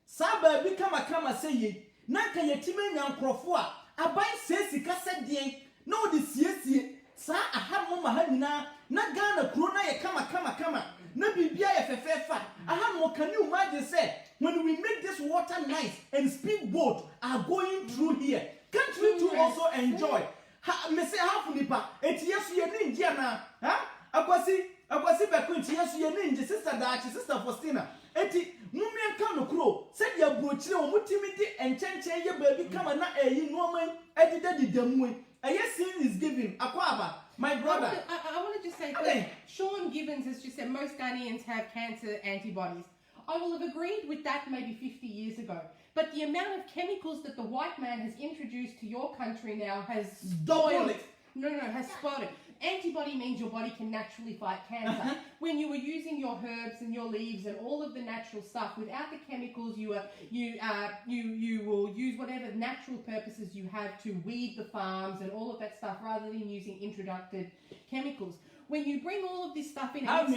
Saba bi kama say ye na ka yetime nyankrofo a abai sesi kasa den na odi siesie sa aha mo ma ha nyina na Ghana kuro na ye kama na bibia ye fefefa aha mo can you imagine say when we make this water nice and speedboat are going through here, can't we too also enjoy? Me say half nipa etiyesu ye ninja na akwasi beko etiyesu ye ninja sister Faustina eti mumien kan no kro said ya brochire o mutimi di enchenchen ye baby kama na eyi no man edida didamu sin is given akwaba my brother. I want to just say that Sean Gibbons has just said most Ghanaians have cancer antibodies. I will have agreed with that maybe 50 years ago. But the amount of chemicals that the white man has introduced to your country now has spoiled it. Has spoiled it. Antibody means your body can naturally fight cancer. When you were using your herbs and your leaves and all of the natural stuff, without the chemicals, you will use whatever natural purposes you have to weed the farms and all of that stuff, rather than using introduced chemicals. When you bring all of this stuff in and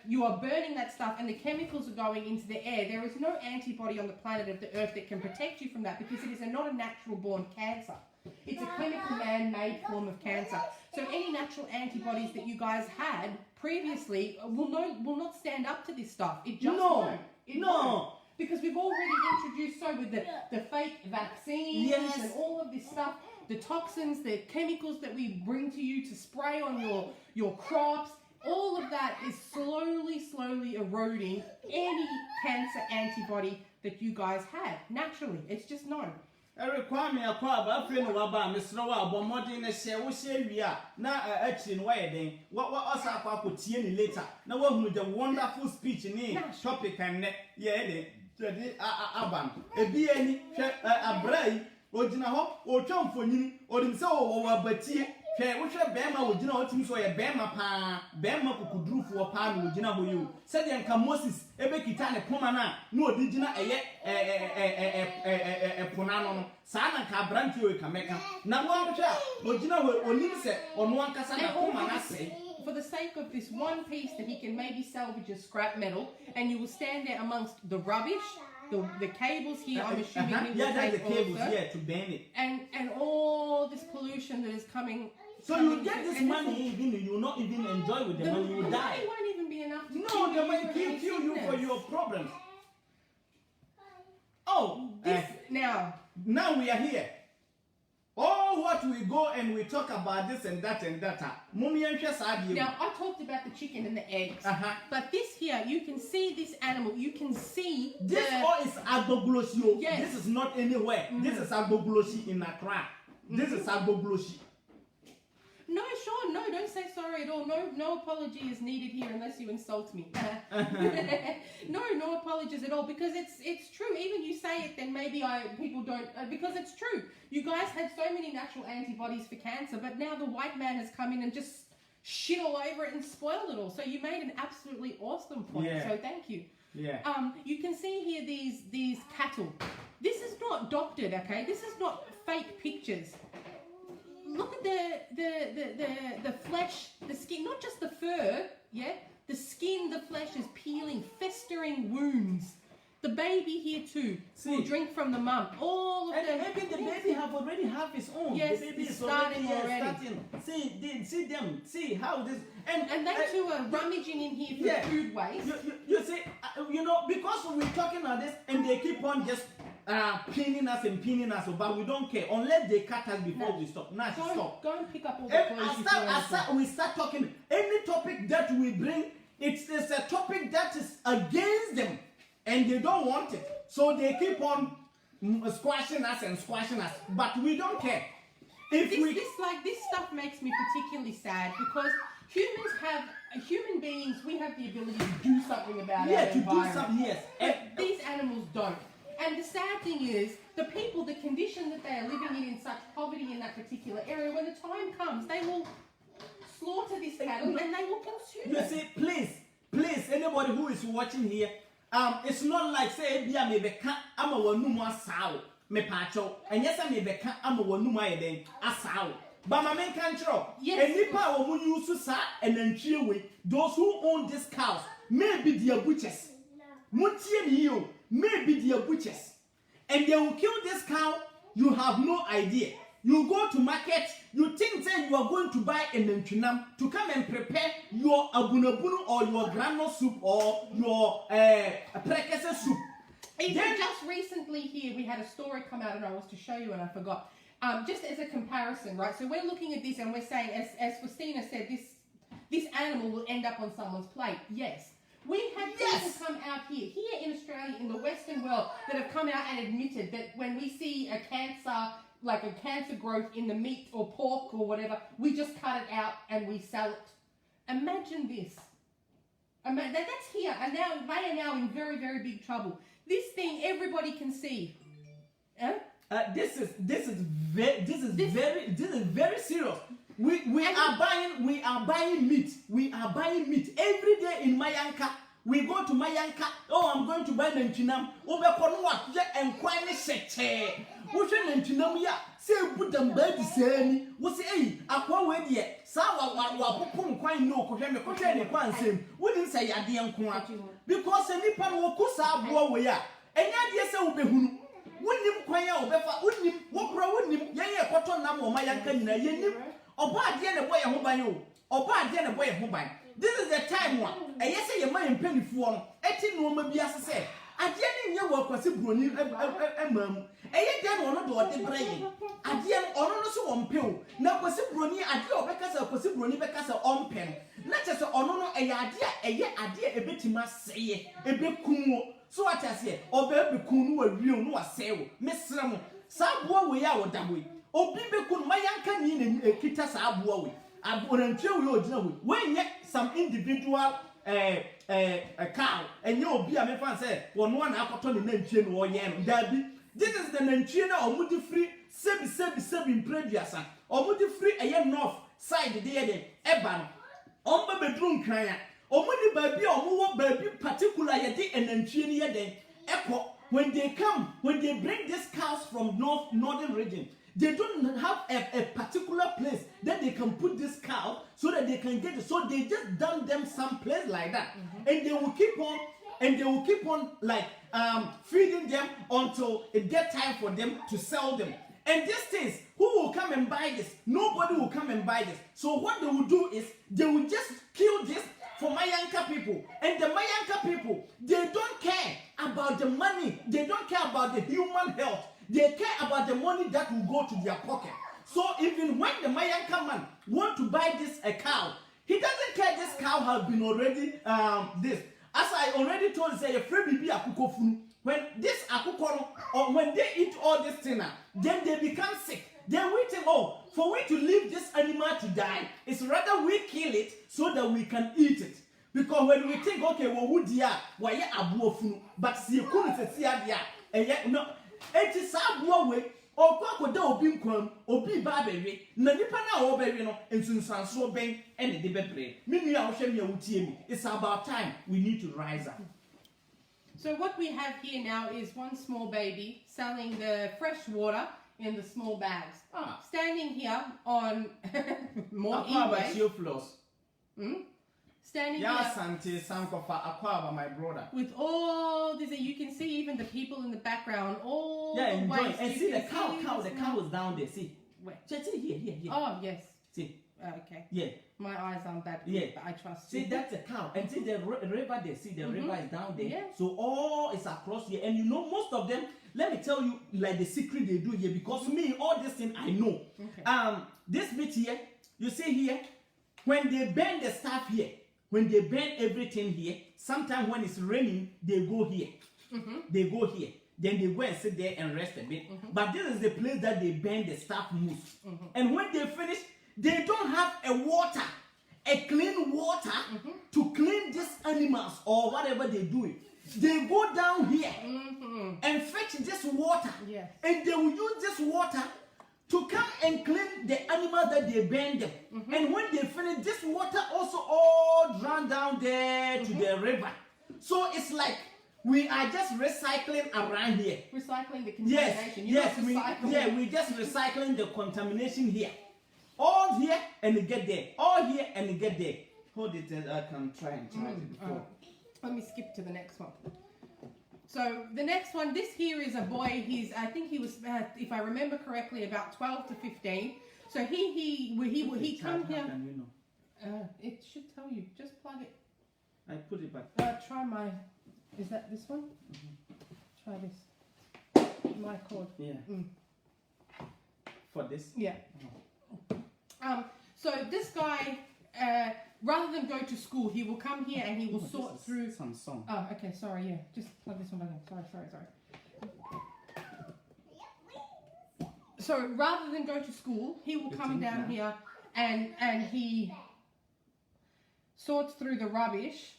you are burning that stuff and the chemicals are going into the air, there is no antibody on the planet of the earth that can protect you from that, because it is not a natural born cancer. It's a chemical man-made form of cancer. So any natural antibodies that you guys had previously will not stand up to this stuff. It just won't. Won't. Because we've already introduced with the fake vaccines and all of this stuff. the toxins, the chemicals that we bring to you to spray on your crops, all of that is slowly eroding any cancer antibody that you guys have naturally. It's just known. Require me a crab, I feel no about Miss Rowa, but modern as she will say we are now actually in wedding. What us I could see any later. Now, one with the wonderful speech in topic and Aban, a be any a bray, or Jinaho, or John for you, or himself, or but here. Which a Bama would you know what so a Bama pa Bama could do for a pan with Jina you. Said the Moses, Ebekitana Pomana, no Digina a Ponano, Sana Cabrantio Cameka. Now one child, but Jina will only say on one Casana Pomana say. For the sake of this one piece that he can maybe salvage as scrap metal, and you will stand there amongst the rubbish. The cables here, I'm assuming he will take the cables also, here to ban it. And all this pollution that is coming. So you get this money, even you will not even enjoy with the money, you die. It won't even be enough to no, the money will kill you for your problems. Oh, now we are here. Oh, what we go and we talk about this and that and that. Now, I talked about the chicken and the eggs. But this here, you can see this animal. You can see this all is agbogloshi. Yes. This is not anywhere. This is agbogloshi in Accra. This is agbogloshi. No, sure, no, don't say sorry at all. No apology is needed here unless you insult me. No apologies at all, because it's true. Even you say it, then maybe people don't, because it's true. You guys had so many natural antibodies for cancer, but now the white man has come in and just shit all over it and spoiled it all. So you made an absolutely awesome point. Yeah. So thank you. Yeah. You can see here these cattle. This is not doctored, okay? This is not fake pictures. Look at the flesh, the skin, not just the fur, yeah? The skin, the flesh is peeling, festering wounds. The baby here too will drink from the mum. All of them. Maybe the baby already have his own. Yes, the baby it's is starting already. Starting. See them. See how this and they too are rummaging in here for food waste. You see, because we're talking about this and they keep on just pinning us, but we don't care unless they cut us before we stop. Now stop. Go and pick up all the clothes. We start talking any topic that we bring. It's a topic that is against them, and they don't want it, so they keep on squashing us, but we don't care. This stuff makes me particularly sad because human beings, we have the ability to do something about our environment. Do something, yes. But these animals don't. And the sad thing is, the people, the condition that they are living in such poverty in that particular area, when the time comes, they will slaughter this cattle and they will consume it. You see, please, anybody who is watching here, it's not like say bia me beka ama wanu mu asaawo me paacho enye say me beka ama wanu mu ayeden asaawo but ma men kan kiro enipa wo mu use sa enantwie we those who own these cows maybe their butchers mutie me yo maybe their butchers and they will kill this cow. You have no idea. You go to market, you think that you are going to buy an entunam to come and prepare your abunabunu or your granola soup or your prekese soup. Even just recently here, we had a story come out and I was to show you and I forgot. Just as a comparison, right? So we're looking at this and we're saying, as Christina said, this animal will end up on someone's plate. Yes. We've had people come out here in Australia, in the Western world, that have come out and admitted that when we see a cancer, like a cancer growth in the meat or pork or whatever, we just cut it out and we sell it. Imagine this. That's here, and now they are now in very, very big trouble. This thing everybody can see. This is very serious. We are buying meat. We are buying meat every day in Mayanka. We go to Mayanka. Oh, I'm going to buy Nentinam. Obekonwa je enkwani seche. Wo hwe Nentinam ya say budam baby say wo say eh akwa we de sa wa popom kwan no ko hwe me ko hwe ne kwan sem. Wo din say yade enko a because nipa no kusa abo we ya. Enya de say wo behunu. Wonim kwan ya obefa wonim wo kura wonim ye koto nam wo Mayanka nyina yenim. Oba ade ne boy ho ban o. Oba ade ne boy ho ban. This is the time one. Eye say ye man mpanifuo no eti no ma bi asese ade ne nye wo kwase broni emam eye den ono do ode brain ade ono no so wompew na kwase broni ade obekasa kwase broni bekasa ompen na chese ono no eye ade ebetima seye ebekunwo so what I say obekunu wa wiu no wasewo mesrɛ mo saboa we ya wodaboi obi bekunu mayanka ni na kita saboa we abonantwe we ogina we wenye some individual cow enye obi a me fan say wono na akoto ne nantwie no oye no dabi this is the nantwie na omudi free sebi previousa omudi free eye north side de ye eba no omba bedru nkran a omudi baby omuwo baby particular ye de enantwie ne ye den eko when they bring these cows from northern region they don't have a particular place that they can put this cow so that they can get it. So they just dump them some place like that, and they will keep on like feeding them until it get time for them to sell them. And these things, who will come and buy this? Nobody will come and buy this. So what they will do is they will just kill this for Mayanka people. And the Mayanka people, they don't care about the money. They don't care about the human health. They care about the money that will go to their pocket. So even when the Mayanka man want to buy this a cow, he doesn't care this cow has been already this. As I already told you, say a free baby akuko funu. When this akuko or when they eat all this thing, then they become sick. Then we think, oh, for we to leave this animal to die, it's rather we kill it so that we can eat it. Because when we think, okay, well, who dia, why ya abuo funu, but see you couldn't see dia, and yet no, it is abuo way. O kwa da obi nkwam obi ba bewe na nipa na wo bewe no ensunsanso ben ene de bebre me nua wo hwe me awutie mi. It's about time we need to rise up. So what we have here now is one small baby selling the fresh water in the small bags. Standing here on more e-waste. Standing here my brother. With all this, you can see even the people in the background, all the enjoy. waste. And see the cow is down there, see. Where? See here. Oh, yes. See. Okay. Yeah. My eyes aren't that good, yeah. but I trust see, you. See, that's a cow. And see the river there. See, the river is down there. Yeah. So all is across here. And you know, most of them, let me tell you, like the secret they do here, because me, all this thing I know. Okay. This bit here, you see here, when they burn the stuff here, when they burn everything here, sometimes when it's raining, they go here. They go here. Then they go and sit there and rest a bit. But this is the place that they burn the stuff most. And when they finish, they don't have a clean water to clean these animals or whatever they do it. They go down here and fetch this water. Yes. And they will use this water to come and clean the animal that they burn them. And when they finish, this water also all run down there to the river. So it's like we are just recycling around here. Recycling the contamination. We're just recycling the contamination here. All here and get there. All here and get there. Hold it and I can try and charge it before. Let me skip to the next one. So the next one, this here is a boy. I think he was, if I remember correctly, about 12 to 15. So he come here. How can you know? It should tell you. Just plug it. I put it back. Try my. Is that this one? Try this. My cord. Yeah. For this. Yeah. So this guy, rather than go to school, he will come here and he will sort through some song. Oh, okay. Sorry. Yeah. Just plug this one back in. Sorry. So rather than go to school, he will come down here and he sorts through the rubbish.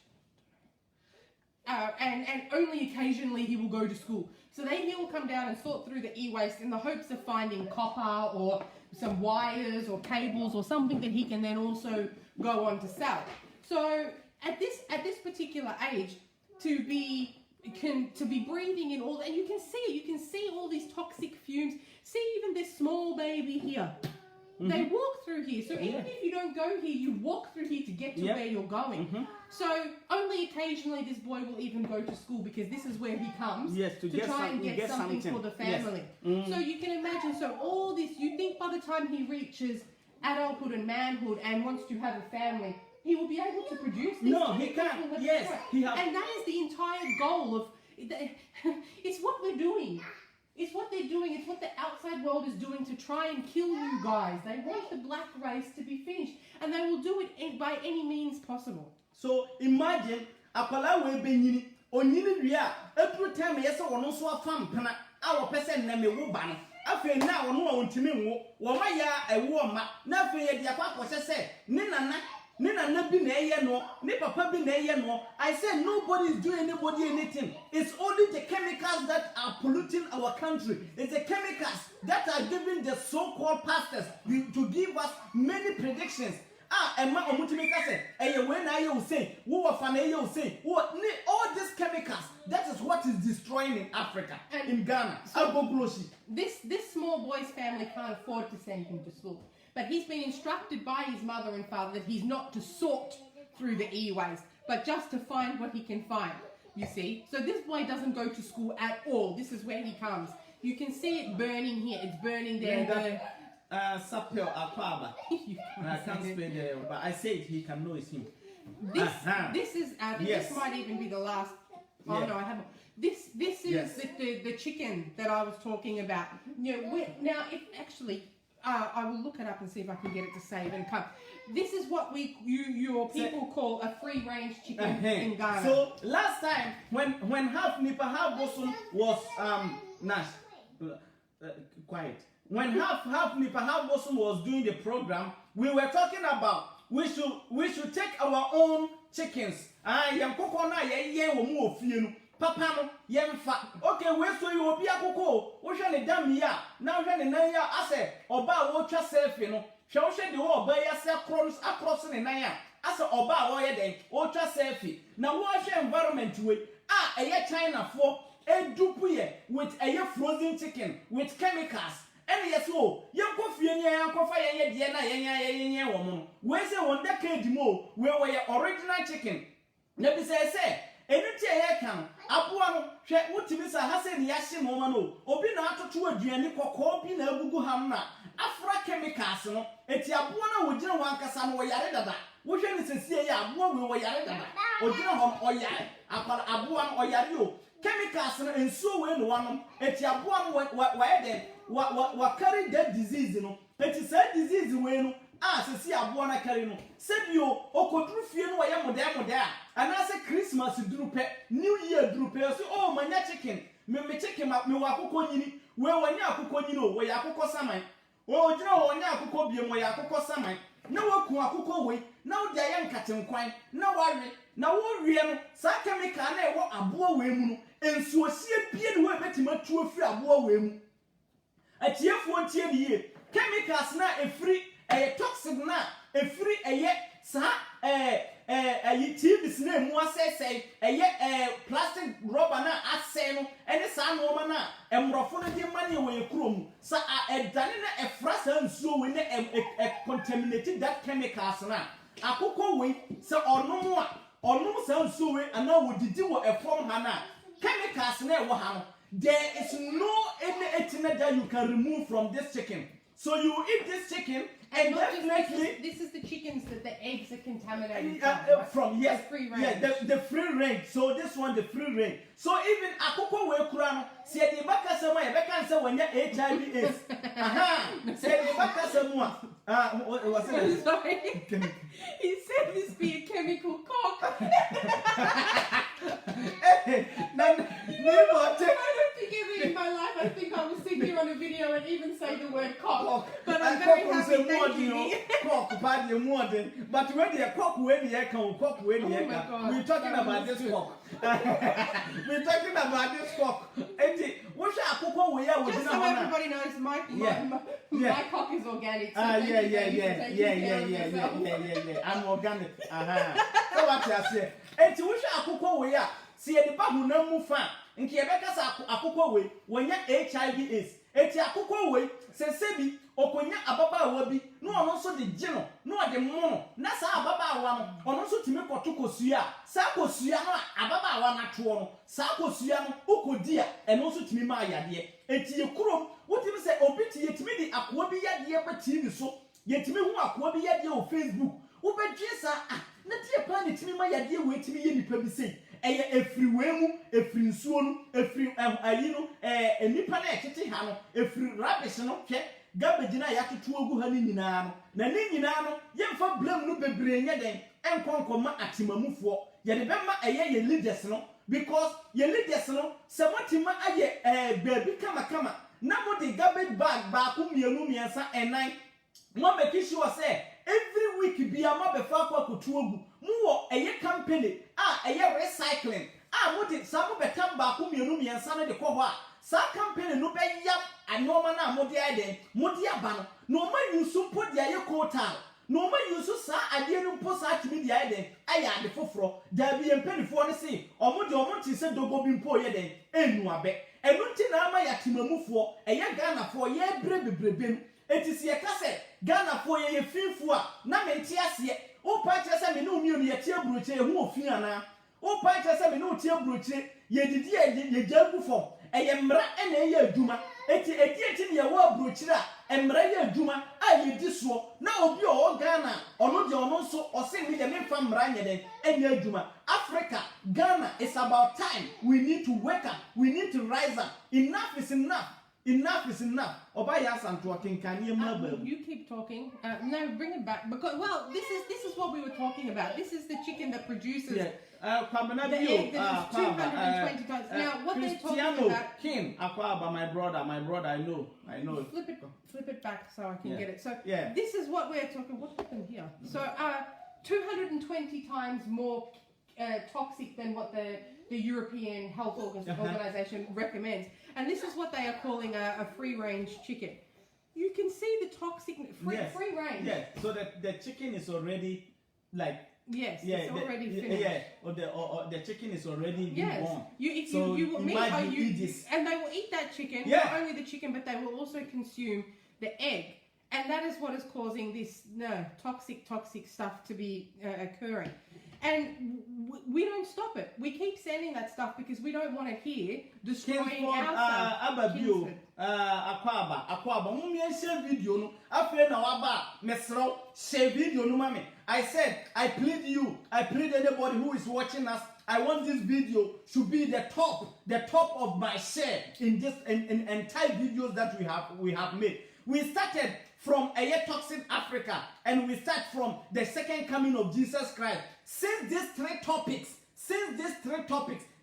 And only occasionally he will go to school. So then he will come down and sort through the e-waste in the hopes of finding copper or some wires or cables or something that he can then also go on to sell. So at this particular age, to be breathing in all, and you can see all these toxic fumes. See even this small baby here. They walk through here. So even if you don't go here, you walk through here to get to where you're going. So only occasionally this boy will even go to school because this is where he comes to try and get something for the family. So you can imagine, so all this, you think by the time he reaches adulthood and manhood and wants to have a family, he will be able to produce this? No, he can't. Yes, and that is the entire goal of... It's what doing. It's what they're doing. It's what the outside world is doing to try and kill you guys. They want the black race to be finished, and they will do it by any means possible. So imagine akwala we benyini onyini ria every time yesa wono so afam pana awo pese na me wo ba no afi na wono a wontimi nwo wo ma ya ewo ma na afi ye dia kwa kwose se ni nana bi na eye no ni papa bi na eye no. I said nobody is doing anybody anything. It's only the chemicals that are polluting our country. It's the chemicals that are giving the so-called pastors to give us many predictions. Emma omutimeka say eye when I you say wo fa na you say all these chemicals, that is what is destroying in Africa and in Ghana. So this small boy's family can't afford to send him to school, but he's been instructed by his mother and father that he's not to sort through the e-waste, but just to find what he can find, you see. So this boy doesn't go to school at all. This is where he comes. You can see it burning here. It's burning there. Sapel Aquaba. I can't spell there, but I said he can know it's him. This is yes. This might even be the last. Oh yeah. no, I haven't. This is yes. the chicken that I was talking about. You know, now if actually I will look it up and see if I can get it to save and come. This is what your people call a free range chicken in Ghana. So last time when half Nipa half Bosom was Nash quiet. When half Nipa half Bosom was doing the program, we were talking about we should take our own chickens. Yam koko na ye wo mu ofie no. Papa no yemfa. Okay, we so you obi akoko. Wo hwe ne dam ya, na hwe ne nan ya ase oba wo twa selfie no. Hwe wo hwe de wo oba ya se across ne nan ya. Ase oba wo ye den, wo twa selfie. Na wo hwe environment we. Eye China for edupuye with eye frozen chicken with chemicals. And yes, oh, young coffee and yankofa yena yen woman. Where's the one decade more where we original chicken? Never say, anything I can. Abuano, check what Timisa Hassan Yashim Momano, Obina to a Gianni Cocopi na Bugu Hamna, Afra chemicals, no, Etiabuana would know one Cassan or Yarada. Which is say, Abuan or Yarada, or General or Yar, Abuan or Yario. Chemicals and so in one, Etiabuan why then. What carry that disease, you know? It is that disease when see a buona carry no. Said you, Okotrufian, why am there? And I say Christmas droop, New Year droop. So, oh, my chicken, me check him up, me wakukonini, where when yakukonino, where yakuko samai. Oh, you know, when yakuko be where yakuko samai. No wakuko way, now the young catching quine, no worry. Now, what real, Sakami can walk a boa wemu, and so see a beard where betty much to a free a boa wemu. A tier 14 year chemicals na a free a toxic na a free a yet sa a TV name was say a plastic rubber na aseno and a san woman na and morphology money away chrome sa a danina a frasa and so when a contaminated that chemicals na a cocoa way so or no more or no sound so way and now would do a form hana chemicals na wahano. There is no any ethnic that you can remove from this chicken. So you eat this chicken and definitely this is the chickens that the eggs are contaminated from yes, the free range. Yeah, the free range. So this one the free range. So even akoko we kura say the baka sama e beka say when your HIV is. Say the baka sama what's it? Sorry. He said this be a chemical cock. I don't think ever in my life I think I will sit here on a video and even say the word cock. But I'm very happy that you did. Cock, bad more than. But when they cock, when they come, cock, when they God. we're talking about this cock. We're talking about this cock. What's a cocoa we are with? Just so everybody knows, my cock is organic. So yeah. I'm organic. So what I say? And to which a cocoa we are. See the babu no move fan. In Quebec, a cocoa way when your HIV is. It's a cocoa way, says Sebi, or Konya Ababa will be no also the general, no the mono, Nasa Ababa one, or also to make or Tuko Suya, Sako Suyama, Ababa one at one, Sako Suyama, Oko dear, and also to me, my idea. It's your crew, what you say, obit yet me the Aquabia dear, but TV so, yet me who Aquabia dear Facebook, who bet Jessa, not dear planet me, my idea, wait to me in the public say. eye efri wemu efri nsuo no efri ayi no enipa na ekete ha no efri rubbish no hwe garbage na ya tutu ogu ha ni nyina no na ni nyina no yemfa blame no bebre nye den enkonkoma atimamufo ye de bema eye ye leaders no because ye leaders no se motima aye baby kama na mo de garbage bag ba ku mienu miensa enan mo make sure say every week bi ama be fa kwa kutu ogu mo wo eye company eye recycling mo de samo be tam ba ku mienu miensa no de ko ho a sa company no be yam anoma na mo de aden mo de aba no ma yusu mpo de aye kotal no ma yusu sa ade no mpo sa timi de aden aya ade foforo da bi empanifo ne se omo de omo ti se dogo bi mpo ye den enu abe enu nti na ama ya timamufo eye Ghana fo ye brebrebem etisi ye kase Ghana fo ye finfo a na menti ase o pa kire se me no mienu ye tie buroche hu ofin ana o pa kire se me no tie buroche ye didi ye jagu fo eye mra ene ye adwuma eti ne ye wa burochira emra ye adwuma ye di so na obi o Ghana ono de ono so o se me de me fa mra nye den ene adwuma Africa Ghana is about time we need to wake up we need to rise up enough is enough oba ya santo kenkanie ma ba you keep talking no bring it back because well this is what we were talking about this is the chicken that produces the egg that is 220 times. Now, what they're talking about... King, Akwaba, my brother, I know. Flip it back so I can get it. So, this is what we're talking... What happened here? So, 220 times more toxic than what the European Health Organization recommends. And this is what they are calling a free-range chicken. You can see the toxic... Free range. Yes, so the chicken is already, like... Yes, it's already finished. Yeah, or the chicken is already been born. And they will eat that chicken. Yeah. Not only the chicken, but they will also consume the egg, and that is what is causing this toxic stuff to be occurring. And we don't stop it. We keep sending that stuff because we don't want it here destroying our stuff. Akwaba. Mummy share video no. After na waba mesro share video no mame. I said I plead anybody who is watching us. I want this video to be the top of my share in this in entire videos that we have made. We started from a toxic Africa and we start from the second coming of Jesus Christ. Since these three topics,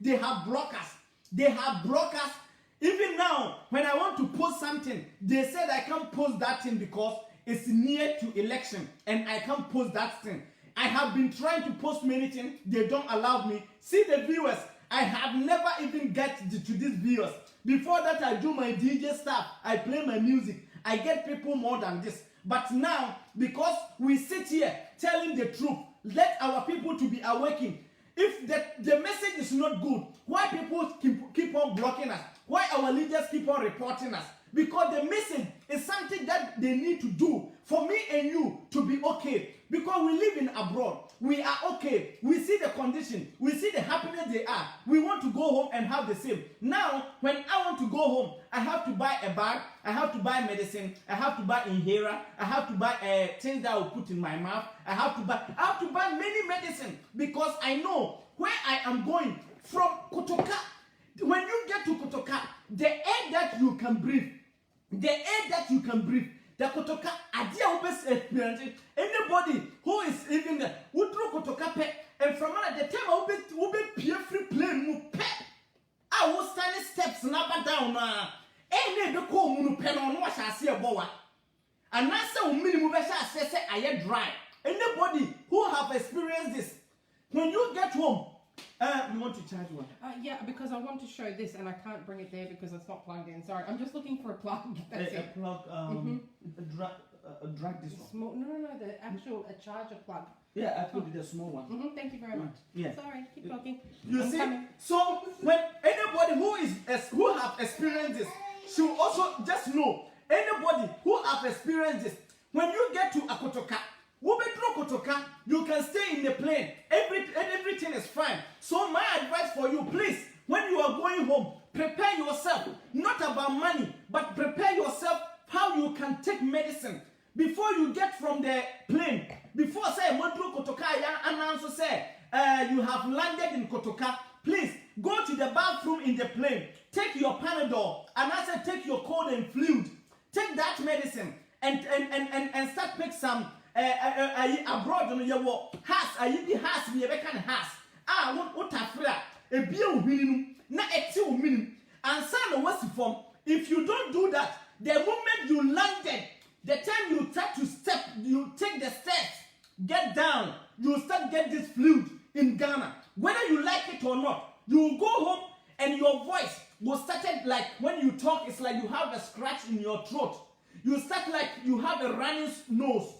they have blocked us. Even now, when I want to post something, they said I can't post that thing because it's near to election and I can't post that thing. I have been trying to post many things. They don't allow me. See the viewers. I have never even get to these viewers. Before that, I do my DJ stuff. I play my music. I get people more than this. But now, because we sit here telling the truth, let our people to be awakened. If the message is not good, why people keep on blocking us? Why our leaders keep on reporting us? Because the message is something that they need to do for me and you to be okay. Because we live in abroad. We are okay. We see the condition. We see the happiness they are. We want to go home and have the same. Now, when I want to go home, I have to buy a bag. I have to buy medicine. I have to buy inhaler. I have to buy things that I will put in my mouth. I have to buy many medicine because I know where I am going from Kotoka. When you get to Kotoka, the air that you can breathe, the Kotoka, anybody who is even there, would throw Kotoka pe, and from the time I will be free plane mu pe, I will stand steps number down any the cool munu pen on what I see a boa. And I say minimum say I am dry. Anybody who have experienced this, when you get home, you want to charge one? Yeah, because I want to show this and I can't bring it there because it's not plugged in. Sorry, I'm just looking for a plug. That's it. A plug, drag this one. Small, no, the actual charger plug. Yeah, I put it the small one. Thank you very much. Yeah. Sorry, keep talking. You I'm see? coming. So when anybody who have experienced this should also just know, anybody who have experienced this, when you get to Akotoka, you can stay in the plane. Everything is fine. So my advice for you, please, when you are going home, prepare yourself. Not about money, but prepare yourself how you can take medicine. Before you get from the plane, before say Kotoka and also say you have landed in Kotoka, please go to the bathroom in the plane. Take your Panadol, and I said take your cold and flu. Take that medicine and start pick some abroad on your walk. Has we ever can has. What afraid? A beer minimum, not a 2 minimum. And son, what's the form? If you don't do that, the moment you landed, the time you try to step, you take the steps, get down, you start get this flu in Ghana. Whether you like it or not, you will go home and your voice will start like when you talk, it's like you have a scratch in your throat. You start like you have a running nose.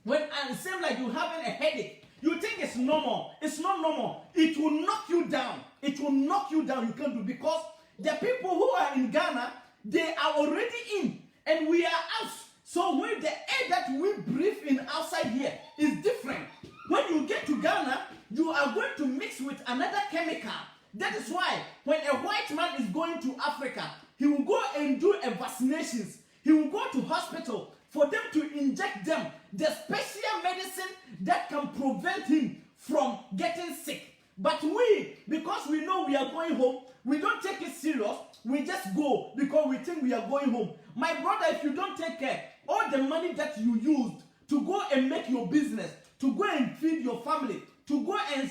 And same like you having a headache. You think it's normal. It's not normal. It will knock you down. It will knock you down. You can't do because the people who are in Ghana, they are already in and we are out. So when the air that we breathe in outside here is different. When you get to Ghana, you are going to mix with another chemical. That is why when a white man is going to Africa, he will go and do a vaccinations. He will go to hospital for them to inject them the special medicine that can prevent him from getting sick. But we, because we know we are going home, we don't take it serious. We just go because we think we are going home. My brother, if you don't take care, all the money that you used to go and make your business, to go and feed your family, to go and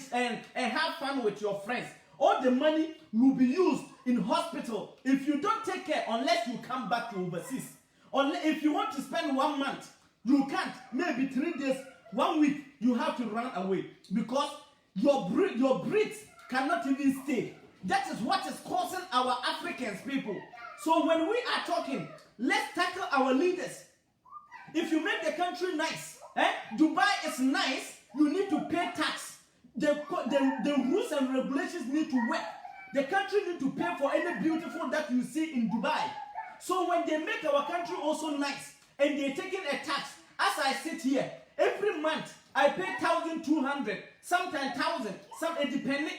have fun with your friends, all the money will be used in hospital if you don't take care unless you come back to overseas. If you want to spend 1 month, you can't. Maybe 3 days, 1 week, you have to run away because your breath cannot even stay. That is what is causing our Africans people. So when we are talking, let's tackle our leaders. If you make the country nice, Dubai is nice, you need to pay tax. The rules and regulations need to work. The country need to pay for any beautiful that you see in Dubai. So when they make our country also nice and they're taking a tax, as I sit here, every month I pay 1,200, sometimes 1,000, some depending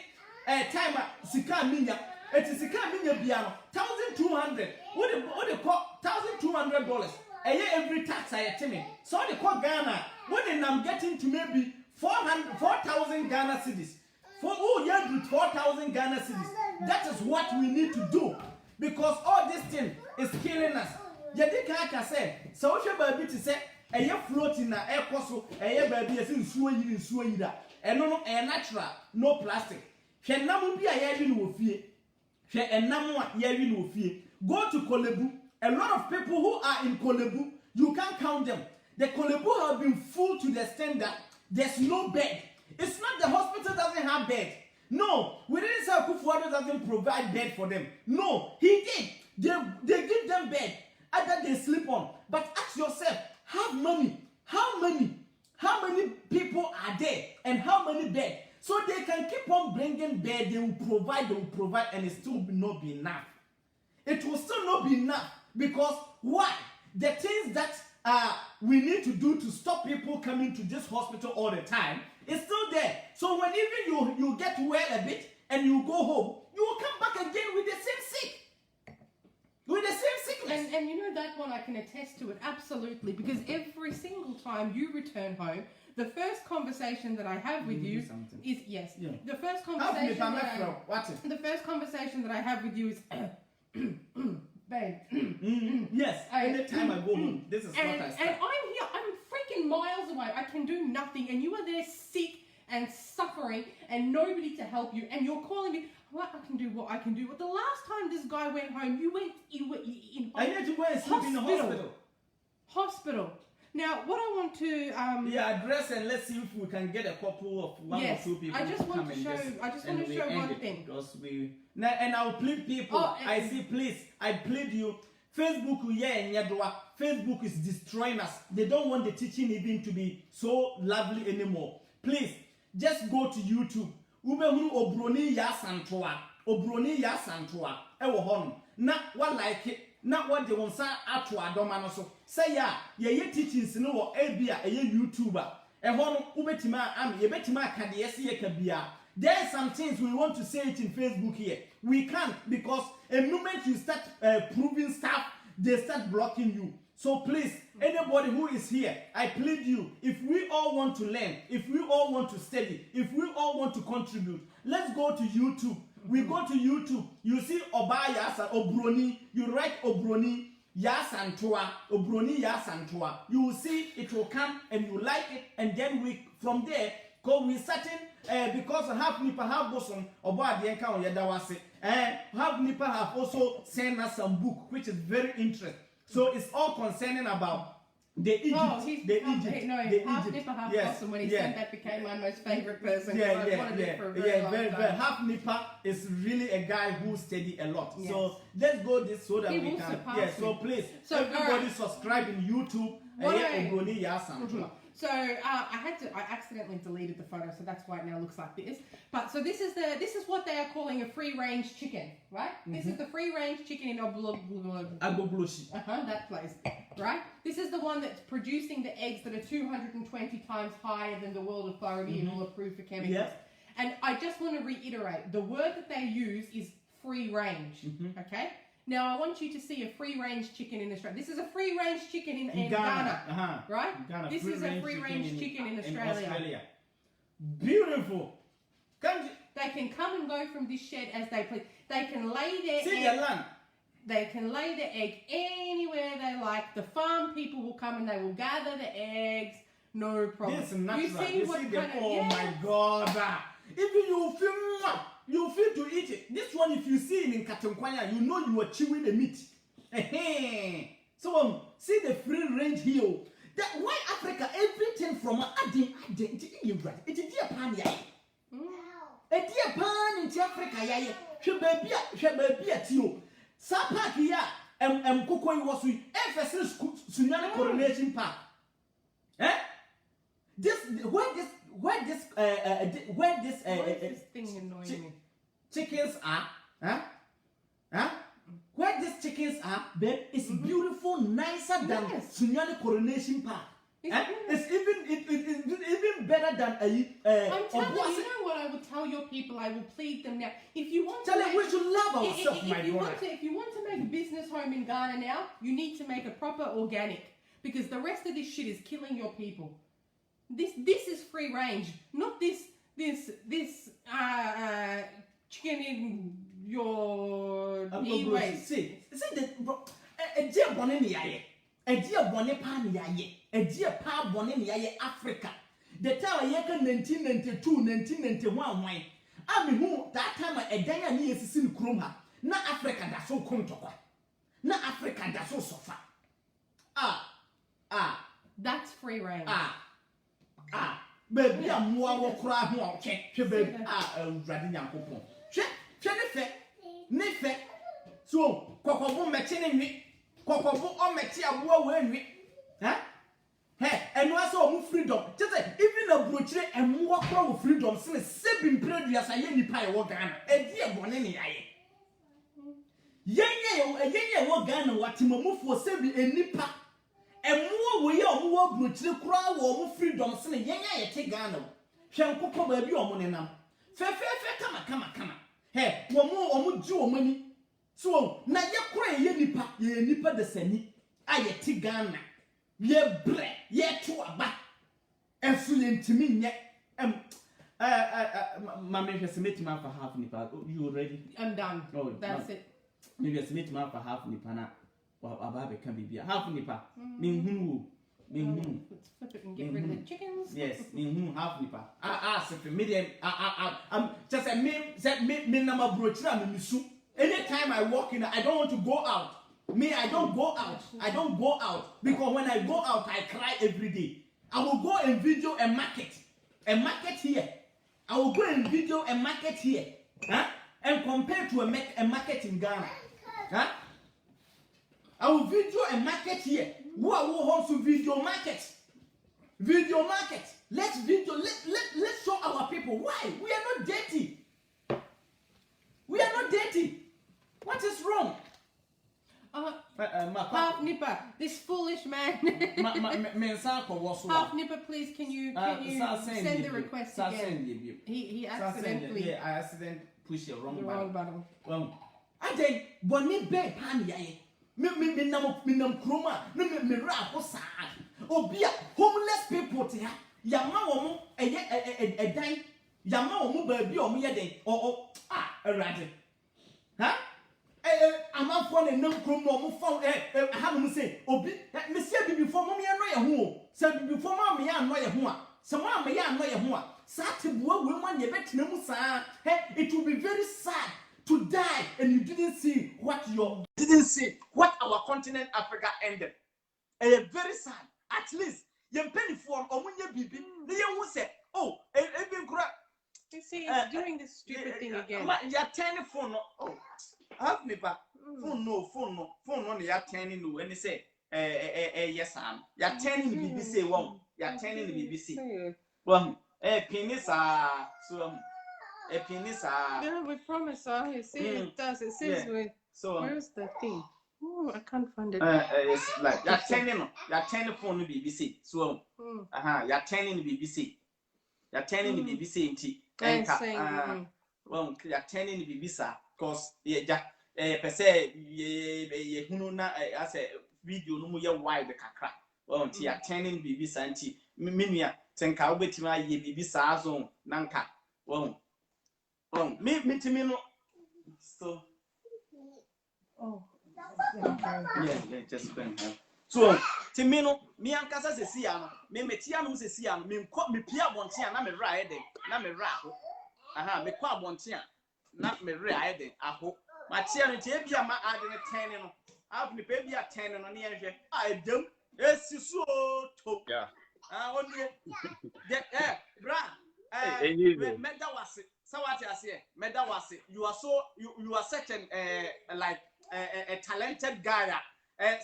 time sika minya. It is sika minya biano 1,200. What they call $1,200? Every tax I attend. So they call Ghana. When I'm getting to maybe 4,000 Ghana cedis. For 4,000 Ghana cedis. That is what we need to do. Because all this thing is killing us. Yadi can say, so if baby to say, a floating na air coso, a baby is in suida, and no natural, no plastic. She namu be a yavin with fear. She and namu yavin with fear. Go to Kolebu. A lot of people who are in Kolebu, you can't count them. The Kolebu have been full to the extent that there's no bed. It's not the hospital doesn't have bed. No, we didn't say Kufuor doesn't provide bed for them. No, he did. They give them bed either they sleep on. But ask yourself, how many people are there and how many beds? So they can keep on bringing bed, they will provide, and it still will not be enough. It will still not be enough because why? The things that we need to do to stop people coming to this hospital all the time is still there. So when even you get well a bit and you go home, you will come back again with the same sick. With the same sickness. And you know that one I can attest to it absolutely because every single time you return home, the first conversation that I have with you is yes. Yeah. The first conversation the first conversation that I have with you is babe. Yes. Anytime I go home, this is what I start. And I'm here. I'm freaking miles away. I can do nothing, and you are there sick and suffering, and nobody to help you, and you're calling me. What I can do? What I can do? But the last time this guy went home, you were in. I need to go and sleep in the hospital. Hospital. Now, what I want to address and let's see if we can get a couple of one or two people. I just want to show one thing. Because and I'll plead people. I plead you. Facebook, Facebook is destroying us. They don't want the teaching even to be so lovely anymore. Please, just go to YouTube. Obroni ya santoa. Ewo hon. Na what like it. Not what they want to add Adomano so. Say ye teachings no Abia a YouTuber. A hon ubetima ye betima kadiesi kabia. There are some things we want to say it in Facebook here. We can't because a moment you start proving stuff, they start blocking you. So please, anybody who is here, I plead you, if we all want to learn, if we all want to study, if we all want to contribute, let's go to YouTube. We go to YouTube. You see Oba Yasa Obroni. You write Obroni Yasantua. Obroni Yasantua. You will see it will come and you like it, and then we from there go we certain because half Nipa have bosom Oba the encounter Yadawase. And half Nipa have also sent us some book which is very interesting. So it's all concerning about the Egypt, half Egypt. Nipper, half Yes, Blossom. When he yeah. said that, became my most favorite person. Yeah, I wanted it for a very long time. Half Nipper is really a guy who study a lot. Yes. So let's go this so that He we will can. surpass Yeah, me. so please, So, everybody alright. subscribe in YouTube. So I accidentally deleted the photo, so that's why it now looks like this. But so this is what they are calling a free range chicken, right? This is the free range chicken in Agobloshi. that place, right? This is the one that's producing the eggs that are 220 times higher than the world authority and all approved for chemicals. Yep. And I just want to reiterate, the word that they use is free range, okay? Now I want you to see a free range chicken in Australia. This is a free range chicken in Ghana, right? Ghana, This is a free range chicken in Australia. Beautiful. They can come and go from this shed as they please. They can lay their See egg. the land. They can lay the egg anywhere they like. The farm people will come and they will gather the eggs. No problem. This is natural. You see You what see kind them? of, Oh yeah. my God. Even you feel to eat it. This one, if you see it in Katankwanya, you know you are chewing the meat. So see the free range here. That why Africa, everything from adding it's a dear pan ya. A dear pan in Africa ya. She baby at you. Sapak ya Kukoi was we emphasis Sunyana coronation park. Where this thing annoying me? Chickens are, where these chickens are, babe, it's beautiful, nicer than Sunyani Coronation Park. It's even better than I'm telling you, you know what I will tell your people? I will plead them now. If you want tell them we should love ourselves, my daughter. If you want to make a business home in Ghana now, you need to make a proper organic, because the rest of this shit is killing your people. This is free range, not this chicken in your e-waste. See the a dear bonnet yaye, a dear bonnet pan yaye, a dear pa bonnet yaye Africa. The time I 1992, 1991 wine. I mean who that time a danya ni is in Krumha. Na Africa that's so come to qua. Na Africa that's so suffer. That's free range. Baby, I'm more cry more check, baby. Ready now, coupon. Check, Nefe. So, Cocobo matching me. Cocobo or Matia when we. Hey, and also freedom. Just even a butcher and more crowd freedom, since 7 previous I any pie or Ghana, a dear bonani. Yea, what Ghana, what Timomu for 7 and Nipa. And more we are more butcher crowd or more freedom, saying, Yea, take Ghana. Shall Coco baby or money now. Fair, come. Hey, one more or more Jew money. So, now you cry, ye nipa the seni. I take Ghana. Ye bre, ye to a back. And fleeing to me yet. Mammy has made him for half nipa. You ready? I'm done. Oh, that's it. Maybe has made him for half nipana. Well, a baby can be half nipa. Mean who? Let's flip it and get rid of the chickens. Yes, half nipa. If medium, I'm just a me number brochure. Anytime I walk in, I don't want to go out. I don't go out because when I go out, I cry every day. I will go and video a market here. I will go and video a market here, and compare to a market in Ghana, I will video a market here. Who are also video market? Let's video. Let's show our people why we are not dirty. What is wrong? Half Nipper, this foolish man. Half Nipper, please, can you send the request again? He accidentally. Yeah, I accidentally push the wrong button. I think Bonnie Bear Pan Yaye. Me nam kroma, me rap or Obia, homeless people here. Yamamu, a dime. Yama omu baby omu yede erade. Ha? Amafo na nam krom no omu fon ha no say obi me say bibi fo mom ye no ye ho say bibi fo ma me ya no ye ho a say ma me ya no ye ho a sa te bua we ma ye betina mu sa it will be very sad to die and you didn't see what our continent Africa ended. Very sad. At least ye penny for omunye bibi ne ye hu say oh even kura you see it's doing this stupid thing again. You're turning phone no have me back phone no you're turning no and they say yes you're turning the BBC one you're turning the BBC well penis so penis yeah, we promise you see it does it says with so where's the thing. Oh, I can't find it. It's like you're turning phone the BBC so you're turning the BBC. You're turning the BBC into well, you're turning the BBC because per se ye hunu na as a video no more wide kakra. Well, you're turning the BBC anti minua tenka obetima ye BBC azon nanka. Well, me no so yeah, just spend her. So, Timino, me and Casa Siano, me Metiano Siano, me Pia Bontia, na me ride, na me raho. Aha, me qua Bontia, not me ride, I hope. My tiano, Tabia, my adding a tenning. I've me baby a tenning on the engine. I don't. Yes, you so. Yeah. Only get bra. Medawasi. So what I say, Medawasi, you are so you are such an like a talented guy.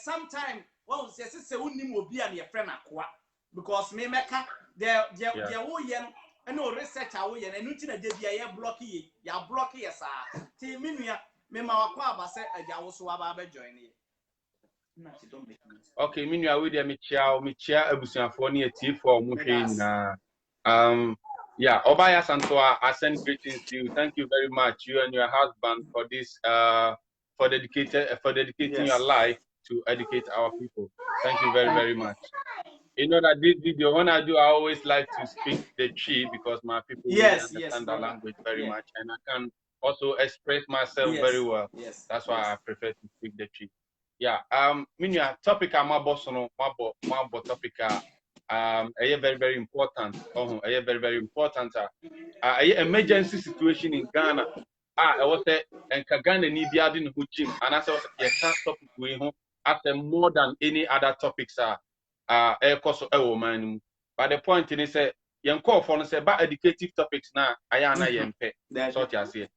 Sometimes well, say unim will be an your friend aqua because me meka there and no research away and nothing a day blocky ya blocky yes ti minua me ma wakwa ba say ajawo so aba join ye. Okay, minua we dey me chia abusuafo na etifo mo hwe nyina yeah, Obaya Santoa, I send greetings to you. Thank you very much, you and your husband, for this for dedicating your life to educate our people. Thank you very, very much. You know that this video, when I do, I always like to speak the Chi because my people really understand the language very much, and I can also express myself very well. That's why I prefer to speak the Chi. Yeah. Minya topic I'm about topic very, very important. Very, very important. Emergency situation in Ghana. I was there and Ghana need be adding Huchim, and I said, yes, topic we after more than any other topics air cost man. But the point is say young call for say about educative topics now. Ayana yempe. Sort I say.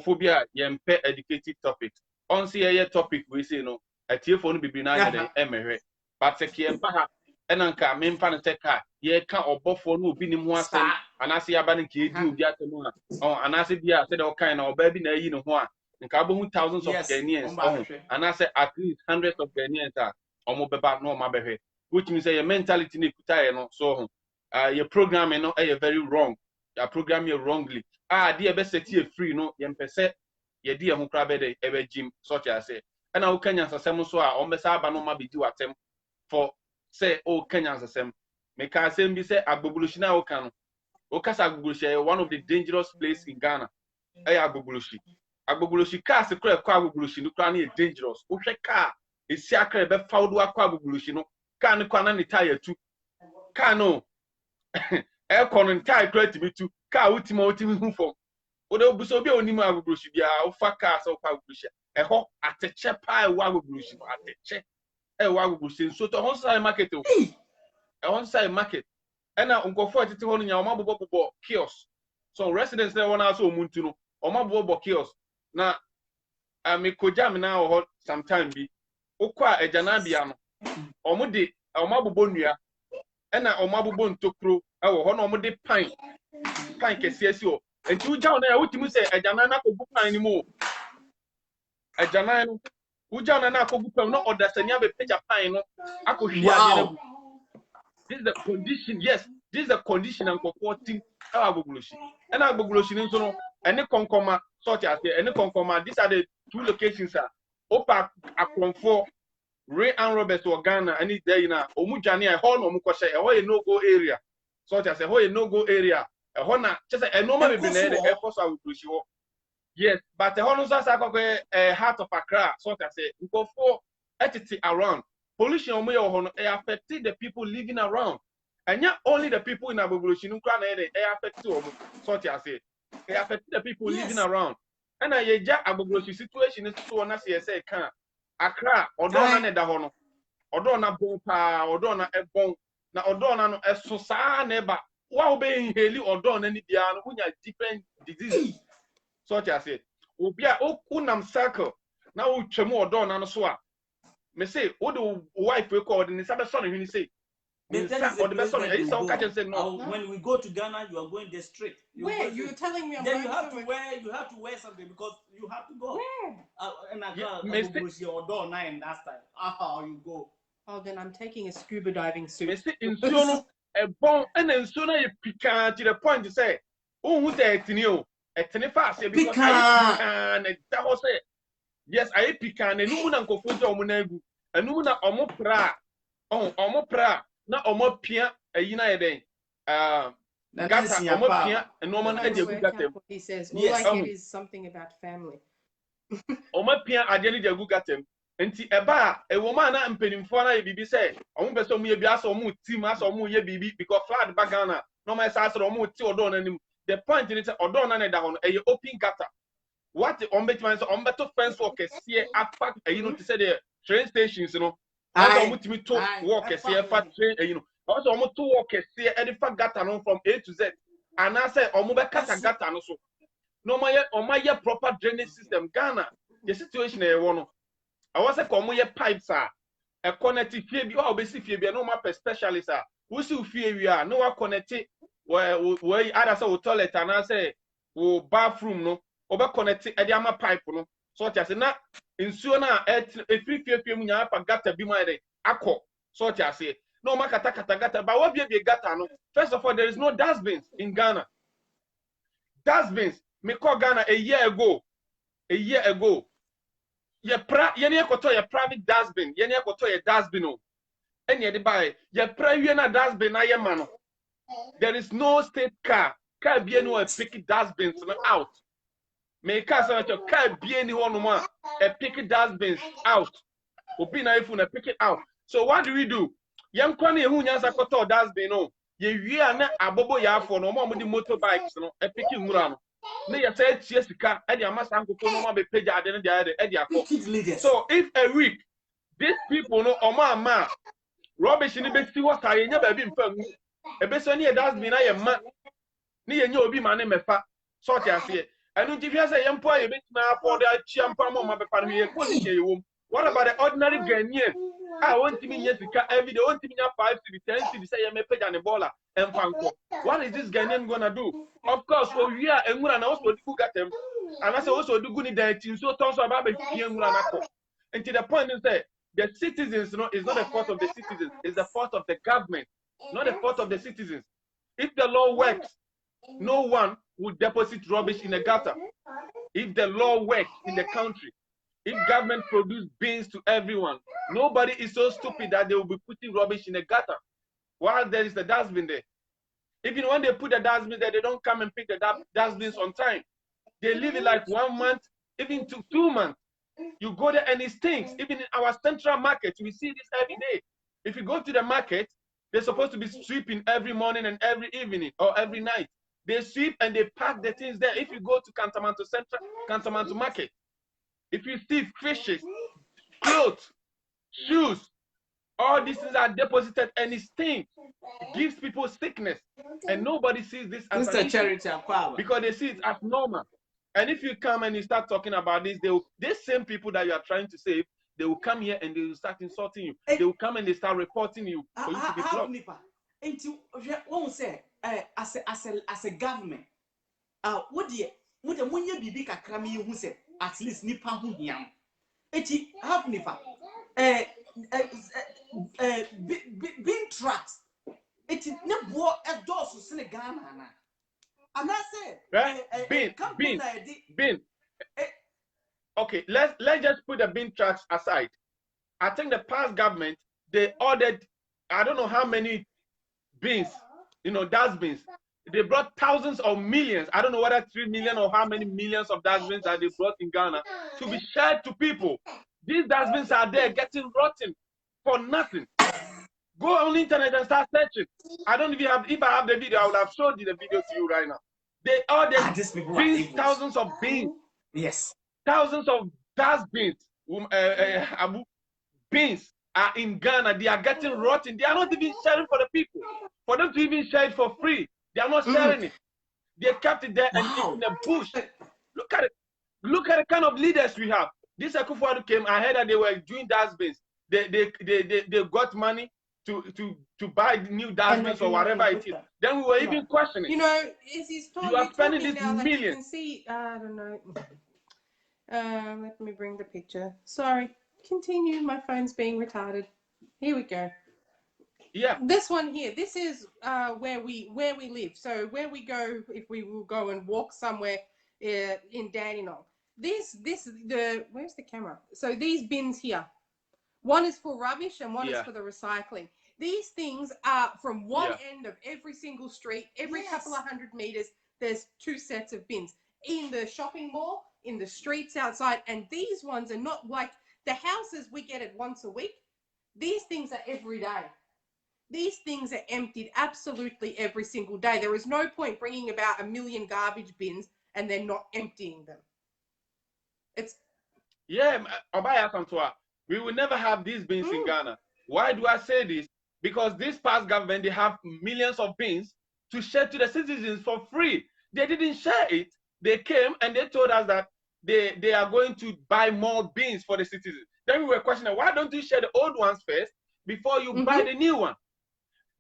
Phobia yempe educative topics. On see a topic we say no. A telephone be na emery. But se kiempa enanka memfa no teka ye ka obofo no obi ni mu asem anase aba ne ke di obi atemu a anase bia se de okan na oba bi na yi ne ho a nka abohu thousands of Ghanaians anase at least hundreds of Ghanaians omo beba no ma behwe which means your mentality ni kutaye no so your programming no very wrong your program you wrongly dey be set you free no ye mpese ye di ho kra be de ebe jim sort ya say na wo kanya sasem so a ombesa aba no ma be di watem for say oh Kenyans asem me can say be say agbogulushi na okan okasa agbogulushi one of the dangerous place in Ghana agbogulushi car se kra kwa agbogulushi no kra na dangerous wo hwe car esi akra be fawdo akwa agbogulushi no car ne kwa na ne tire tu car no e kono tire kra ti bitu car wutima hu fom wo de obuso bi onimu agbogulushi bia wo fa car so kwa agbogulushi ho ateche pa wa agbogulushi ateche wagugusin so to honsai market honsai market ena unkofo atete ho nya omabobo kiosk so residents there wona so omuntu no omabobo kiosk na amekoja me na ho sometime bi okwa ejana bia no omode omabobo nua ena omabobo ntokro ewo ho na omode pan kese asi o enti uja na ya wutimu se ejana na kogu pan ni mo ejana no Ujana na akogupem no odasania be page pan no akohwia de this is the condition. Yes, this is the condition and comforting our agbogulushi. And our agbogulushi nso no any konkoma sort as any konkoma. These are the two locations opa akonfo Ray and Roberts or Ghana and it's there na omujani a hall no mukoshe e no go area sort as a no go area Hona, just a normal be the Air Force I will push you. Yes, but the Honosa a heart of Accra, sort of say, go for entity around. Pollution affected the people living around. And not only the people in Abubulushin, they affect them, sort of say. They affect the people living around. And I jack Abubulushi situation is so on as say, can Accra, or don't da hono, or don't a bompa, or don't a bon, now or don't a sosa neighbor. Wow, being Haley or don't any piano, when you different disease. Sort of say, Ubia Okunam circle. Now, Chemo don and so. Me say, what the wife record in the Sabbath son, and he say, But that is the place that you go. When we go to Ghana, you are going there straight. Where? You're telling me I'm then going you have to wear something because you have to go. Where? And I go your door nine last time. How you go? Oh, then I'm taking a scuba diving suit. Me say, in Sono, a bomb, and then sooner you pick to the point to say, oh, who's that in you? A tenifas, because I pick that was it. Yes, I pick and a woman go for the Omunegu, and woman omo pra, omo pra, not omo pia, a United. Gata, omo pia, and no man he says, all I get is something about family. Omo pia, I didn't get good at him. Nti eba a woman na mpenimfo na bibi say omo be so mu bia so omo team as omo ye bibi because flood bagana no my say omo ti odo na nim the point in it odo na da hono e open gutter what the ombetima so ombeto fence work kese afa you know to say the train stations you know as omo timi to work kese afa train you know also omo to work kese e dey fa gutter no from A to Z and I say omo be kata gutter no so no my proper drainage system Ghana the situation e wo no I was a common pipes are a connected fee or basic fee, no map specialist. We see fear we are no one connected where others will toilet and I say, oh, bathroom no, over connected at the pipe no. So as not in sooner a free fear munya gata be my day. Aqua, so as say, no makata gata, but what be a gata no. First of all, there is no dustbins in Ghana. Dustbins, me call Ghana a year ago. Ye koto ye private dustbin, ye koto ye dustbin o. Any de buy ye private dustbin na ye man. There is no state car. Car be no a pick dustbins out. Me car say car be any one no a pick dustbins out. Obi na ifu na pick it out. So what do we do? Yam kwani hu nyansa koto dustbin no. Ye wi na abobo ya afo no mo di motorbikes no a pick nwura no. Ne ya say tie sika e dey amasa nkoko no ma be page ade no dey e dey akọ. So if a week these people no oma rubbish ni be si water ye nya ba bi mfa mu e be so ne dustbin na ye ma ne ye nya obi ma ne mefa sort ya se enu ti fi say ye mpo ye be tima afford a chia mpa mo ma be pa no ye ko ni ye wom. What about the ordinary Ghanaian? I want to mean sika every day, want to mean 5 to 10 to say me page and baller and fanko. What is this Ghanaian gonna do? Of course, for we are and we also do get them. And I say also do good in the team so tons of about and to the point is that the citizens is not the fault of the citizens, it's the fault of the government, not the fault of the citizens. If the law works, no one will deposit rubbish in the gutter. If the law works in the country, if government produce bins to everyone, nobody is so stupid that they will be putting rubbish in the gutter while there is the dustbin there. Even when they put the dustbin there, they don't come and pick the dustbins on time. They leave it like 1 month, even to 2 months. You go there and it stinks. Even in our central market, we see this every day. If you go to the market, they're supposed to be sweeping every morning and every evening or every night. They sweep and they pack the things there. If you go to Cantamanto Market, if you see fishes, clothes, shoes, all these things are deposited and it stinks. It gives people sickness. And nobody sees this as an issue because they see it as normal. And if you come and you start talking about this, these same people that you are trying to save, they will come here and they will start insulting you. They will come and they start reporting you for you to be blocked. And you won't say, as a government, what do you be who said, at least nipa hu hiam eti have nipa bin tracks eti ne bo edoso sene Ghana na and I say bin okay, let's just put the bin tracks aside. I think the past government, they ordered I don't know how many bins, dustbins. They brought thousands or millions. I don't know whether 3 million or how many millions of dustbins that they brought in Ghana to be shared to people. These dustbins are there getting rotten for nothing. Go on the internet and start searching. I don't even have, if I have the video, I would have showed you the video to you right now. They all the bins, thousands of bins. Yes. Thousands of dustbins, bins are in Ghana. They are getting rotten. They are not even sharing for the people. For them to even share it for free, they are not sharing it. They kept it there and it's in the bush. Look at it. Look at the kind of leaders we have. This Akufo-Addo came. I heard that they were doing dustbins. They got money to buy new dustbins or whatever it is. Then we were even questioning. You know, as he's talking, you are spending this now, like, million. you can see, I don't know. Let me bring the picture. Sorry. Continue. My phone's being retarded. Here we go. Yeah. This one here. This is where we live. So where we go if we will go and walk somewhere in Dandenong. Where's the camera? So these bins here. One is for rubbish and one is for the recycling. These things are from one end of every single street, every couple of 100 meters. There's 2 sets of bins in the shopping mall, in the streets outside, and these ones are not like the houses we get it once a week. These things are every day. These things are emptied absolutely every single day. There is no point bringing about 1 million garbage bins and then not emptying them. It's we will never have these bins in Ghana. Why do I say this? Because this past government, they have millions of bins to share to the citizens for free. They didn't share it. They came and they told us that they are going to buy more bins for the citizens. Then we were questioning, why don't you share the old ones first before you buy the new one?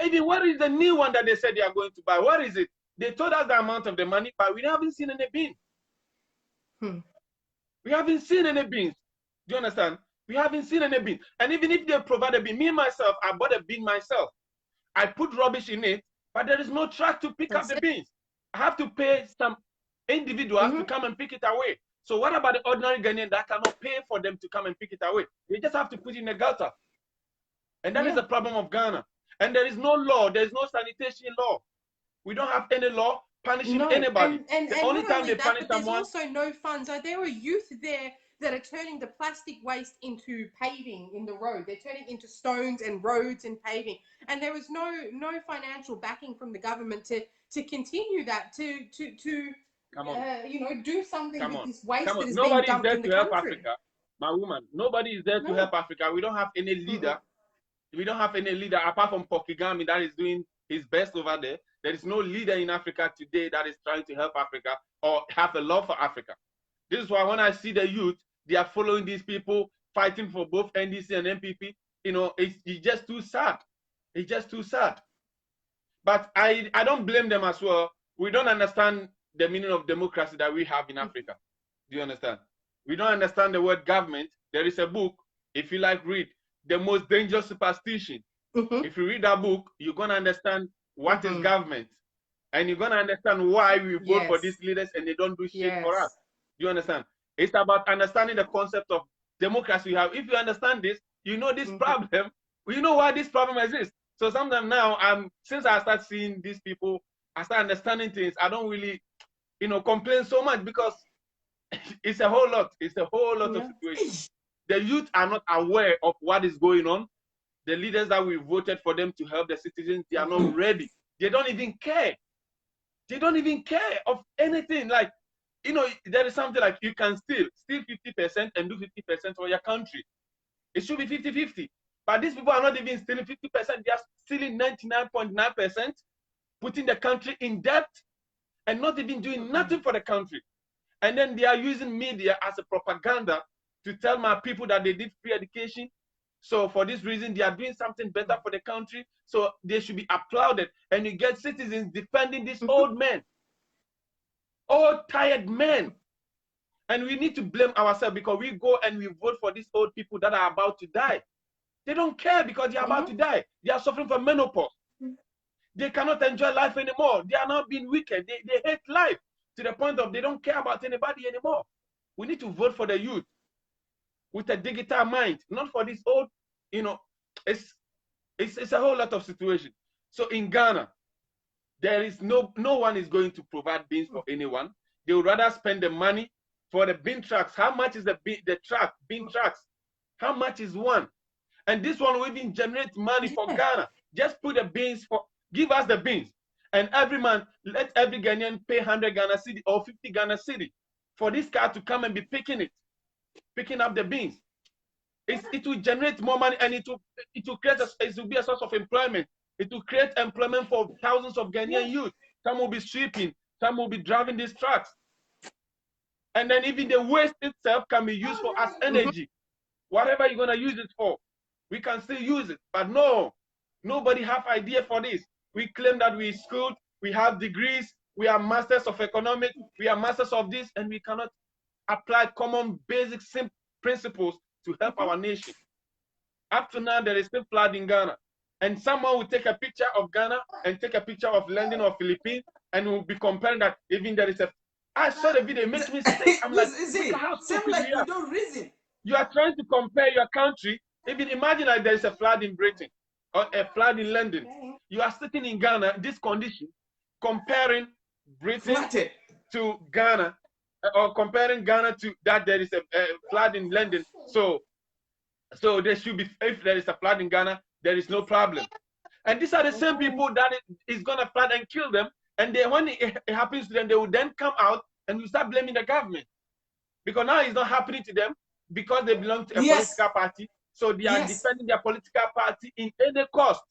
Even what is the new one that they said they are going to buy? What is it? They told us the amount of the money, but we haven't seen any bin. We haven't seen any bins. Do you understand? We haven't seen any bin. And even if they provide a bin, me myself, I bought a bin myself. I put rubbish in it, but there is no truck to pick up the bins. I have to pay some individuals to come and pick it away. So what about the ordinary Ghanaian that cannot pay for them to come and pick it away? They just have to put it in the gutter. And that is the problem of Ghana. And there is no law. There is no sanitation law. We don't have any law punishing anybody. The only time they punish someone. There's also no funds. So there are youth there that are turning the plastic waste into paving in the road. They're turning into stones and roads and paving. And there is no financial backing from the government to continue that, to do something with this waste that is being dumped in the country. Africa. My woman, nobody is there to help Africa. We don't have any leader. We don't have any leader apart from Pokigami that is doing his best over there. There is no leader in Africa today that is trying to help Africa or have a love for Africa. This is why when I see the youth, they are following these people, fighting for both NDC and MPP. It's just too sad. It's just too sad. But I don't blame them as well. We don't understand the meaning of democracy that we have in Africa. Do you understand? We don't understand the word government. There is a book, if you like, read The Most Dangerous Superstition. If you read that book, you're going to understand what is government. And you're going to understand why we vote for these leaders and they don't do shit for us. Do you understand? It's about understanding the concept of democracy we have. If you understand this, you know this problem. You know why this problem exists. So sometimes now, since I start seeing these people, I start understanding things. I don't really, complain so much because it's a whole lot. It's a whole lot of situations. The youth are not aware of what is going on. The leaders that we voted for them to help the citizens, they are not ready. They don't even care. They don't even care of anything. Like, there is something like you can steal 50% and do 50% for your country. It should be 50-50. But these people are not even stealing 50%. They are stealing 99.9%, putting the country in debt and not even doing nothing for the country. And then they are using media as a propaganda to tell my people that they did free education. So for this reason, they are doing something better for the country. So they should be applauded. And you get citizens defending these old men. Old, tired men. And we need to blame ourselves because we go and we vote for these old people that are about to die. They don't care because they are about to die. They are suffering from menopause. They cannot enjoy life anymore. They are not being wicked. They hate life to the point of they don't care about anybody anymore. We need to vote for the youth with a digital mind, not for this old, it's a whole lot of situation. So in Ghana, there is no one is going to provide beans for anyone. They would rather spend the money for the bean trucks. How much is the bean trucks? How much is one? And this one will even generate money for Ghana. Just put the beans give us the beans. And every month, let every Ghanaian pay 100 Ghana cedi or 50 Ghana cedi for this car to come and be picking up the beans. It will generate more money, and it will create it will be a source of employment. It will create employment for thousands of Ghanaian youth. Some will be sweeping, some will be driving these trucks. And then even the waste itself can be used for as energy. Whatever you're gonna use it for, we can still use it. But no, nobody have idea for this. We claim that we schooled, we have degrees, we are masters of economics, we are masters of this, and we cannot apply common basic simple principles to help our nation. Up to now, there is still flood in Ghana. And someone will take a picture of Ghana and take a picture of London or Philippines, and will be comparing that even there is a. I saw the video, it makes me sick. I'm like, seem like you don't reason. You are trying to compare your country. Even imagine that there is a flood in Britain or a flood in London. You are sitting in Ghana, this condition, comparing Britain to Ghana, or comparing Ghana to that there is a flood in London. So there should be, if there is a flood in Ghana, there is no problem. And these are the same people that is gonna flood and kill them. And then when it happens to them, they will then come out and we start blaming the government. Because now it's not happening to them because they belong to a political party. So they are defending their political party in any cost.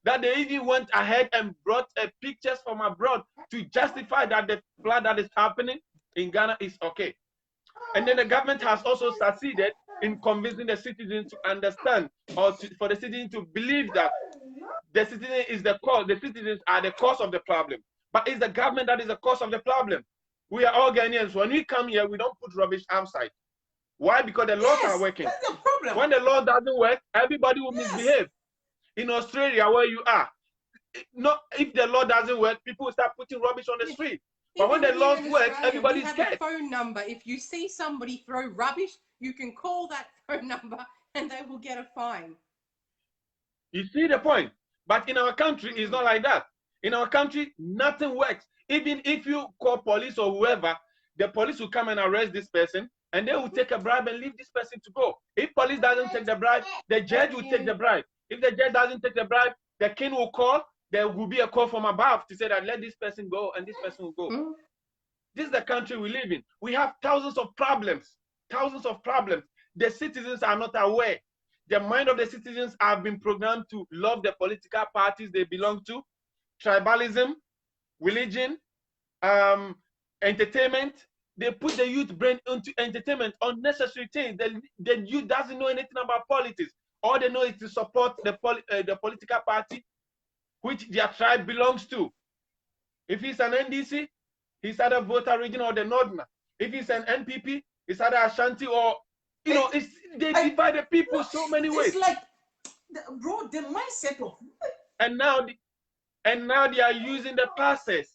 That they even went ahead and brought pictures from abroad to justify that the flood that is happening in Ghana is okay. And then the government has also succeeded in convincing the citizens to understand, or for the citizens to believe that the citizen is the cause, the citizens are the cause of the problem. But it's the government that is the cause of the problem. We are all Ghanaians. When we come here, we don't put rubbish outside. Why? Because the laws are working. That's the problem. When the law doesn't work, everybody will misbehave. In Australia, where you are, if the law doesn't work, people will start putting rubbish on the street. But when the laws work, everybody's scared. We have a phone number. If you see somebody throw rubbish, you can call that phone number and they will get a fine. You see the point? But in our country, it's not like that. In our country, nothing works. Even if you call police or whoever, the police will come and arrest this person, and they will take a bribe and leave this person to go. If police doesn't take the bribe, the judge will take the bribe. If the judge doesn't take the bribe, the king will call. There will be a call from above to say that let this person go and this person will go. This is the country we live in. We have thousands of problems. Thousands of problems. The citizens are not aware. The mind of the citizens have been programmed to love the political parties they belong to, tribalism, religion, entertainment. They put the youth brain into entertainment, unnecessary things. The youth doesn't know anything about politics. All they know is to support the political party which their tribe belongs to. If he's an NDC, he's either voter region or the Northerner. If he's an NPP, it's either Ashanti or, they divide the people so many ways. It's like, bro, the mindset of... And now they are using the pastors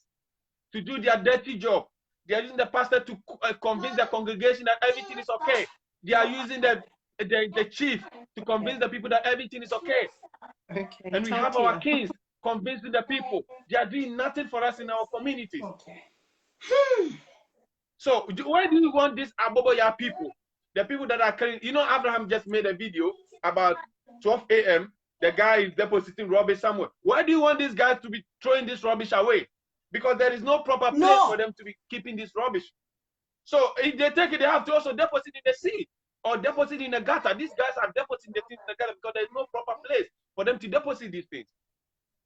to do their dirty job. They are using the pastor to convince the congregation that everything is okay. They are using the chief to convince the people that everything is okay. And we have our kings convincing the people. They are doing nothing for us in our communities. So where do you want these Aboboya people? The people that are carrying, Abraham just made a video about 12 a.m. The guy is depositing rubbish somewhere. Why do you want these guys to be throwing this rubbish away? Because there is no proper place for them to be keeping this rubbish. So if they take it, they have to also deposit in the sea or deposit in the gutter. These guys are depositing the things in the gutter because there is no proper place for them to deposit these things.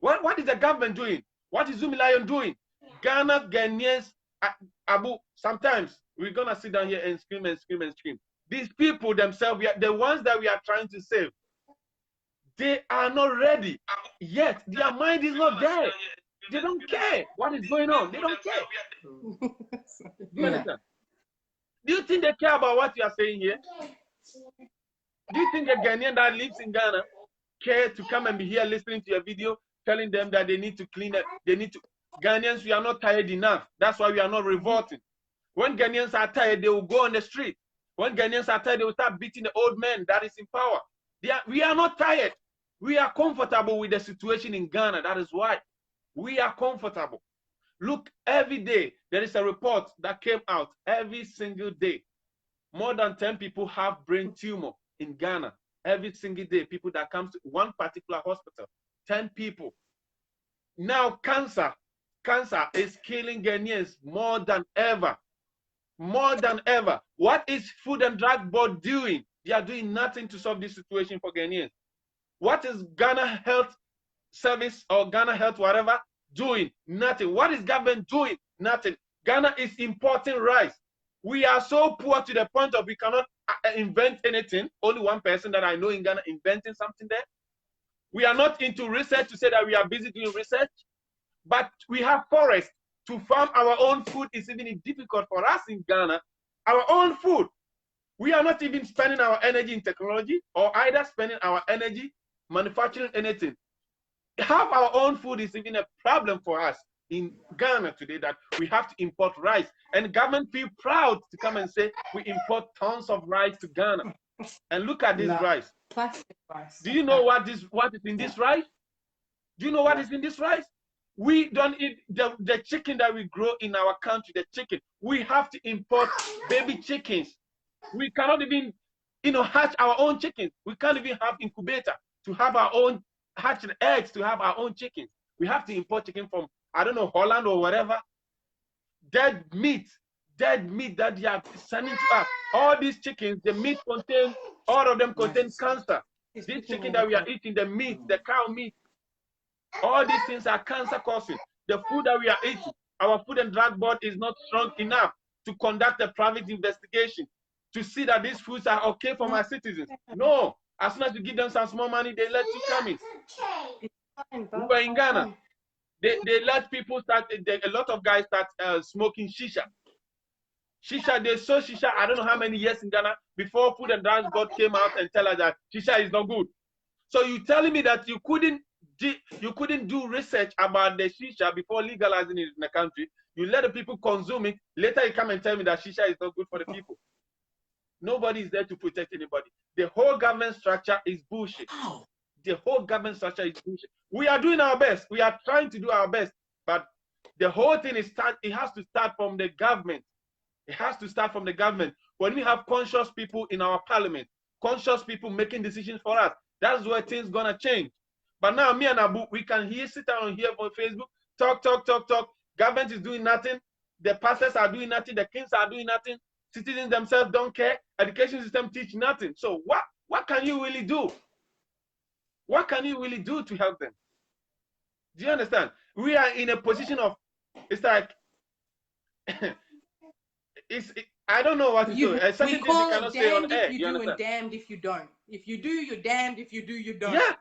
What is the government doing? What is Zumi Lion doing? Ghanaians, Abu, sometimes we're going to sit down here and scream and scream and scream. These people themselves, the ones that we are trying to save, they are not ready yet. Their mind is not there. They don't care what is going on. They don't care. Do you understand? Do you think they care about what you are saying here? Do you think a Ghanaian that lives in Ghana care to come and be here listening to your video, telling them that they need to clean up? Ghanaians, we are not tired enough. That's why we are not revolting. When Ghanaians are tired, they will go on the street. When Ghanaians are tired, they will start beating the old man that is in power. We are not tired. We are comfortable with the situation in Ghana. That is why We are comfortable. Look, every day there is a report that came out every single day. More than 10 people have brain tumor in Ghana. Every single day, people that come to one particular hospital, 10 people. Now, cancer is killing Ghanaians more than ever. More than ever. What is Food and Drug Board doing? They are doing nothing to solve this situation for Ghanaians. What is Ghana Health Service or Ghana Health whatever doing? Nothing. What is government doing? Nothing. Ghana is importing rice. We are so poor to the point of we cannot invent anything. Only one person that I know in Ghana inventing something there. We are not into research to say that we are busy doing research, but we have forests to farm our own food. Is even difficult for us in Ghana. Our own food. We are not even spending our energy in technology or either spending our energy manufacturing anything. Have our own food is even a problem for us in Ghana today, that we have to import rice, and government feel proud to come and say we import tons of rice to Ghana. And look at this rice. Plastic rice. Do you know what is in this rice? Do you know what is in this rice? We don't eat the chicken that we grow in our country, the chicken. We have to import baby chickens. We cannot even, hatch our own chickens. We can't even have incubator to have our own hatch eggs, to have our own chickens. We have to import chicken from, I don't know, Holland or whatever. Dead meat that they are sending to us. All these chickens, the meat contains, all of them contain cancer. This chicken that we are eating, the meat, the cow meat, all these things are cancer causing. The food that we are eating, our Food and Drug Board is not strong enough to conduct a private investigation to see that these foods are okay for my citizens. No, as soon as you give them some small money, they let you come in. We were in Ghana. They let people start, a lot of guys start smoking shisha. Shisha, they saw shisha, I don't know how many years in Ghana, before Food and Drug Board came out and tell us that shisha is not good. So you telling me that you couldn't do research about the shisha before legalizing it in the country? You let the people consume it. Later you come and tell me that shisha is not good for the people. Nobody is there to protect anybody. The whole government structure is bullshit. The whole government structure is bullshit. We are doing our best. We are trying to do our best. But the whole thing it has to start from the government. It has to start from the government. When we have conscious people in our parliament, conscious people making decisions for us, that's where things gonna change. But now me and Abu, we can sit down here on Facebook, talk. Government is doing nothing. The pastors are doing nothing. The kings are doing nothing. Citizens themselves don't care. Education system teach nothing. So what can you really do? What can you really do to help them? Do you understand? We are in a position of, it's like, I don't know what to do. We call it damned if you do and damned if you don't. If you do, you're damned. If you do, you don't. Yeah.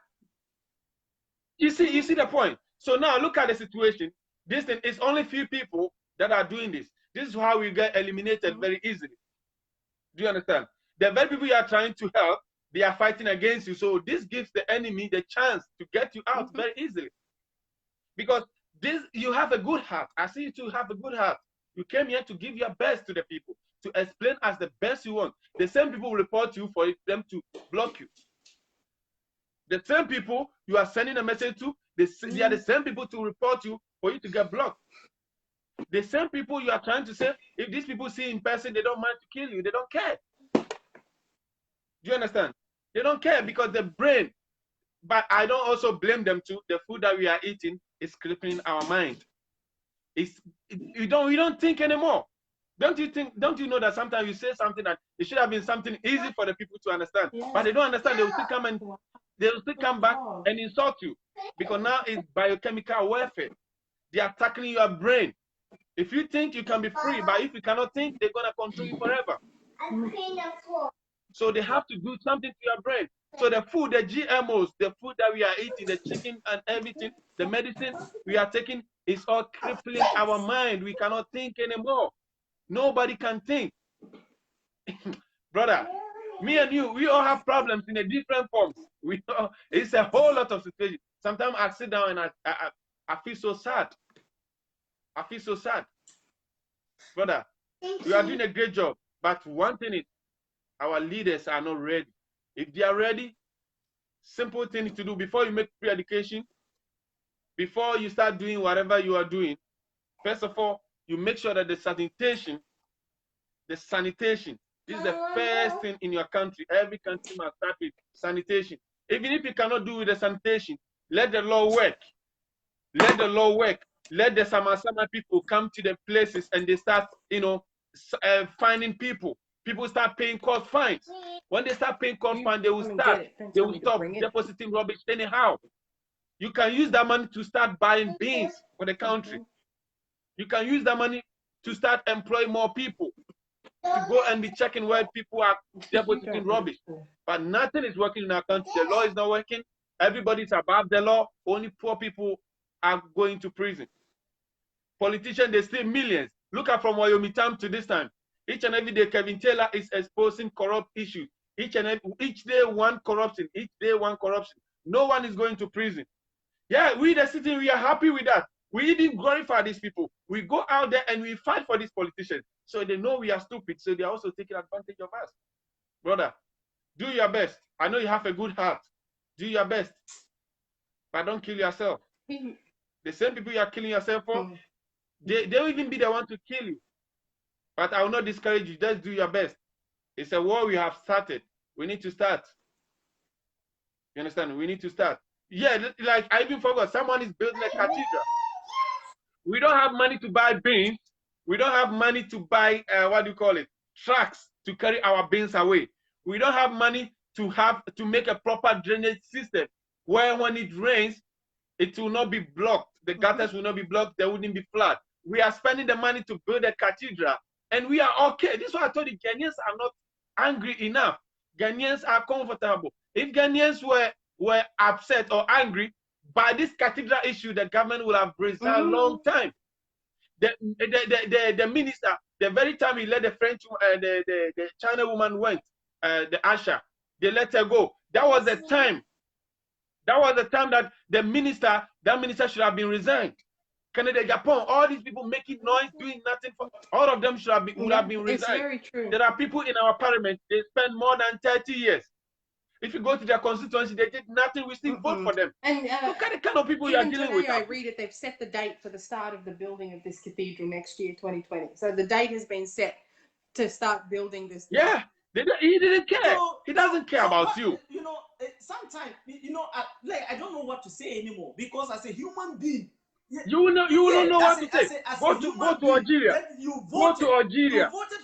You see the point. So now look at the situation. This thing is only few people that are doing this. This is how we get eliminated very easily. Do you understand? The very people you are trying to help, they are fighting against you. So this gives the enemy the chance to get you out very easily. Because you have a good heart. I see you to have a good heart. You came here to give your best to the people, to explain as the best you want. The same people will report you for them to block you. The same people you are sending a message to, they are the same people to report you for you to get blocked. The same people you are trying to say, if these people see in person, they don't mind to kill you. They don't care. Do you understand? They don't care because the brain, but I don't also blame them too. The food that we are eating is crippling our mind. We don't think anymore. Don't you know that sometimes you say something that it should have been something easy for the people to understand, but they don't understand. They will still come back and insult you because now it's biochemical warfare. They are tackling your brain. If you think you can be free, but if you cannot think, they're gonna control you forever. So they have to do something to your brain. So the food, the GMOs, the food that we are eating, the chicken and everything, the medicine we are taking is all crippling our mind. We cannot think anymore. Nobody can think. Brother, me and you, we all have problems in a different forms. It's a whole lot of situations. Sometimes I sit down and I feel so sad. I feel so sad. Brother, we are doing a great job. But one thing is, our leaders are not ready. If they are ready, simple things to do before you make free education, before you start doing whatever you are doing, first of all, you make sure that the sanitation, this is the first thing in your country. Every country must start with sanitation. Even if you cannot do with the sanitation, let the law work. Let the law work. Let the Sama people come to the places and they start, finding people. People start paying court fines. When they start paying court fines, they will stop depositing rubbish anyhow. You can use that money to start buying beans for the country. You can use that money to start employing more people, to go and be checking where people are depositing rubbish. But nothing is working in our country. The law is not working. Everybody's above the law. Only poor people are going to prison. Politicians, they steal millions. Look at from Wyoming time to this time. Each and every day, Kevin Taylor is exposing corrupt issues. Each day, one corruption. Each day, one corruption. No one is going to prison. Yeah, we the city, we are happy with that. We even glorify these people. We go out there and we fight for these politicians. So they know we are stupid. So they are also taking advantage of us. Brother, do your best. I know you have a good heart. Do your best. But don't kill yourself. The same people you are killing yourself for, they'll even be the one to kill you. But I will not discourage you. Just do your best. It's a war we have started. We need to start. You understand? We need to start. Yeah, like I even forgot, someone is building a cathedral. We don't have money to buy beans. We don't have money to buy, trucks to carry our beans away. We don't have money to make a proper drainage system where when it rains, it will not be blocked. The gutters will not be blocked. There wouldn't be flood. We are spending the money to build a cathedral, and we are okay. This is what I told you. Ghanaians are not angry enough. Ghanaians are comfortable. If Ghanaians were upset or angry by this cathedral issue, the government would have resigned a long time. The minister, the very time he let the French, the China woman went, the Asha, they let her go. That was the time. That was the time that that minister should have been resigned. Canada, Japan, all these people making noise, doing nothing for all of them would have been resigned. It's very true. There are people in our parliament, they spend more than 30 years. If you go to their constituency, they did nothing, we still vote for them. And look at the kind of people you are dealing with. I read it, they've set the date for the start of the building of this cathedral next year, 2020. So the date has been set to start building this. Yeah, he didn't care. So, he doesn't care about you. You know, sometimes, I don't know what to say anymore, because as a human being, you don't know what to say. Go to Algeria. You voted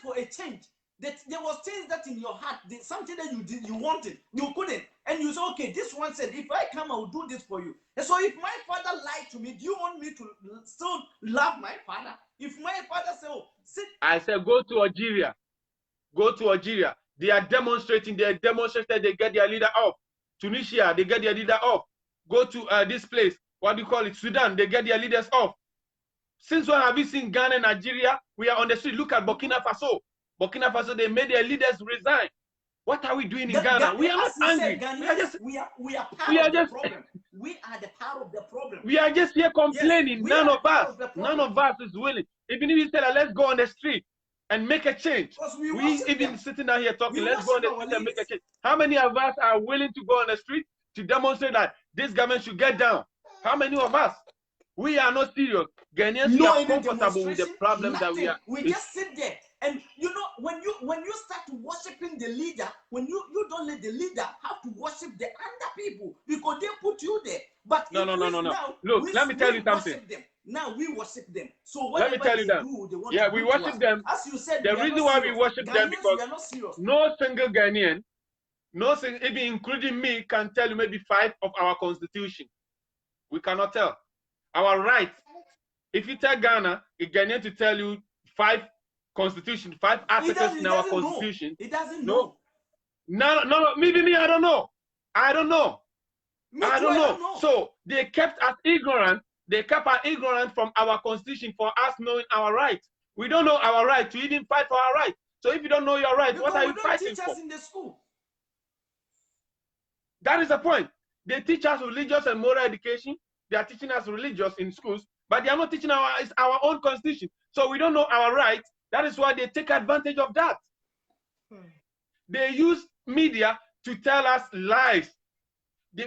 for a change. That there was things that in your heart, something that you wanted, you couldn't, and you said, okay, this one said, if I come, I will do this for you. And so, if my father lied to me, do you want me to still love my father? If my father said, "Oh, sit," I said, go to Algeria. Go to Algeria. They are demonstrating. They demonstrated. They get their leader off. Tunisia, they get their leader off. Go to this place. What do you call it? Sudan, they get their leaders off. Since when have you seen Ghana and Nigeria? We are on the street. Look at Burkina Faso. Burkina Faso, they made their leaders resign. What are we doing in Ghana? We are not angry. We are part of the problem. We are the part of the problem. We are just here complaining. Yes, none of us is willing. Even if you tell us, let's go on the street and make a change. We even sitting down here talking, let's go on the street and make a change. How many of us are willing to go on the street to demonstrate that this government should get down? How many of us? We are not serious. Ghanaians are comfortable with the problems that we are. We just sit there. And when you start worshiping the leader, when you don't let the leader have to worship the other people because they put you there. But no. Look, let me tell you something. Now we worship them. So let me tell you that. Yeah, we worship them. As you said, the reason why we worship them because no single Ghanaian, even including me, can tell you maybe 5 of our constitution. We cannot tell. Our rights. If you tell Ghana, a Ghanaian to tell you 5 constitution, 5 articles in our constitution. He doesn't know. No, maybe I don't know. I don't know. So they kept us ignorant. They kept us ignorant from our constitution for us knowing our rights. We don't know our right to even fight for our rights. So if you don't know your rights, what are you fighting for? In the school. That is the point. They teach us religious and moral education. They are teaching us religious in schools, but they are not teaching our own constitution. So we don't know our rights. That is why they take advantage of that. They use media to tell us lies.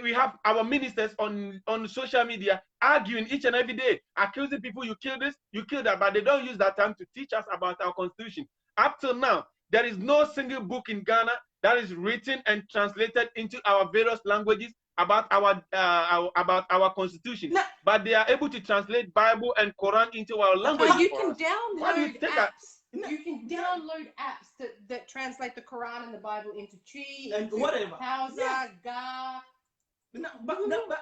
We have our ministers on social media arguing each and every day, accusing people, you kill this, you kill that, but they don't use that time to teach us about our constitution. Up till now, there is no single book in Ghana that is written and translated into our various languages about our constitution. No. But they are able to translate Bible and Quran into our language. You can download think apps. You can download apps that translate the Quran and the Bible into Chi, And into whatever. Hausa, Yes. Ga. No,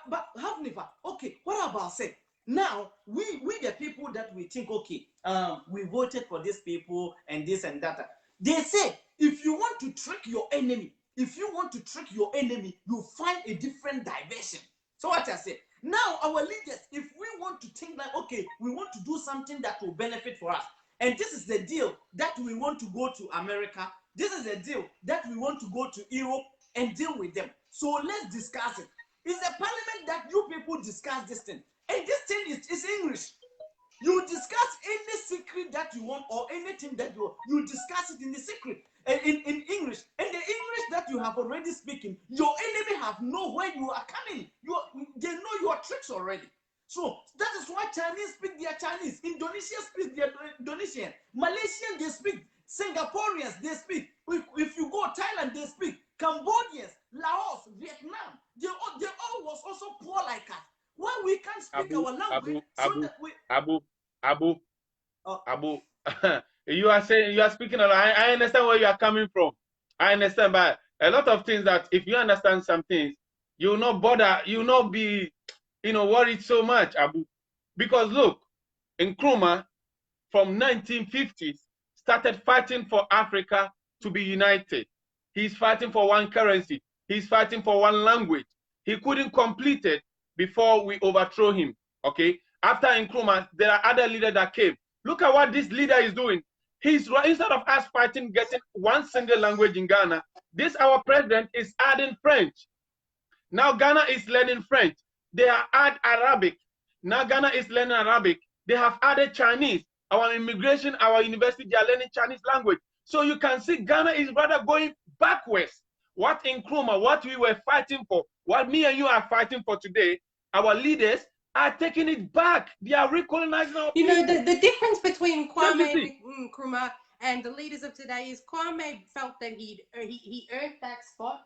but Havnifa, okay, what about say? Now we the people that we think, okay, we voted for these people and this and that. They say if you want to trick your enemy, you find a different diversion. So what I say now, our leaders, if we want to think like, okay, we want to do something that will benefit for us, and this is the deal that we want to go to America, this is the deal that we want to go to Europe and deal with them. So let's discuss it. It's a parliament that you people discuss this thing. And this thing is English. You discuss any secret that you want or anything that you discuss it in the secret, in English. And the English that you have already speaking, your enemy have know where you are coming. They know your tricks already. So that is why Chinese speak their Chinese, Indonesians speak their Indonesian, Malaysians they speak, Singaporeans they speak. If you go Thailand they speak, Cambodians, Laos, Vietnam, they all was also poor like us. Why we can't speak our language Abu, you are speaking. I understand where you are coming from. I understand, but a lot of things that if you understand some things, you will not bother. You will not be, worried so much, Abu, because look, Nkrumah from 1950s started fighting for Africa to be united. He's fighting for one currency. He's fighting for one language. He couldn't complete it before we overthrow him. Okay. After Nkrumah, there are other leaders that came. Look at what this leader is doing. Instead of us fighting, getting one single language in Ghana, our president is adding French. Now Ghana is learning French. They have added Arabic. Now Ghana is learning Arabic. They have added Chinese. Our immigration, our university, they are learning Chinese language. So you can see Ghana is rather going backwards. What Nkrumah, what we were fighting for, what me and you are fighting for today, our leaders are taking it back. They are recolonizing our people. You know, the difference between Kwame Nkrumah and the leaders of today is Kwame felt that he earned that spot.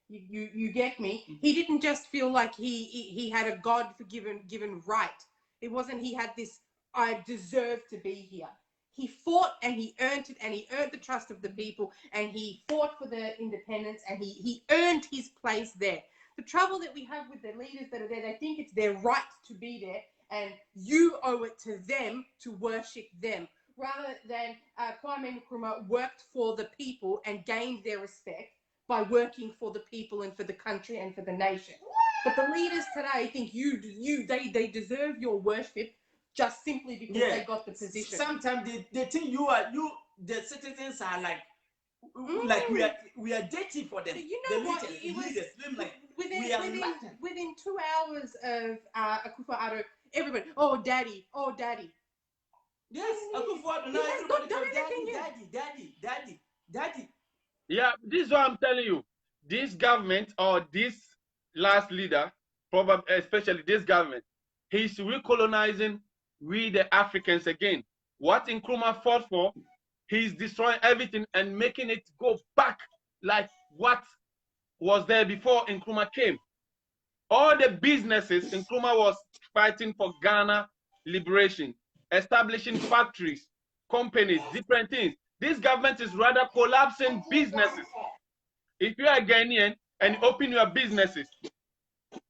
You get me? He didn't just feel like he had a God-given right. It wasn't he had this, I deserve to be here. He fought and he earned it, and he earned the trust of the people, and he fought for the independence, and he earned his place there. The trouble that we have with the leaders that are there, they think it's their right to be there, and you owe it to them to worship them, rather than Kwame Nkrumah worked for the people and gained their respect by working for the people and for the country and for the nation. But the leaders today think they deserve your worship just simply because they got the position. Sometimes they think the citizens are like we are dirty for them. You know what? Within 2 hours of Akufo-Addo, everybody, oh daddy. Yes, Akufo-Addo. Now everybody goes daddy. Yeah, this is what I'm telling you. This government or this last leader, probably especially this government, he's recolonizing we the Africans again. What Nkrumah fought for, he's destroying everything and making it go back like what was there before Nkrumah came. All the businesses, Nkrumah was fighting for Ghana liberation, establishing factories, companies, different things. This government is rather collapsing businesses. If you are Ghanaian and open your businesses,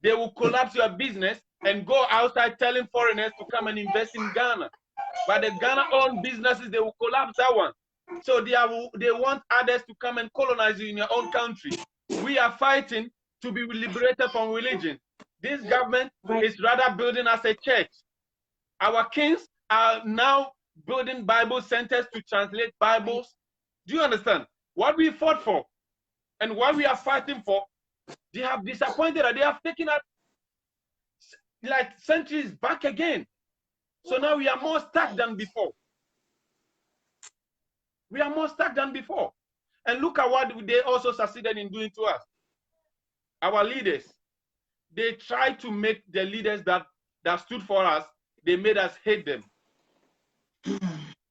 they will collapse your business and go outside telling foreigners to come and invest in Ghana. But the Ghana-owned businesses, they will collapse that one. So they want others to come and colonize you in your own country. We are fighting to be liberated from religion. This government is rather building us a church. Our kings are now building Bible centers to translate Bibles. Do you understand? What we fought for and what we are fighting for, they have disappointed and they have taken us like centuries back again. So now we are more stuck than before. We are more stuck than before. And look at what they also succeeded in doing to us. Our leaders, they tried to make the leaders that stood for us, they made us hate them.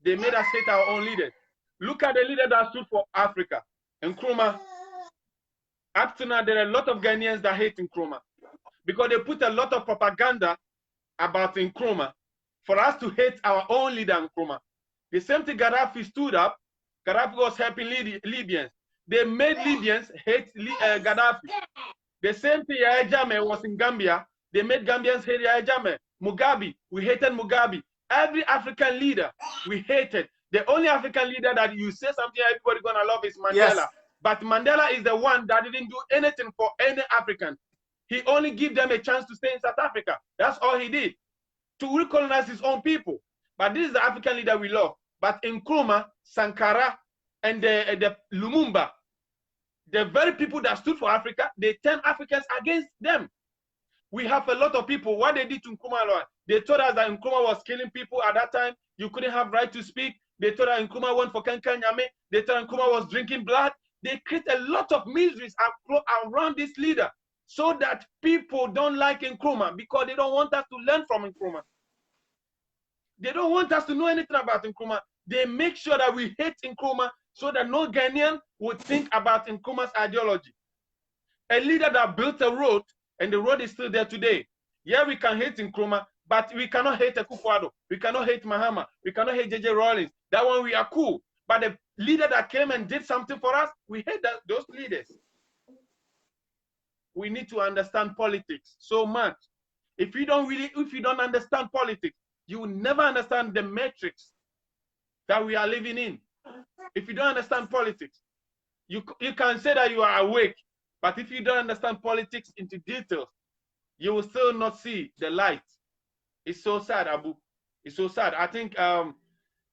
They made us hate our own leaders. Look at the leader that stood for Africa, Nkrumah. Up to now, there are a lot of Ghanaians that hate Nkrumah because they put a lot of propaganda about Nkrumah for us to hate our own leader, Nkrumah. The same thing Gaddafi stood up. Gaddafi was helping Libyans. They made Libyans hate Gaddafi. The same thing Yahya Jammeh was in Gambia. They made Gambians hate Yahya Jammeh. Mugabe, we hated Mugabe. Every African leader, we hated. The only African leader that you say something everybody gonna love is Mandela. Yes. But Mandela is the one that didn't do anything for any African. He only gave them a chance to stay in South Africa. That's all he did, to recolonize his own people. But this is the African leader we love. But Nkrumah, Sankara, and the Lumumba, the very people that stood for Africa, they turned Africans against them. We have a lot of people. What they did to Nkrumah, they told us that Nkrumah was killing people at that time. You couldn't have right to speak. They told us Nkrumah went for Kenkanyame. They told Nkrumah was drinking blood. They create a lot of miseries around this leader so that people don't like Nkrumah because they don't want us to learn from Nkrumah. They don't want us to know anything about Nkrumah. They make sure that we hate Nkrumah so that no Ghanaian would think about Nkrumah's ideology. A leader that built a road, and the road is still there today. Yeah, we can hate Nkrumah, but we cannot hate Akufo-Addo. We cannot hate Mahama. We cannot hate J.J. Rawlings. That one we are cool. But the leader that came and did something for us, we hate those leaders. We need to understand politics so much. If you don't understand politics, you will never understand the matrix that we are living in. If you don't understand politics, you can say that you are awake, but if you don't understand politics into details, you will still not see the light. It's so sad, Abu. It's so sad. I think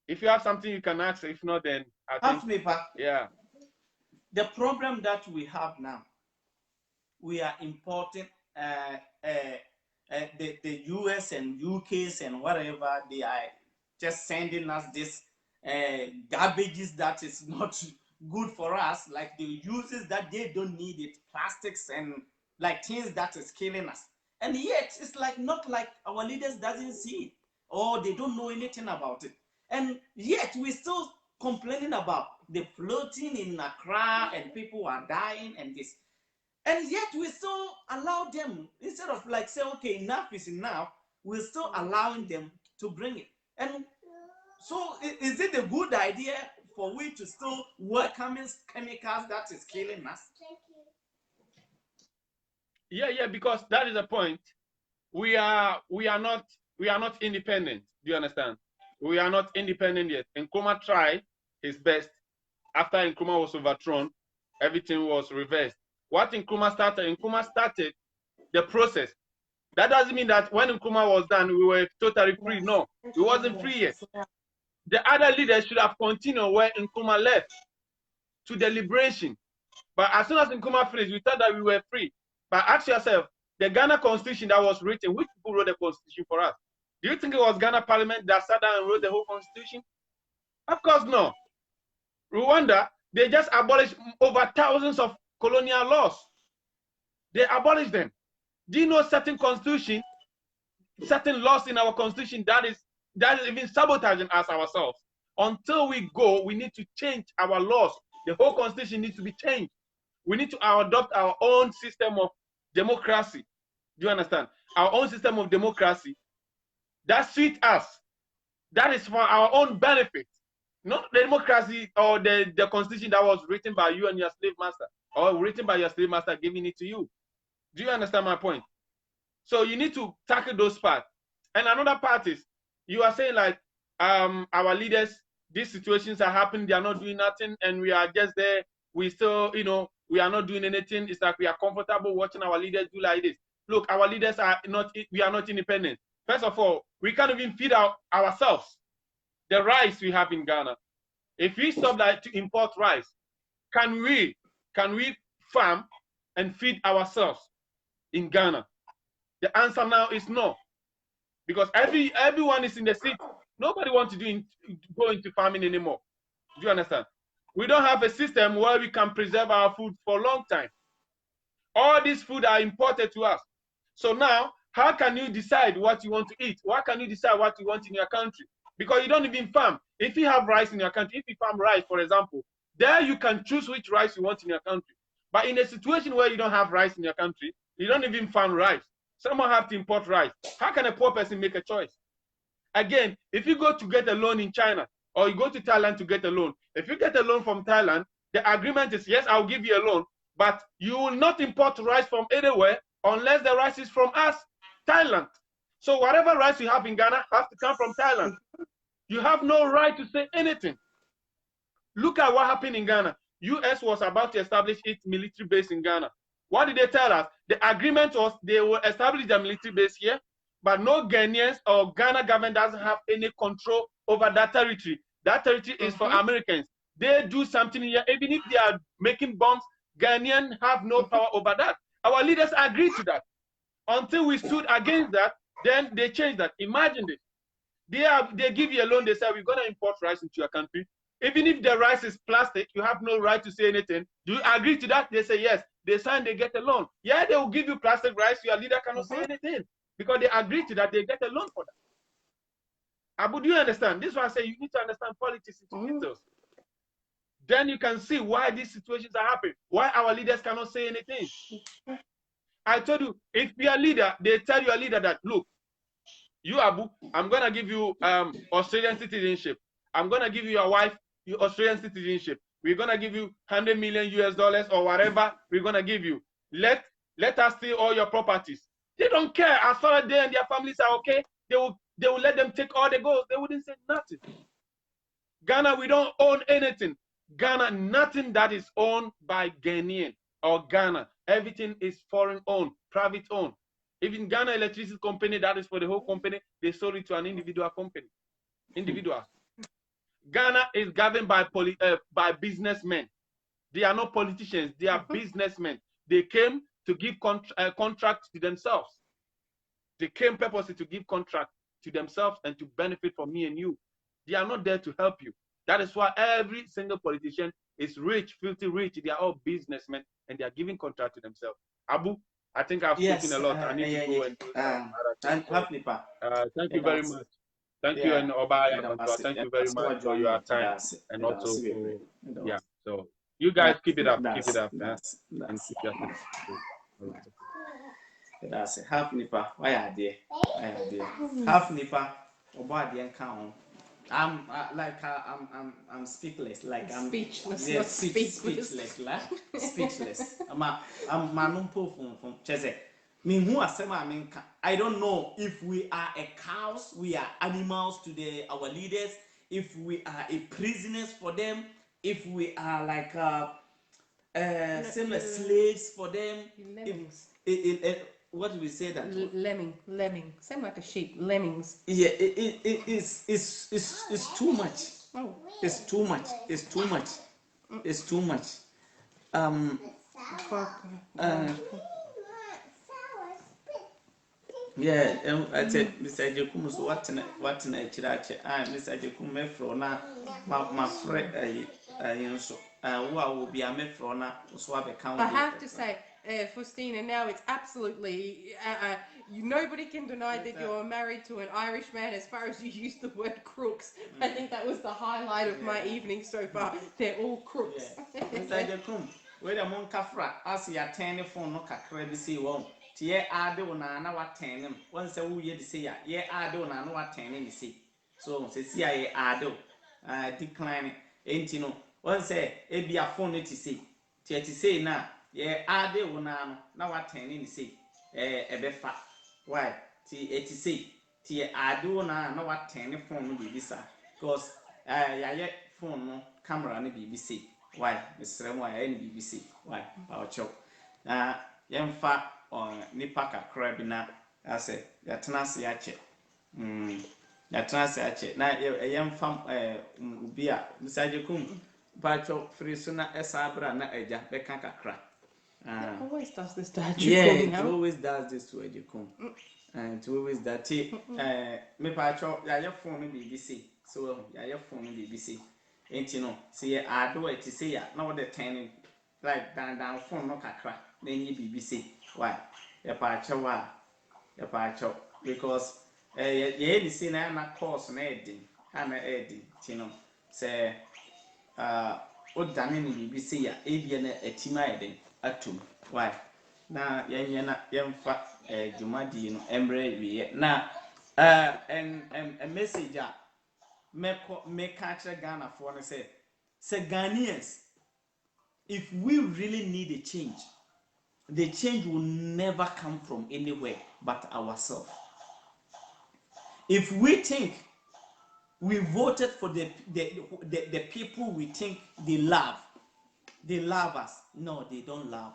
if you have something you can ask, if not, then I think, Ask me, Pa. yeah. The problem that we have now, we are importing the US and UKs and whatever, they are just sending us this garbages that is not good for us, like the uses that they don't need it, plastics and like things that is killing us. And yet it's like not like our leaders doesn't see it or they don't know anything about it. And yet we're still complaining about the floating in Accra and people are dying and this. And yet we still allow them, instead of like say, okay, enough is enough, we're still allowing them to bring it. And so is it a good idea for we to still welcome chemicals that is killing us? Yeah, because that is the point. We are not independent. Do you understand? We are not independent yet. Nkrumah tried his best. After Nkrumah was overthrown, everything was reversed. What Nkrumah started the process. That doesn't mean that when Nkrumah was done, we were totally free. No, we wasn't free yet. The other leaders should have continued where Nkrumah left, to the liberation. But as soon as Nkrumah finished, we thought that we were free. But ask yourself, the Ghana Constitution that was written, which people wrote the Constitution for us? Do you think it was Ghana Parliament that sat down and wrote the whole Constitution? Of course no. Rwanda, they just abolished over thousands of colonial laws. They abolished them. Do you know certain constitution, certain laws in our constitution that is even sabotaging us ourselves? Until we go, we need to change our laws. The whole constitution needs to be changed. We need to adopt our own system of democracy. Do you understand? Our own system of democracy that suits us. That is for our own benefit. Not the democracy or the constitution that was written by you and your slave master, or written by your slave master giving it to you. Do you understand my point? So you need to tackle those parts. And another part is, you are saying like, our leaders, these situations are happening, they are not doing nothing, and we are just there. We still, we are not doing anything. It's like we are comfortable watching our leaders do like this. Look, our leaders we are not independent. First of all, we can't even feed ourselves. The rice we have in Ghana. If we stop to import rice, can we farm and feed ourselves in Ghana? The answer now is no. Because everyone is in the city. Nobody wants to go into farming anymore. Do you understand? We don't have a system where we can preserve our food for a long time. All these food are imported to us. So now, how can you decide what you want to eat? Why can you decide what you want in your country? Because you don't even farm. If you have rice in your country, if you farm rice, for example, there you can choose which rice you want in your country. But in a situation where you don't have rice in your country, you don't even farm rice. Someone have to import rice. How can a poor person make a choice? Again, if you go to get a loan in China or you go to Thailand to get a loan, if you get a loan from Thailand, the agreement is, yes, I'll give you a loan, but you will not import rice from anywhere unless the rice is from us, Thailand. So whatever rice you have in Ghana has to come from Thailand. You have no right to say anything. Look at what happened in Ghana. US was about to establish its military base in Ghana. What did they tell us? The agreement was they will establish their military base here, but no Ghanaians or Ghana government doesn't have any control over that territory. That territory is for Americans. They do something here, even if they are making bombs, Ghanaians have no power over that. Our leaders agreed to that. Until we stood against that, then they changed that. Imagine this. They give you a loan, they say, we're going to import rice into your country. Even if the rice is plastic, you have no right to say anything. Do you agree to that? They say yes. They sign, they get a loan. Yeah, they will give you plastic rice. Your leader cannot say anything because they agree to that. They get a loan for that. Abu, do you understand? This is why I say you need to understand politics in details. Then you can see why these situations are happening, why our leaders cannot say anything. I told you, if you're a leader, they tell your leader that, look, you, Abu, I'm going to give you Australian citizenship. I'm going to give you your wife your Australian citizenship. We're going to give you 100 million US dollars or whatever we're going to give you. Let us steal all your properties. They don't care. As far as they and their families are okay, they will let them take all the gold. They wouldn't say nothing. Ghana, we don't own anything. Ghana, nothing that is owned by Ghanaian or Ghana. Everything is foreign owned, private owned. Even Ghana Electricity Company, that is for the whole company, they sold it to an individual company. Individuals. Ghana is governed by businessmen. They are not politicians. They are businessmen. They came to give contracts to themselves. They came purposely to give contracts to themselves and to benefit from me and you. They are not there to help you. That is why every single politician is rich, filthy rich. They are all businessmen and they are giving contract to themselves. Abu, I think I've spoken a lot. I need to go and do some other things. Thank you very much. Thank you, and Obaya. Thank you very much for your time and also for, yeah. So you guys keep it up, and keep your that's it. Half nipa. Why are they? Half nipa. Obadi and count. I'm speechless. Like I'm speechless. Yeah, Not speechless. Speechless. I'm manumpo from Chese. Me who asema I don't know if we are a cows, we are animals to our leaders, if we are a prisoners for them, if we are like similar slaves for them. Lemmings. What do we say that? Lemming. Same like a sheep. Lemmings. Yeah, it's too much. Oh. It's too much. It's too much. It's too much. Yeah, I said, Mr. Jacob, so what tonight? Mr. Jacob, me frona, my friend, so who will be a mefrona, so I have to say, Faustina, now it's absolutely, nobody can deny that you're married to an Irish man as far as you use the word crooks. I think that was the highlight of my evening so far. They're all crooks. Mr. Jacob, wait a month, Kafra, as you attend phone, no crazy see one. Tie ade una na waten him. Once a we say ya, ye ade una na waten him see. So say see ye ade decline ain't no. Once say e be a phone to see. Tie to say na ye ade una na waten him see. Ebefa. Why? Tie to say tie ade una na waten phone be bisa. Because ya ye phone no camera na BBC. Why? Mr. Mo ya BBC. Why? Our chop. Yemfa nipa kakra bi na ase yatena se ache yatena se ache na yemfa ubi a misaje kum bacho free so na esabra na eja beka kakra always does this to it always does this to Ejekum and it always that me bacho ya ye phone BBC so ya ye phone BBC enti no se ado eti se ya na wo de 10 like down phone no kakra na nyi BBC why ya pa chewa the pacho because ye see na course na edi ana edi tino say o dane ni bibi say ya ebia na atima eden atum why na yenye na yemfa jumadi no embre wiye na a message a me catch Ghana for no say Ghanaians, if we really need a change, the change will never come from anywhere but ourselves. If we think we voted for the people we think they love us, no, they don't love.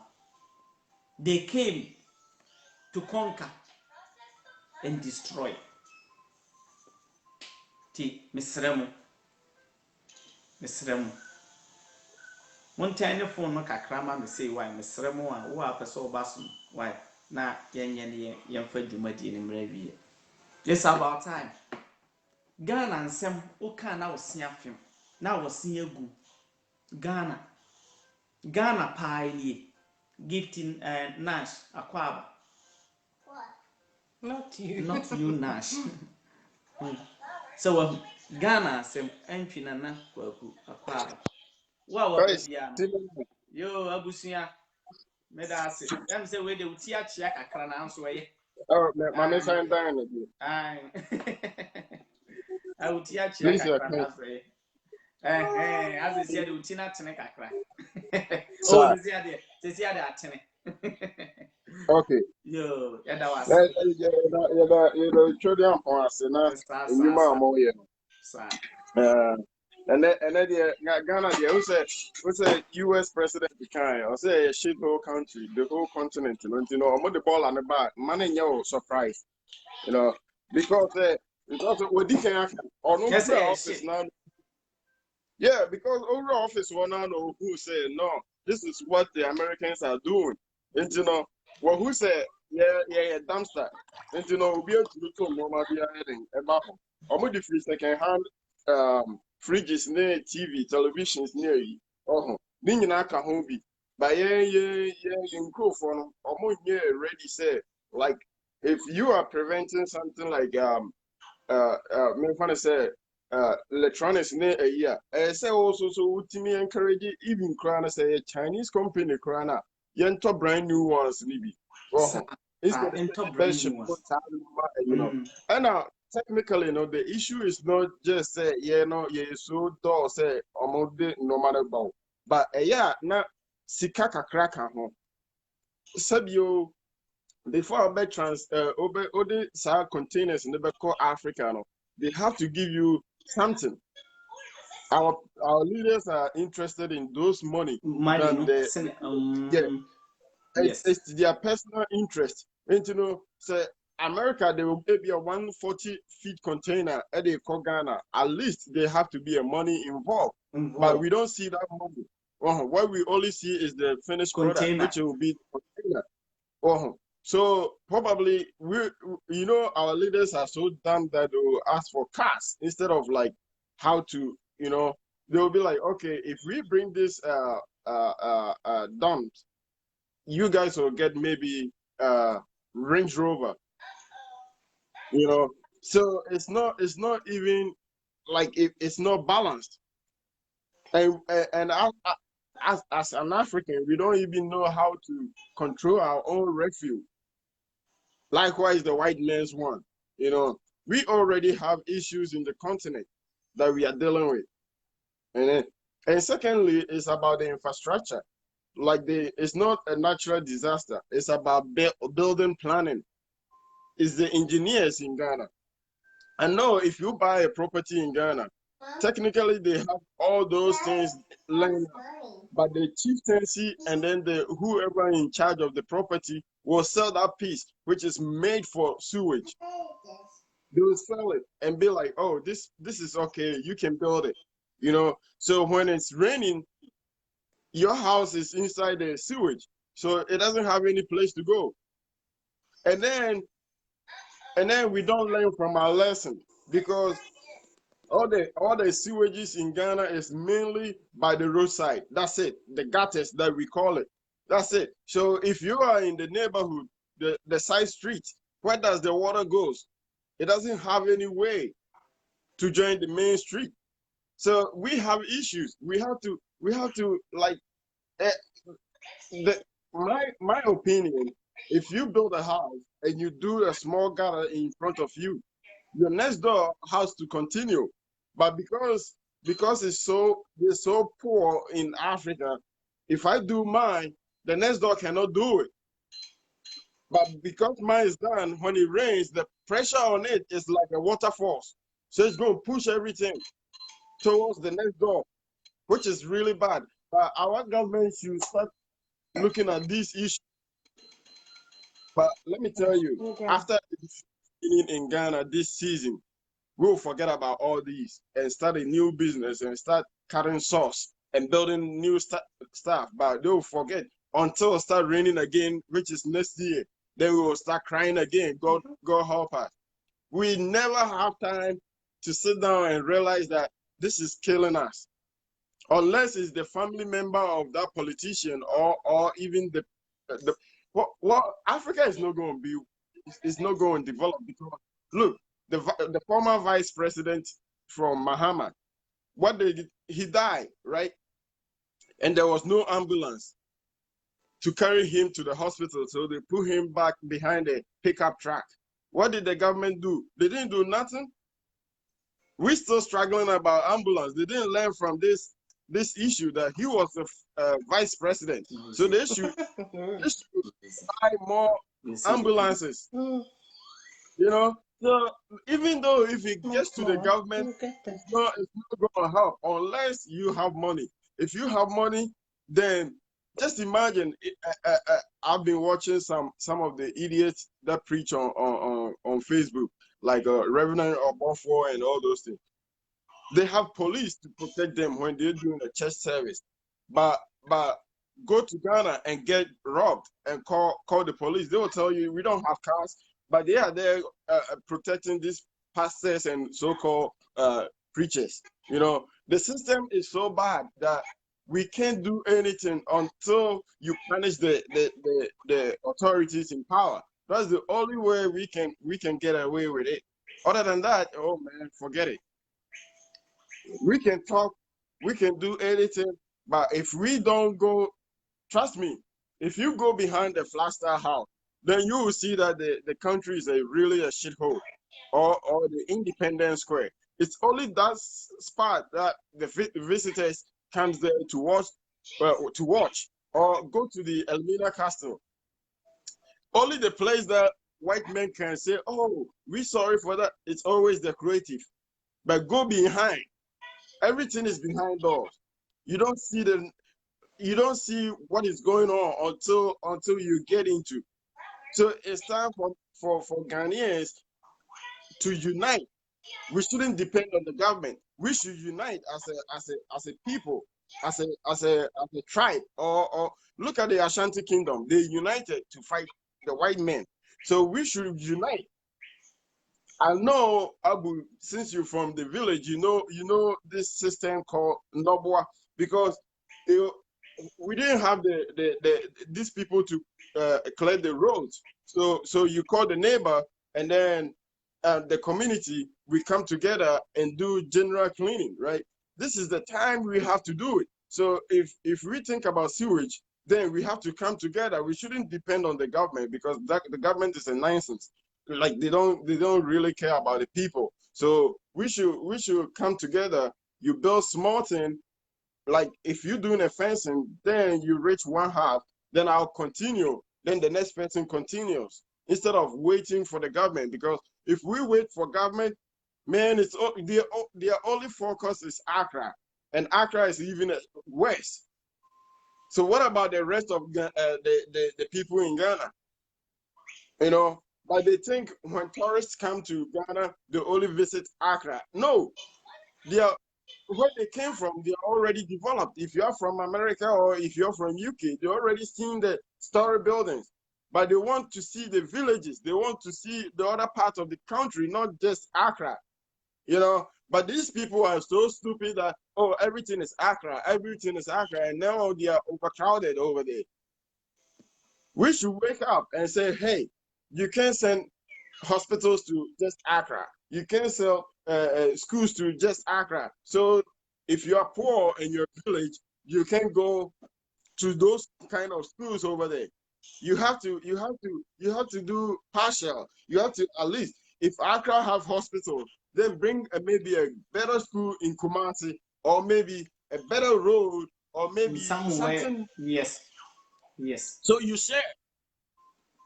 They came to conquer and destroy. Ti misremu Montaigne phone no kakrama me say why misremu a wo apese obasum why na yenye ne yemfa dwumadi ni mrawie. It's about time. Ghana nsem oka na osia fem na osia gu Ghana pie gifting Nash Akwaba. What? Not you. Not you Nash. So Ghana nsem entwina na kwaku Akwaba. Wa bia yo abusia medase dem say we de uti achia kakra na nso ye. Oh, my son down again. Ai. I uti achia kakra na nso ye. As I said, uti na tene kakra. Oh, this is the atene. Okay. Yo, yeah, that was. You children on us, and you mama here. And then Ghana, who's a U.S. president kind, or say a shit whole country, the whole continent, you know, I'm the ball on the back, man, and yo, surprise, you know, because what you can or no office now. Yeah, because over office one I know who said no, this is what the Americans are doing. And you know, well who said yeah, dumpster. And you know, we'll be able to do to mama be heading about the free second hand fridges near TV, televisions near you. Oh, then you not home be. But yeah, you go for ready say like if you are preventing something like me funny say electronics near a year. I say also so ultimately encourage even crown say a Chinese company crown yento brand new ones maybe. It's the best you know. And now technically, you know, the issue is not just say so do say no matter about. But yeah, now sikaka kraka home. Sabio before I trans ode containers in the call Africa, no, they have to give you something. Our leaders are interested in those money than it's their personal interest. And you know, say America, they will be a 140 feet container at the Ghana. At least they have to be a money involved. But we don't see that money. What we only see is the finished product, which will be the container. So probably our leaders are so dumb that they will ask for cars instead of like how to, you know, they'll be like, okay, if we bring this dump, you guys will get maybe Range Rover, you know. So it's not even like it's not balanced. And as an African, we don't even know how to control our own refuge. Likewise, the white man's one. You know, we already have issues in the continent that we are dealing with. And secondly, it's about the infrastructure. Like it's not a natural disaster. It's about building planning. It's the engineers in Ghana. I know if you buy a property in Ghana, technically they have all those things lined up, but the chieftaincy and then whoever in charge of the property will sell that piece which is made for sewage. They will sell it and be like, oh, this is okay, you can build it, you know. So when it's raining, your house is inside the sewage, so it doesn't have any place to go. And then we don't learn from our lesson, because all the sewages in Ghana is mainly by the roadside. That's it. The gutters that we call it. That's it. So if you are in the neighborhood, the side street where does the water goes? It doesn't have any way to join the main street. So we have issues. We have to like eh, my opinion. If you build a house and you do a small gutter in front of you, your next door has to continue. But because we're so poor in Africa, if I do mine, the next door cannot do it. But because mine is done, when it rains, the pressure on it is like a waterfall. So it's going to push everything towards the next door, which is really bad. But our government should start looking at these issues. But let me tell you, after in Ghana this season, we'll forget about all these and start a new business and start cutting sauce and building new stuff. But they'll forget until it start raining again, which is next year. Then we will start crying again. God help us. We never have time to sit down and realize that this is killing us. Unless it's the family member of that politician or even the what Africa is not going to be, it's not going to develop because look, the former vice president from Mahama, he died, right? And there was no ambulance to carry him to the hospital, so they put him back behind a pickup truck. What did the government do? They didn't do nothing. We're still struggling about ambulance. They didn't learn from this issue that he was the vice president. So they should buy more ambulances. You know, so even though if it gets to the government, it's not going to help unless you have money. If you have money, then just imagine. I've been watching some of the idiots that preach on Facebook, like Reverend Obofo and all those things. They have police to protect them when they're doing a church service, but go to Ghana and get robbed and call the police. They will tell you we don't have cars, but they are there protecting these pastors and so-called preachers. You know, the system is so bad that we can't do anything until you punish the authorities in power. That's the only way we can get away with it. Other than that, oh man, forget it. We can talk, we can do anything, but if we don't go, trust me, if you go behind the Flagstaff house, then you will see that the country is really a shithole, or the Independence Square. It's only that spot that the visitors comes there to watch, or go to the Elmina Castle. Only the place that white men can say, "Oh, we're sorry for that." It's always decorative, but go behind. Everything is behind doors. You don't see what is going on until you get into. So it's time for Ghanaians to unite. We shouldn't depend on the government. We should unite as a people, as a tribe. Or look at the Ashanti Kingdom. They united to fight the white men. So we should unite. I know, Abu, since you're from the village, you know this system called Nobwa, because we didn't have these people to clear the roads. So you call the neighbor, and then the community, we come together and do general cleaning, right? This is the time we have to do it. So if we think about sewage, then we have to come together. We shouldn't depend on the government, because the government is a nonsense. Like they don't really care about the people. So we should come together. You build small thing, like if you're doing a fencing, then you reach one half, then I'll continue, then the next person continues, instead of waiting for the government. Because if we wait for government, man, it's their only focus is ACCRA, and ACCRA is even worse. So what about the rest of the people in Ghana? You know, but they think when tourists come to Ghana, they only visit Accra. No, where they came from, they are already developed. If you are from America or if you're from UK, they already seen the story buildings. But they want to see the villages. They want to see the other part of the country, not just Accra. You know, but these people are so stupid that, oh, everything is Accra, and now they are overcrowded over there. We should wake up and say, hey, you can't send hospitals to just Accra. You can't sell schools to just Accra. So if you are poor in your village, you can go to those kind of schools over there. You have to do partial. You have to at least, if Accra have hospital, then bring maybe a better school in Kumasi, or maybe a better road, or maybe somewhere. something. Yes. So you share.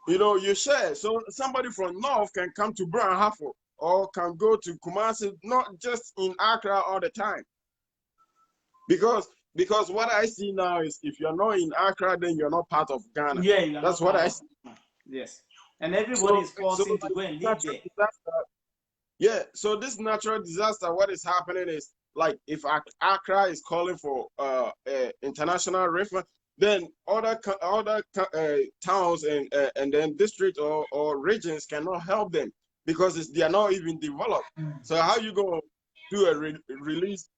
You share. So somebody from North can come to Brown Hafo or can go to Kumasi, not just in Accra all the time. Because what I see now is, if you're not in Accra, then you're not part of Ghana. Yeah, that's what I see. Yes, and everybody is forcing to like go and live there. Yeah, so this natural disaster, what is happening is, like, if Accra is calling for international refund, then other towns and then districts or regions cannot help them, because they are not even developed. So how you going to do a release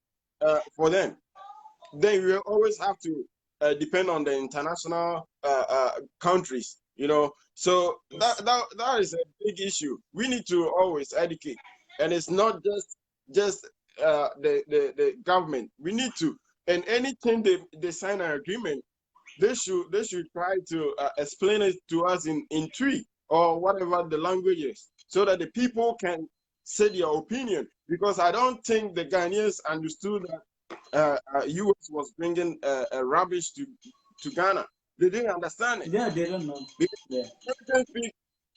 for them? Then you always have to depend on the international countries, So that is a big issue. We need to always educate, and it's not just the government. We need to, and anything they sign an agreement, they should try to explain it to us in Twi or whatever the language is, so that the people can say their opinion. Because I don't think the Ghanaians understood that US was bringing rubbish to Ghana. They didn't understand it. Yeah, they don't know. Yeah.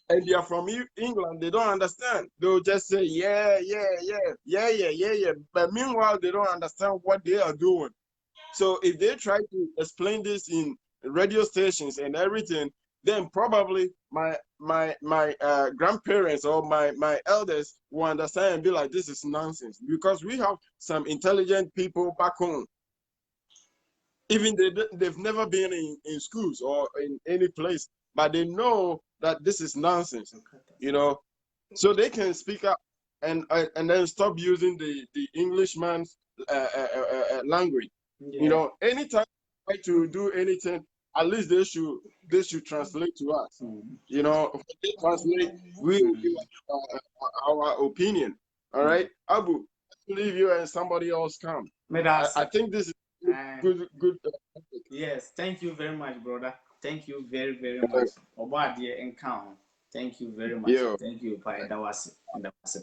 And they are from England. They don't understand. They'll just say, yeah. But meanwhile, they don't understand what they are doing. So if they try to explain this in radio stations and everything, then probably my grandparents or my elders will understand and be like, this is nonsense. Because we have some intelligent people back home. Even they've never been in schools or in any place, but they know that this is nonsense, so they can speak up and then stop using the Englishman's language. Yeah. Anytime they try to do anything, at least they should translate to us. If they translate, we will give our opinion. All right, Abu, leave you and somebody else come. I think this is good. Yes, thank you very much, brother. Thank you very, very much. Obadiah and count. Thank you very much. Yeah. Thank you, Pai. That was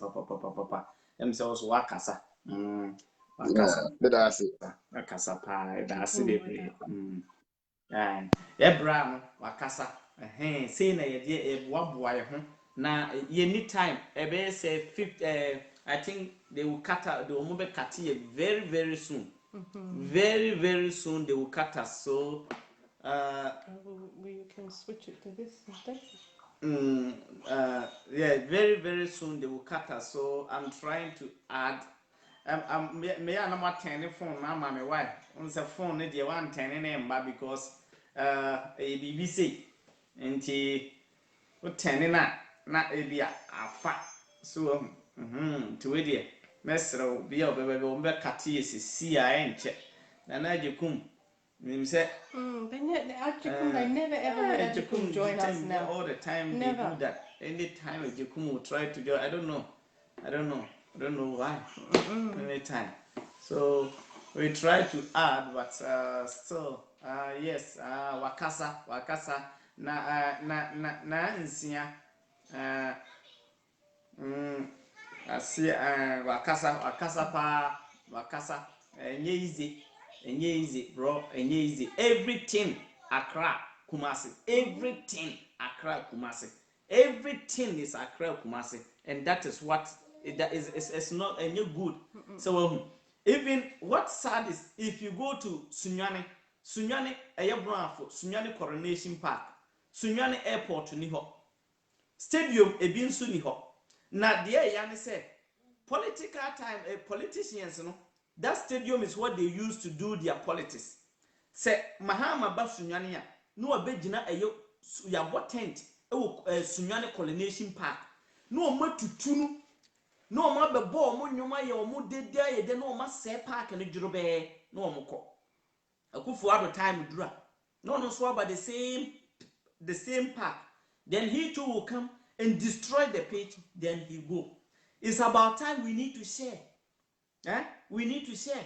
papa. Also wakasa. Wakasa pa. That's it. Ebram wakasa. Say na ye boy na ye need time. Ebe say 5 I think they will cut out the omobe cut very, very soon. Very, very soon they will cut us. So we can switch it to this instead. Yeah, very, very soon they will cut us. So I'm trying to add. May I not turn the phone, Mama, my wife. On the phone, they want turning name, because a BBC and he would turn in not a be a fat. So, to it, Messer, be a baby, cut is CIN check. And I do come. They never ever let Ajikum join us now. All the time never. They do that. Anytime Ajikum will try to join, I don't know why. Anytime. So we try to add, but still, yes, wakasa na nsia. I see wakasa easy, bro, easy. Everything Accra, Kumasi. Everything Accra, Kumasi. Everything is Accra, Kumasi, and that is what it's not any good. So even what's sad is, if you go to Sunyani, Sunyani Coronation Park, Sunyani Airport niho, Stadium ebinsu niho. Na there yani said, political time, politicians, that stadium is what they use to do their politics. Say Mahama ba Sunyani no abegina ya tent Sunyani Coronation Park. No ma tutunu. No ma be bo mo nyoma ye omo dede ye de no ma se park no djuro no omo ko. Akufu ado time dura. No so about the same park. Then he too will come and destroy the page, then he go. It's about time we need to share. We need to share.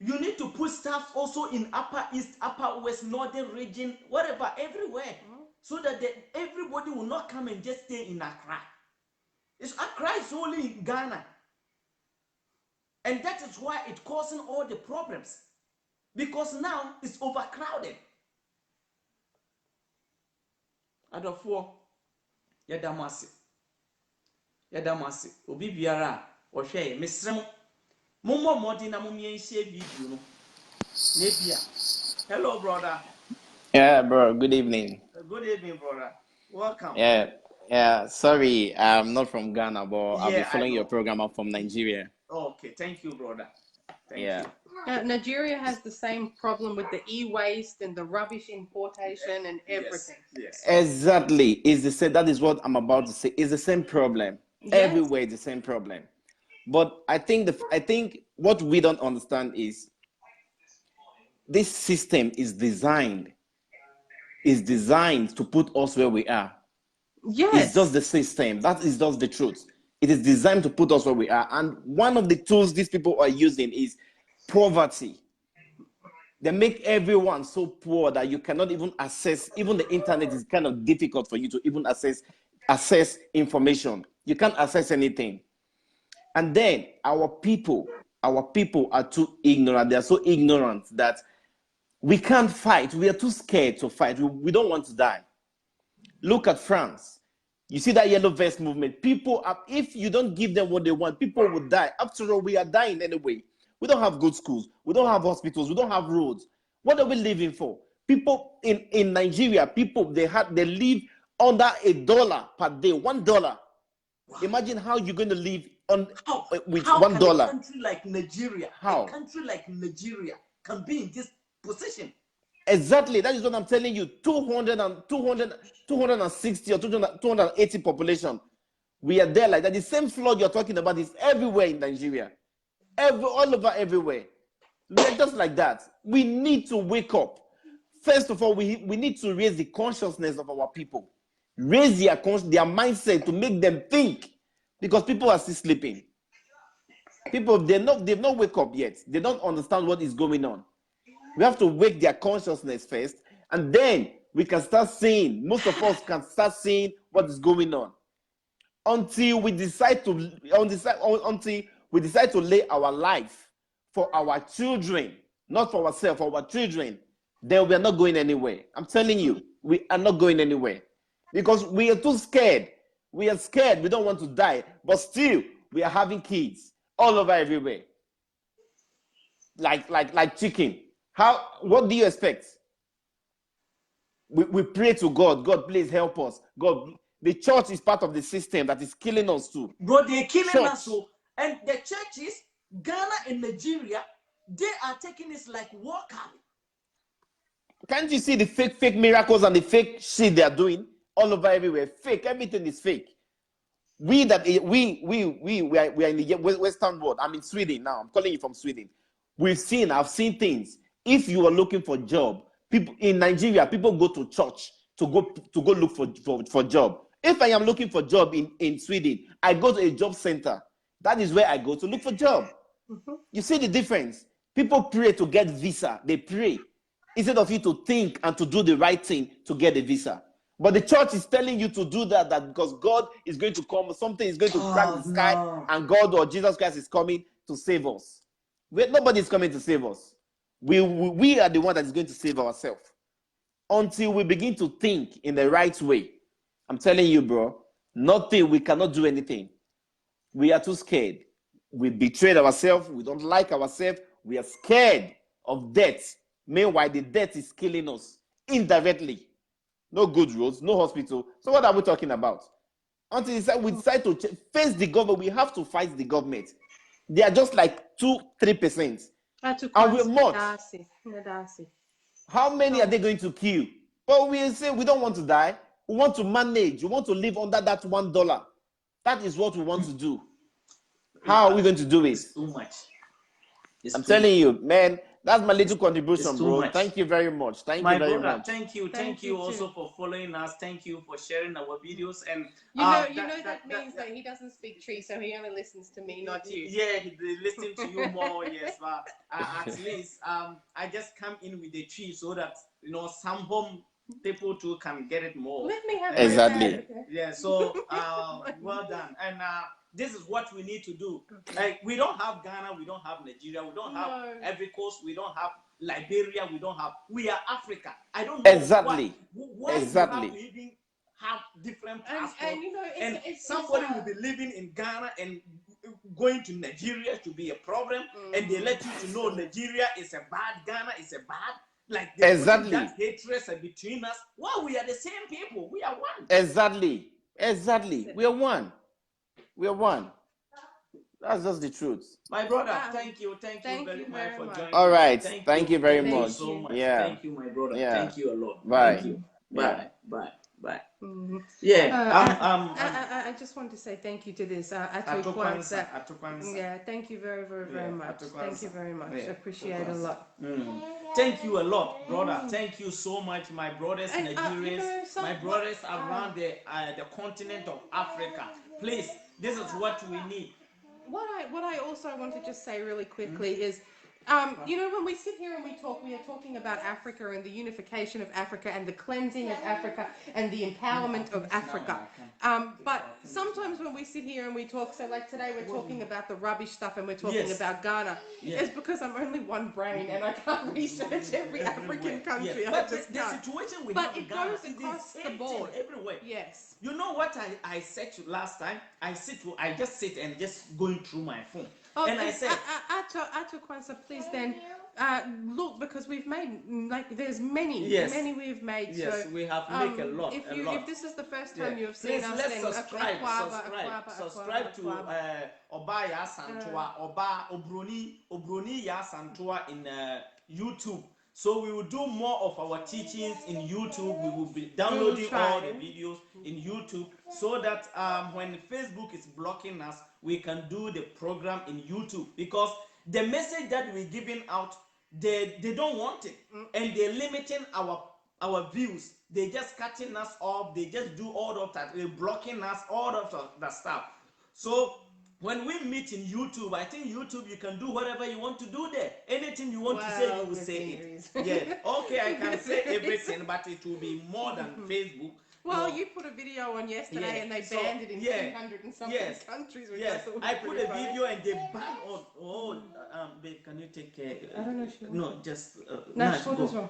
You need to put stuff also in Upper East, Upper West, Northern region, whatever, everywhere, so that everybody will not come and just stay in Accra. Accra is only in Ghana. And that is why it's causing all the problems. Because now it's overcrowded. Adofo, Yadamasi. Obi biara, Oshe, Misremo. Mumo Modina Mumien shave video. Nepia. Hello, brother. Yeah, bro. Good evening. Good evening, brother. Welcome. Yeah. Sorry, I'm not from Ghana, but I'll be Yeah, following your program. I'm from Nigeria. Okay, thank you, brother. Thank Yeah. you. Nigeria has the same problem with the e-waste and the rubbish importation and everything. Yes. Exactly. It's the same. That is what I'm about to say. It's the same problem. Yes. Everywhere, it's the same problem. But I think what we don't understand is this system is designed to put us where we are. Yes. It's just the system. That is just the truth. It is designed to put us where we are. And one of the tools these people are using is poverty. They make everyone so poor that you cannot even access, even the internet is kind of difficult for you to even access information. You can't access anything. And then our people are too ignorant. They are so ignorant that we can't fight. We are too scared to fight. We don't want to die. Look at France. You see that yellow vest movement. People are, if you don't give them what they want, people will die. After all, we are dying anyway. We don't have good schools. We don't have hospitals. We don't have roads. What are we living for? People in Nigeria, they live under $1 per day. $1. Wow. Imagine how you're going to live with $1. Can a country like Nigeria, how? A country like Nigeria can be in this position? Exactly. That is what I'm telling you. 260 or 280 population. We are there like that. The same flood you're talking about is everywhere in Nigeria. All over everywhere. We're just like that. We need to wake up. First of all, we need to raise the consciousness of our people. Raise their mindset to make them think. Because people are still sleeping. People, they've not wake up yet. They don't understand what is going on. We have to wake their consciousness first, and then we can start seeing, most of us can start seeing what is going on. Until we decide to lay our life for our children, not for ourselves, for our children, then we are not going anywhere. I'm telling you, we are not going anywhere. Because we are too scared. We are scared. We don't want to die. But still, we are having kids all over everywhere. Like chicken. What do you expect? We pray to God. God, please help us. God, the church is part of the system that is killing us too. Bro, they're killing us too. And the churches, Ghana and Nigeria, they are taking this like walkout. Can't you see the fake miracles and the fake shit they are doing all over everywhere? Fake, everything is fake. We are in the Western world. I'm in Sweden now. I'm calling you from Sweden. I've seen things. If you are looking for a job, people in Nigeria, people go to church to go look for job. If I am looking for job in Sweden, I go to a job center. That is where I go to look for job. Mm-hmm. You see the difference? People pray to get visa. They pray instead of you to think and to do the right thing to get a visa. But the church is telling you to do that because God is going to come, something is going to crack the sky, and God or Jesus Christ is coming to save us. Nobody is coming to save us. We are the one that is going to save ourselves. Until we begin to think in the right way. I'm telling you, bro, we cannot do anything. We are too scared. We betrayed ourselves. We don't like ourselves. We are scared of death. Meanwhile, the death is killing us indirectly. No good roads, no hospital. So what are we talking about? Until we decide to face the government, we have to fight the government. They are just like 2-3%. And we're much. How many are they going to kill? But we say we don't want to die. We want to manage. We want to live under that $1. That is what we want to do. How are we going to do it? It's too much. I'm telling you, man, That's my little contribution, It's too bro. much. Thank you very much. Thank My you very brother, much. thank you Thank you you also too. for following us. Thank you for sharing our videos. And that means that he doesn't speak tree, so he only listens to me, not you. Yeah, they listen to you more. Yes, but at least I just come in with the tree so that some home people too can get it more. Let me have Exactly. my bag, okay? Yeah, so well done. And this is what we need to do. Like, we don't have Ghana, we don't have Nigeria, we don't have every coast, we don't have Liberia, we are Africa. I don't know Exactly. why Exactly. you have to even have different passports. And Somebody will be living in Ghana and going to Nigeria to be a problem, and they let you to know Nigeria is a bad, Ghana is a bad. Like, Exactly. that hatred between us. Well, we are the same people. We are one. Exactly. We are one. We are one. That's just the truth. My brother, thank you very much for joining. All right. Thank Thank you very much. so much. Yeah. Thank you, my brother. Yeah. Thank you a lot. Bye. Thank you. Yeah. Bye. Mhm. Yeah. I just want to say thank you to this Atu Kwanzaa. Yeah, thank you very much. Thank you very much. Yeah. Appreciate it a lot. Thank you a lot, brother. Thank you so much, my brothers, And, Nigerians, my brothers around the continent of Africa. Please, this is what we need. What I also want to just say really quickly is, when we sit here and we talk, we are talking about Africa and the unification of Africa and the cleansing of Africa and the empowerment of Africa. But sometimes when we sit here and we talk, so like today we're talking about the rubbish stuff and we're talking about Ghana, it's because I'm only one brain and I can't research every African country. Yes. But the situation we have in Ghana goes across the board everywhere. Yes. You know what I said to last time? I just sit and just going through my phone. And I said, Ato Kwanzaa, please then look, because we've made there's many we've made. Yes, so, we have made a lot. If this is the first time you have seen us, let's then subscribe to Oba Ya Santua, Oba Obroni Ya Santua in YouTube. So we will do more of our teachings in YouTube. We will be downloading all the videos in YouTube so that when Facebook is blocking us, we can do the program in YouTube, because the message that we're giving out, they don't want it, and they're limiting our views. They're just cutting us off. They just do all of that. They're blocking us, all of that stuff. So when we meet in YouTube, I think YouTube, you can do whatever you want to do there. Anything you want to say, you will say it. Yeah. Okay, I can say everything, but it will be more than Facebook. Well, you put a video on yesterday and they banned it in 200 and something countries. I put a video and they banned on. Babe, can you take care? I don't know. No, just go.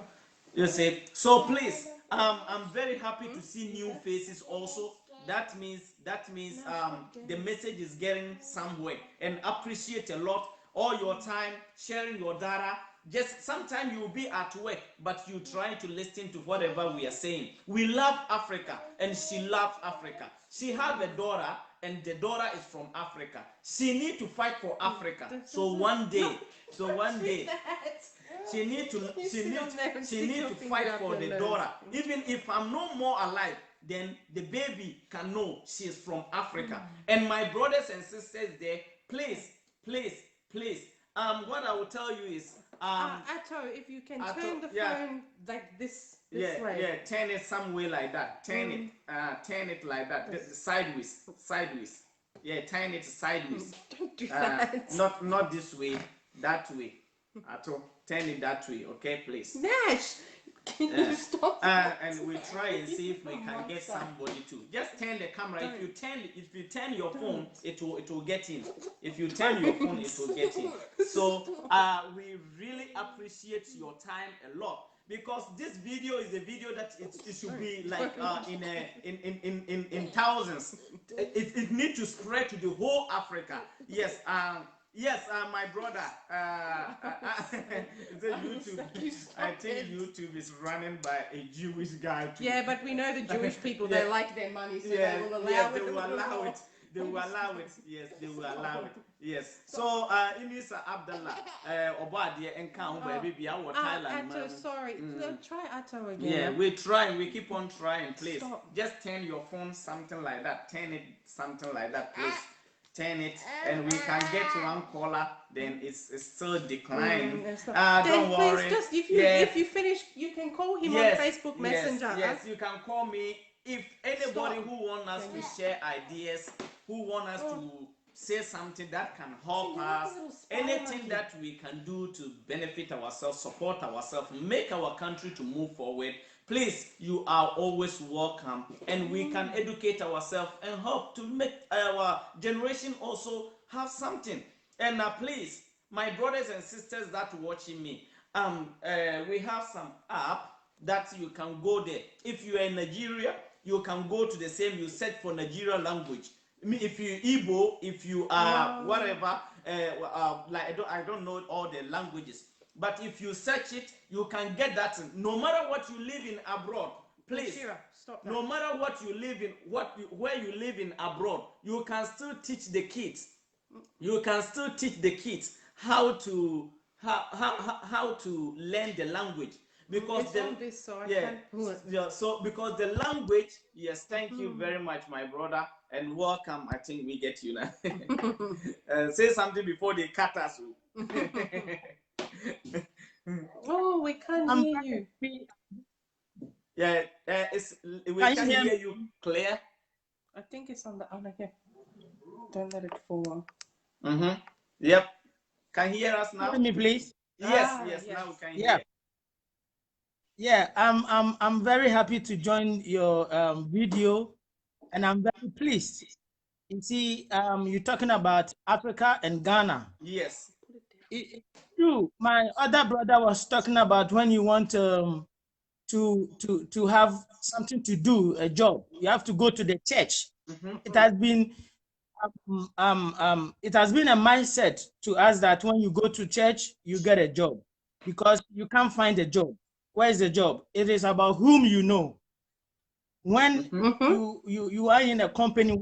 You see. So please, I'm very happy to see new faces also. That means the message is getting somewhere, and appreciate a lot all your time sharing your data. Just sometimes you will be at work, but you try to listen to whatever we are saying. We love Africa, and she loves Africa. She has a daughter, and the daughter is from Africa. She need to fight for Africa. So one day, she need to fight for the daughter. Even if I'm no more alive, then the baby can know she is from Africa. And my brothers and sisters there, please, what I will tell you is, Ato, if you can turn the phone like this way. Yeah, turn it some way like that. Turn it like that. Sideways. Yeah, turn it sideways. Don't do that. Not this way, that way. Ato, turn it that way, okay, please. Nash, can you stop? And we try and see if we can get somebody to just turn the camera. If you turn your phone, it will get in. If you turn your phone, it will get in. So we really appreciate your time a lot, because this video is a video that it should be like in thousands. It needs to spread to the whole Africa. Yes. Yes, my brother. YouTube. I think YouTube is running by a Jewish guy too. Yeah, but we know the Jewish people. They like their money, so they will allow it. They will allow it. They will allow it. Yes, they will allow it. Yes. So, Inisa Abdallah, Obadia and Count baby, our Thailand. Ato, sorry. Try Ato again. Yeah, we're trying. We keep on trying. Please, Stop. just turn your phone something like that. Turn it something like that, please. turn it, and we can get one caller, then it's still declining. Then Don't worry. please, just if you finish, you can call him on Facebook Messenger. Yes, you can call me. If anybody who want us to share ideas, who want us to say something that can help us, anything that we can do to benefit ourselves, support ourselves, make our country to move forward, please, you are always welcome, and we can educate ourselves and help to make our generation also have something. And please, my brothers and sisters that watching me, we have some app that you can go there. If you are in Nigeria, you can go to the same, you search for Nigeria language. If you Igbo, if you are whatever, like I don't know all the languages, but if you search it, you can get that. No matter what you live in abroad, please. Stop that. No matter what you live in, where you live in abroad, you can still teach the kids. You can still teach the kids how to learn the language, because so because the language. Yes, thank you very much, my brother, and welcome. I think we get you now. Say something before they cut us. Oh, we can't hear you. Yeah, we can hear you clear. I think it's on the other here. Don't let it fall. Yep. Can you hear us now? Hear me, please. Yes, now we can hear. Yeah, I'm very happy to join your video, and I'm very pleased. You see, you're talking about Africa and Ghana. Yes. It's true. My other brother was talking about when you want to have something to do, a job, you have to go to the church. It has been it has been a mindset to us that when you go to church, you get a job, because you can't find a job. Where is the job? It is about whom you know. When you are in a company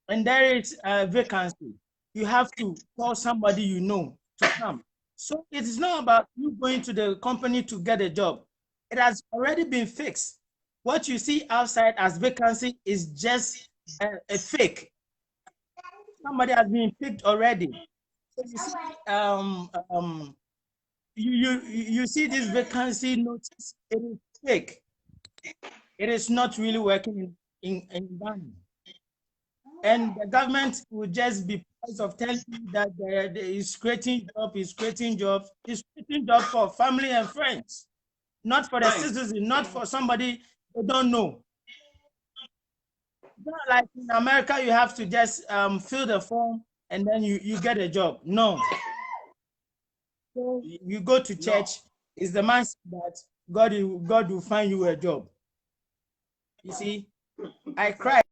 and there is a vacancy, you have to call somebody you know to come. So it is not about you going to the company to get a job. It has already been fixed. What you see outside as vacancy is just a fake. Somebody has been picked already. So you see, you see this vacancy notice, it is fake. It is not really working in Ghana. And the government will just be proud of telling you that there is creating jobs for family and friends, not for the citizen, not for somebody they don't know. Not like in America, you have to just fill the form and then you get a job. No. So you go to church, it's the mindset that God will find you a job. You see, I cried.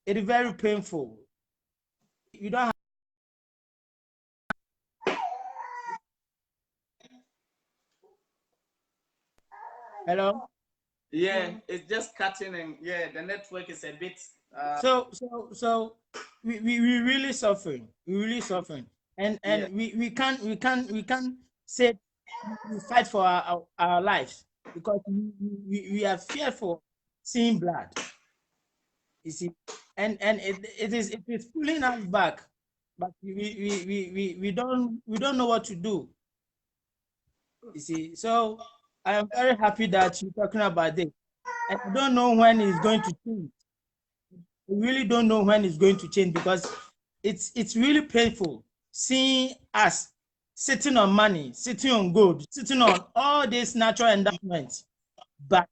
It is very painful. You don't have. Hello? Yeah, it's just cutting, and the network is a bit. So we really suffering. We really suffering, and we can't say we fight for our lives, because we are fearful seeing blood. You see, and it is pulling us back, but we don't know what to do. You see, so I am very happy that you're talking about this, and I don't know when it's going to change. We really don't know when it's going to change, because it's really painful seeing us sitting on money, sitting on gold, sitting on all these natural endowments, but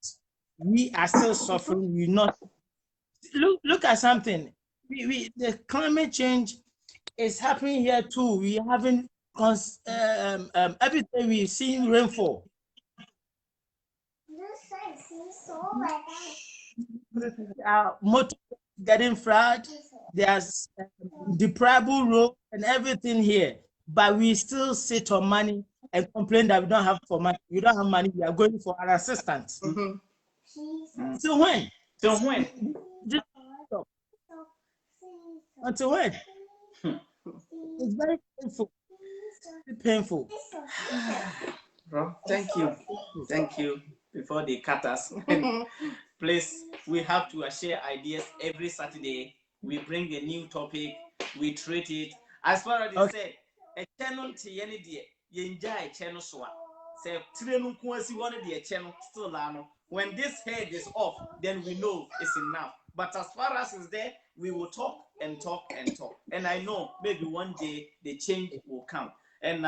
we are still suffering. We not look at something. The climate change is happening here too. We having every day we seeing rainfall. Motor getting flood, there's deplorable road and everything here, but we still sit on money and complain that we don't have money. We don't have money. We are going for an assistance. So when? Just stop. Until when? It's very painful. Painful. Bro, thank you. Before they cut us. Please, we have to share ideas every Saturday. We bring a new topic, we treat it. As far as they say, a channel to any day, you enjoy a channel so. Say, the channel still when this head is off, then we know it's enough. But as far as it's there, we will talk and talk and talk. And I know maybe one day the change will come. And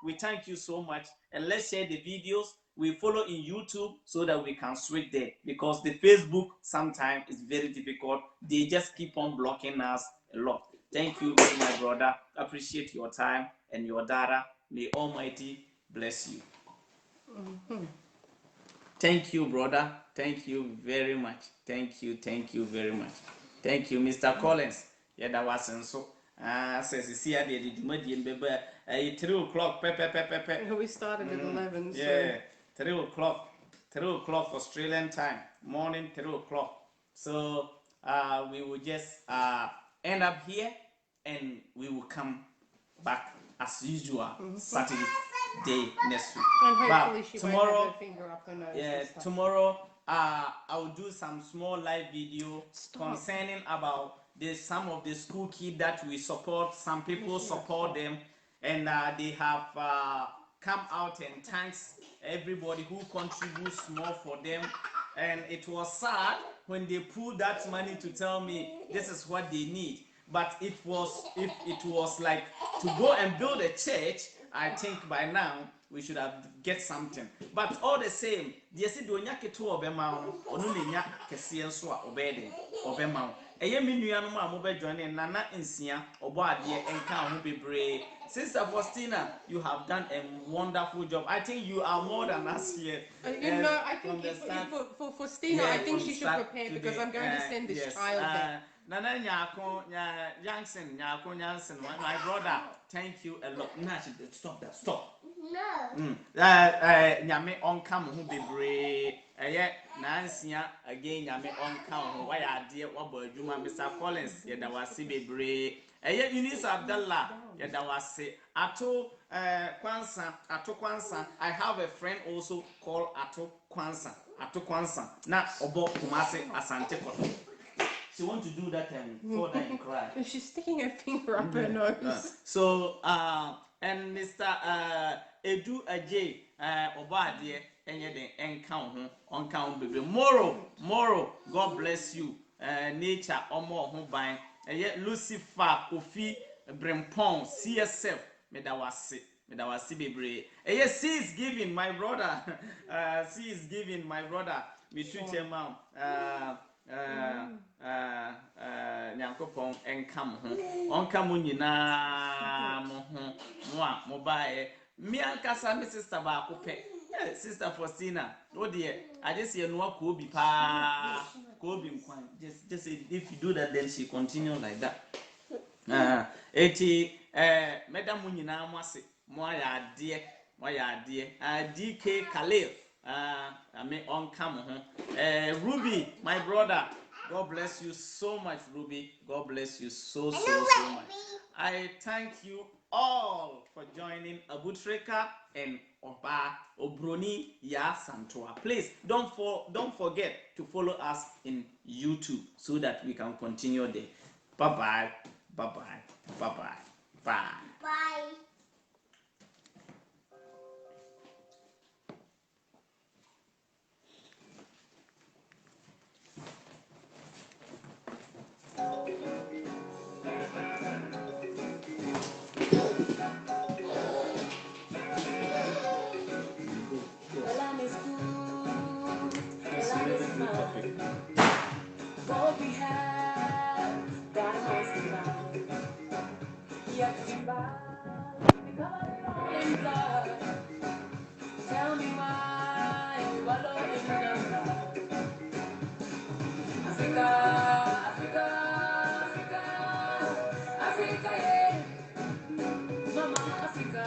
we thank you so much. And let's share the videos. We follow in YouTube so that we can switch there, because the Facebook sometimes is very difficult. They just keep on blocking us a lot. Thank you, my brother. Appreciate your time and your data. May Almighty bless you. Thank you, brother. Thank you very much. Thank you very much. Thank you, Mr. Collins. Yeah, that was so. Says see I did 3 o'clock. We started at 11. Yeah, 3 o'clock. 3 o'clock Australian time. Morning 3 o'clock. So we will just end up here, and we will come back as usual Saturday day next week. And hopefully but she tomorrow, won't have her finger up her nose. yeah, tomorrow I will do some small live video concerning about some of the school kids that we support. Some people support them, and they have come out and thanks everybody who contributes more for them. And it was sad when they pulled that money to tell me this is what they need. But if it was like to go and build a church, I think by now we should have get something. But all the same, the see do nya keto obema onu ne nya kese nso a obede obema. Eye menu anu ma mo be join nana nsia obo ade enka ho bebre. Sister Faustina, you have done a wonderful job. I think you are more than us here. I think for Faustina, I think she should prepare because I'm going to send this child there. Nana Nyako Jansen, my brother, thank you a lot. Stop that, stop. No. Nyame on come who be brave. Nansia again, Yame on come. Why are dear Juma, Mr. Collins? Yet I was see be brave. Eunice Abdallah, yet I was say Ato Kwansa. I have a friend also called Ato Kwansa. Now, Obo Kumase Asante Koto. She wants to do that and fall down and cry. She's sticking her finger up her nose. So, and Mr. Edu Ajay, Obadie, and yet the on baby. Moro, God bless you. Nature, Omo, Hubine, and yet Lucifer, Kofi, Brempong, CSF, Medawasi, baby. And yes, she is giving my brother, we shoot him out. Nyankopon enkam ho onka mo nyina mo ho mo bae mi ankasa mi sister ba ko pe sister Faustina o de I just hear no ko obi pa ko obi nkwan just if you do that then she continue like that madam mo nyina mo ase mo ya ade DK Khalil I mean on come Ruby, my brother, God bless you so much, Ruby. God bless you so much. I thank you all for joining Abutreka and Oba Obroni Ya Santoa. Please don't forget to follow us in YouTube so that we can continue there. Bye bye. What we have, God knows about. Yet to buy, we cover it all in blood. Tell me why you wallow in the blood. Africa, yeah. Mama Africa,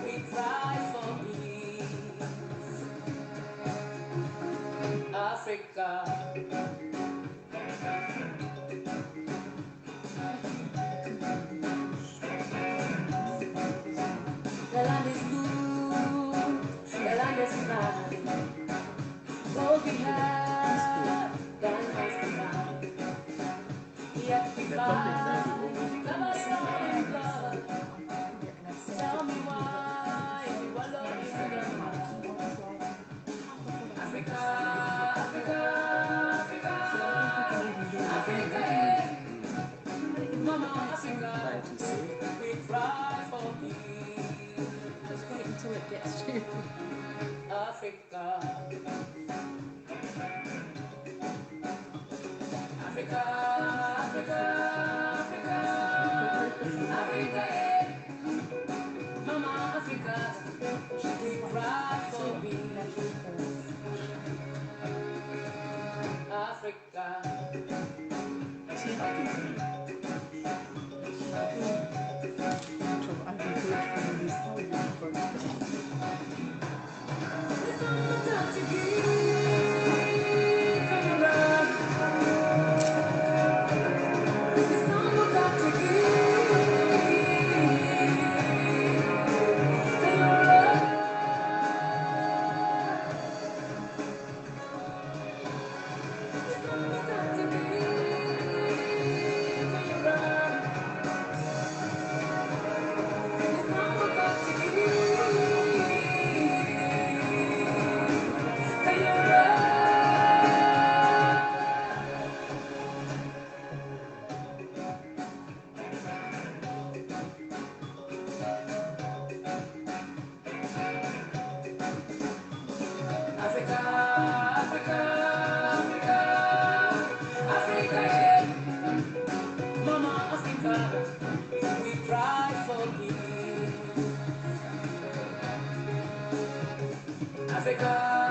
we cry for peace. Africa. The land is blue, the land is fine. What we have. Africa, Africa, Africa, Africa, yeah. Mama Africa, we cry for you. Africa.